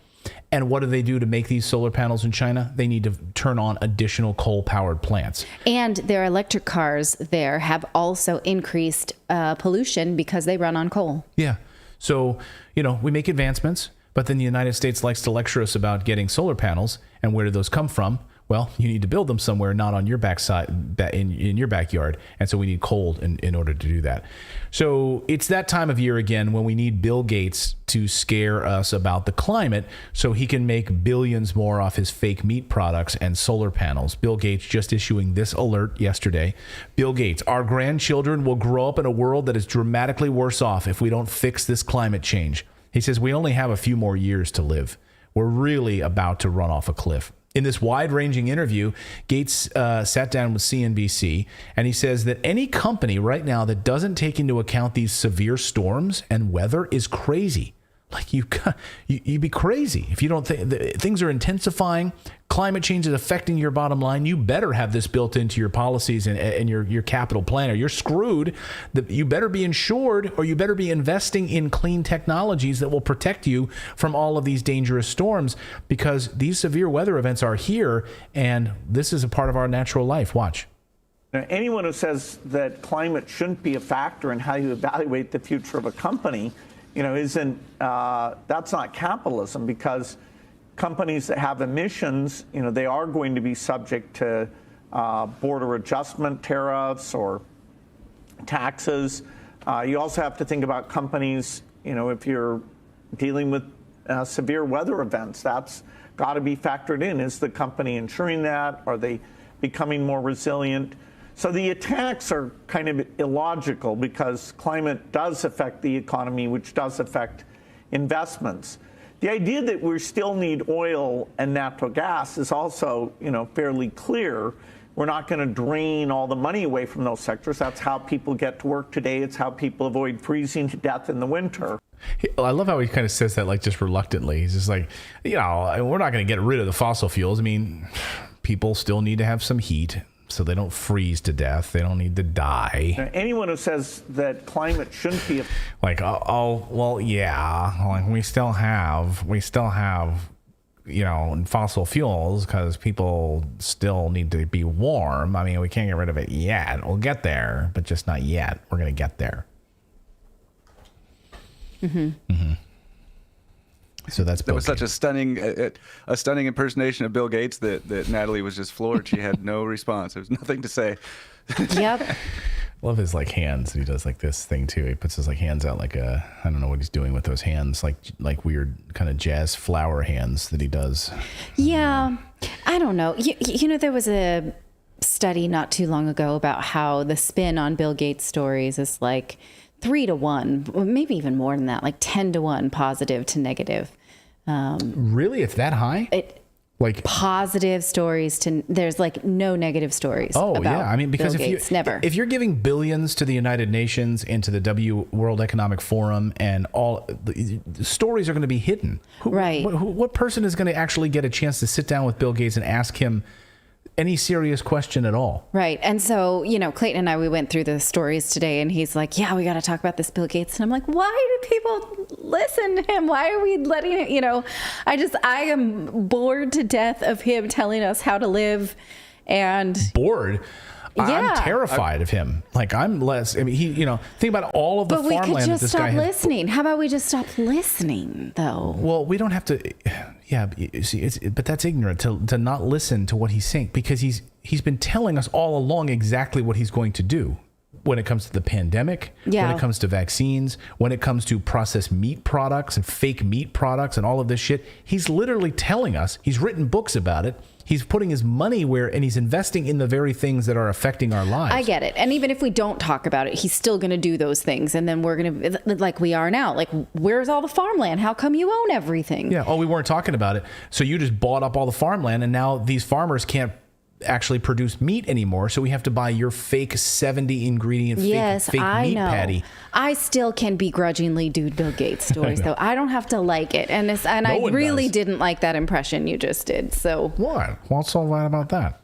And what do they do to make these solar panels in China? They need to turn on additional coal-powered plants. And their electric cars there have also increased pollution because they run on coal. Yeah. So, we make advancements, but then the United States likes to lecture us about getting solar panels. And where do those come from? Well, you need to build them somewhere, not on your backside, in your backyard. And so we need coal in order to do that. So it's that time of year again when we need Bill Gates to scare us about the climate so he can make billions more off his fake meat products and solar panels. Bill Gates just issuing this alert yesterday. Bill Gates, our grandchildren will grow up in a world that is dramatically worse off if we don't fix this climate change. He says we only have a few more years to live. We're really about to run off a cliff. In this wide-ranging interview, Gates sat down with CNBC, and he says that any company right now that doesn't take into account these severe storms and weather is crazy. Like you'd be crazy if you don't think things are intensifying. Climate change is affecting your bottom line. You better have this built into your policies and your capital plan, or you're screwed. You better be insured, or you better be investing in clean technologies that will protect you from all of these dangerous storms, because these severe weather events are here, and this is a part of our natural life. Watch. Anyone who says that climate shouldn't be a factor in how you evaluate the future of a company, that's not capitalism, because companies that have emissions, they are going to be subject to border adjustment tariffs or taxes. You also have to think about companies, if you're dealing with severe weather events, that's got to be factored in. Is the company insuring that? Are they becoming more resilient? So the attacks are kind of illogical, because climate does affect the economy, which does affect investments. The idea that we still need oil and natural gas is also, fairly clear. We're not going to drain all the money away from those sectors. That's how people get to work today. It's how people avoid freezing to death in the winter. I love how he kind of says that, like, just reluctantly. He's just like, we're not going to get rid of the fossil fuels. I mean, people still need to have some heat, so they don't freeze to death. They don't need to die. Anyone who says that climate shouldn't be like, well, yeah, like we still have, fossil fuels because people still need to be warm. I mean, we can't get rid of it yet. We'll get there, but just not yet. We're going to get there. Mm-hmm. Mm-hmm. So that's That was such a stunning impersonation of Bill Gates that Natalie was just floored. She had no response. There was nothing to say. Yep. Love his hands. He does this thing too. He puts his hands out I don't know what he's doing with those hands, like weird kind of jazz flower hands that he does. Yeah, I don't know. There was a study not too long ago about how the spin on Bill Gates stories is 3 to 1, maybe even more than that, 10 to 1 positive to negative. Really? It's that high? Positive stories to, there's no negative stories. Oh, about yeah. I mean, because Bill Gates, never. If you're giving billions to the United Nations and to the World Economic Forum, and all the stories are going to be hidden. Right. What person is going to actually get a chance to sit down with Bill Gates and ask him any serious question at all? Right. And so, Clayton and I, we went through the stories today, and he's like, yeah, we got to talk about this Bill Gates. And I'm like, why do people listen to him? Why are we letting it, I am bored to death of him telling us how to live. And bored? Yeah. I'm terrified of him. I'm less, think about all of the farmland that this guy has. But we could just stop listening. How about we just stop listening, though? Well, we don't have to. Yeah, you see, but that's ignorant to not listen to what he's saying, because he's been telling us all along exactly what he's going to do when it comes to the pandemic, when it comes to vaccines, when it comes to processed meat products and fake meat products and all of this shit. He's literally telling us. He's written books about it. He's putting his money and he's investing in the very things that are affecting our lives. I get it. And even if we don't talk about it, he's still going to do those things. And then we're going to, like we are now, where's all the farmland? How come you own everything? Yeah. Oh, we weren't talking about it. So you just bought up all the farmland, and now these farmers can't actually produce meat anymore, so we have to buy your fake 70 ingredient fake meat patty. I still can begrudgingly do Bill Gates stories, though. I don't have to like it, and I really didn't like that impression you just did. So what? What's all right about that?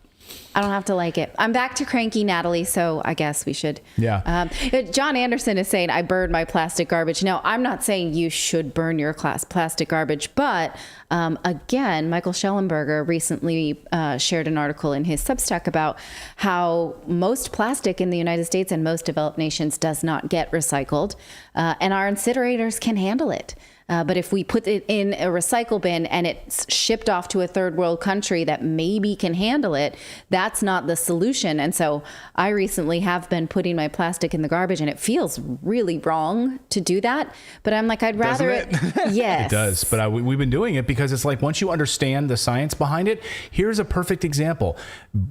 I don't have to like it. I'm back to cranky Natalie, so I guess we should. Yeah. John Anderson is saying, I burn my plastic garbage. No, I'm not saying you should burn your plastic garbage, but again, Michael Schellenberger recently shared an article in his Substack about how most plastic in the United States and most developed nations does not get recycled, and our incinerators can handle it. But if we put it in a recycle bin and it's shipped off to a third world country that maybe can handle it, that's not the solution. And so I recently have been putting my plastic in the garbage, and it feels really wrong to do that. But I'm like, I'd rather it. Yes. It does. But we've been doing it because it's once you understand the science behind it. Here's a perfect example.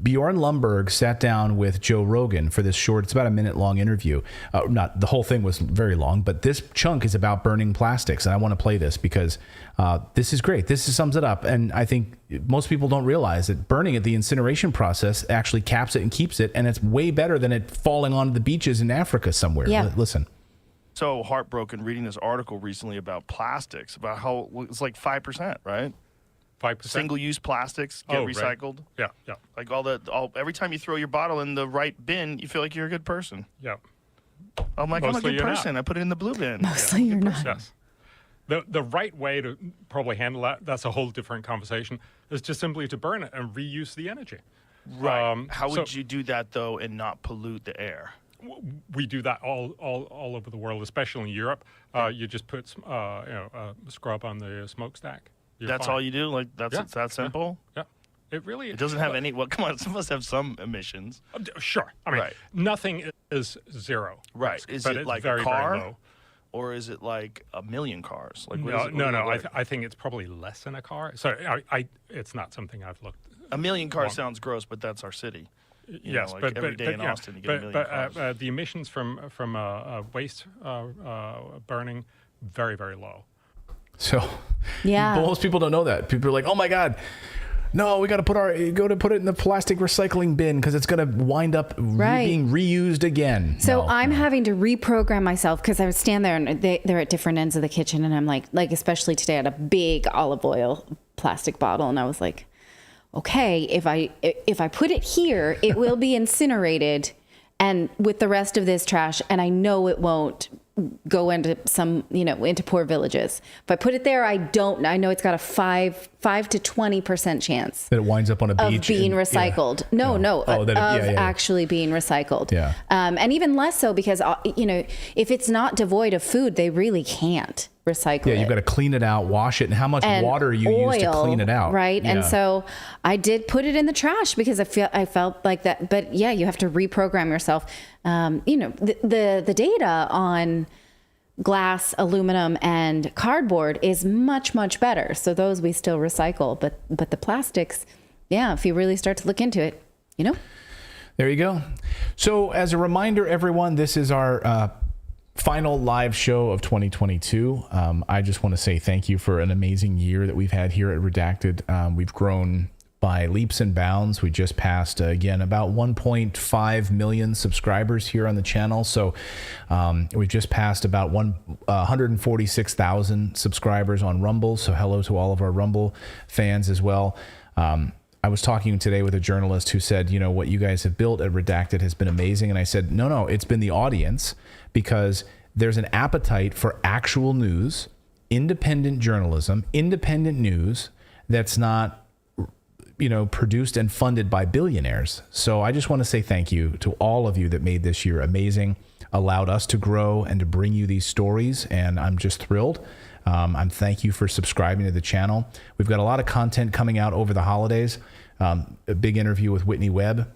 Bjorn Lomborg sat down with Joe Rogan for this short, it's about a minute long interview. Not the whole thing was very long, but this chunk is about burning plastics. And I want to play this because this is great. This sums it up. And I think most people don't realize that burning it, the incineration process, actually caps it and keeps it. And it's way better than it falling onto the beaches in Africa somewhere. Yeah. Listen. so heartbroken reading this article recently about plastics, about how it's like 5%, right? 5%. Single-use plastics get recycled. Right. Yeah. Like every time you throw your bottle in the right bin, you feel like you're a good person. Yeah. I'm like, Mostly I'm a good you're person. not. I put it in the blue bin. Mostly you're not. Yes. The right way to probably handle that's a whole different conversation, is just simply to burn it and reuse the energy. Right. How would you do that, though, and not pollute the air? We do that all over the world, especially in Europe. You just put scrub on the smokestack. That's all you do? Like, it's that simple? Yeah. It really is. It doesn't have any, well, come on, it must have some emissions. Sure. I mean, nothing is zero. Right. Is it like very, a car? very low. Or is it like a million cars? Like, No. I think it's probably less than a car. So it's not something I've looked. A million cars sounds gross, but that's our city. Yes, but every day in Austin, you get a million cars. The emissions from waste burning, very, very low. So, yeah, most people don't know that. People are like, "Oh my God, no, we got to put it in the plastic recycling bin because it's going to wind up being reused again." So I'm having to reprogram myself because I would stand there and they're at different ends of the kitchen, and I'm like especially today, I had a big olive oil plastic bottle, and I was like, okay, if I put it here, it will be incinerated, and with the rest of this trash, and I know it won't go into into poor villages. If I put it there, I know it's got a 5 to 20% chance that it winds up on a beach of being recycled. Actually being recycled. Yeah. And even less so because if it's not devoid of food, they really can't recycle it. Yeah, you've got to clean it out, wash it, and how much water you use to clean it out. Right. Yeah. And so I did put it in the trash because I felt like that. But yeah, you have to reprogram yourself. The data on glass, aluminum, and cardboard is much, much better. So those we still recycle, but the plastics, if you really start to look into it, There you go. So as a reminder, everyone, this is our final live show of 2022. I just want to say thank you for an amazing year that we've had here at Redacted. We've grown by leaps and bounds. We just passed, again, about 1.5 million subscribers here on the channel. So we've just passed about 146,000 subscribers on Rumble. So hello to all of our Rumble fans as well. I was talking today with a journalist who said, what you guys have built at Redacted has been amazing. And I said, no, it's been the audience, because there's an appetite for actual news, independent journalism, independent news that's not produced and funded by billionaires. So I just want to say thank you to all of you that made this year amazing, allowed us to grow and to bring you these stories. And I'm just thrilled. I'm thank you for subscribing to the channel. We've got a lot of content coming out over the holidays. A big interview with Whitney Webb.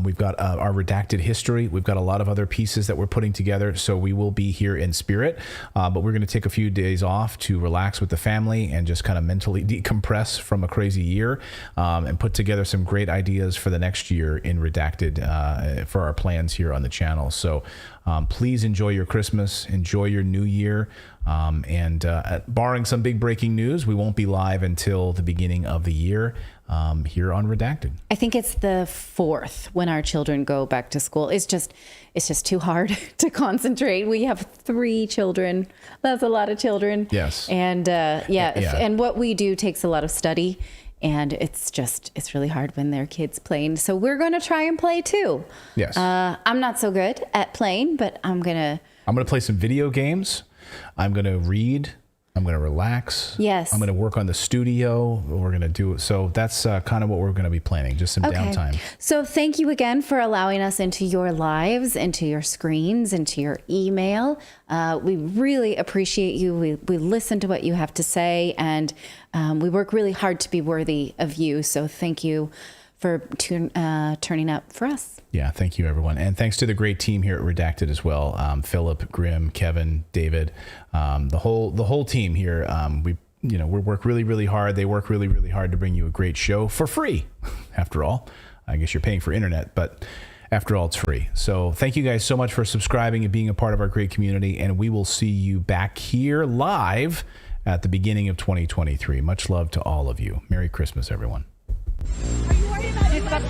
We've got our redacted history. We've got a lot of other pieces that we're putting together. So we will be here in spirit, but we're going to take a few days off to relax with the family and just kind of mentally decompress from a crazy year, and put together some great ideas for the next year in Redacted for our plans here on the channel. So please enjoy your Christmas, enjoy your new year. And barring some big breaking news, we won't be live until the beginning of the year here on Redacted. I think it's the 4th when our children go back to school. It's just too hard to concentrate. We have 3 children. That's a lot of children. Yes. And and what we do takes a lot of study, and it's really hard when they're kids playing. So we're going to try and play too. Yes. I'm not so good at playing, but I'm going to play some video games. I'm going to read. I'm going to relax. Yes. I'm going to work on the studio. We're going to do it. So that's kind of what we're going to be planning, just some downtime. So thank you again for allowing us into your lives, into your screens, into your email. We really appreciate you. We listen to what you have to say, and we work really hard to be worthy of you. So thank you for turning up for us. Yeah, thank you, everyone. And thanks to the great team here at Redacted as well. Philip, Grim, Kevin, David, the whole team here. We work really, really hard. They work really, really hard to bring you a great show for free. After all, I guess you're paying for internet, but after all, it's free. So thank you guys so much for subscribing and being a part of our great community. And we will see you back here live at the beginning of 2023. Much love to all of you. Merry Christmas, everyone. Are you worried about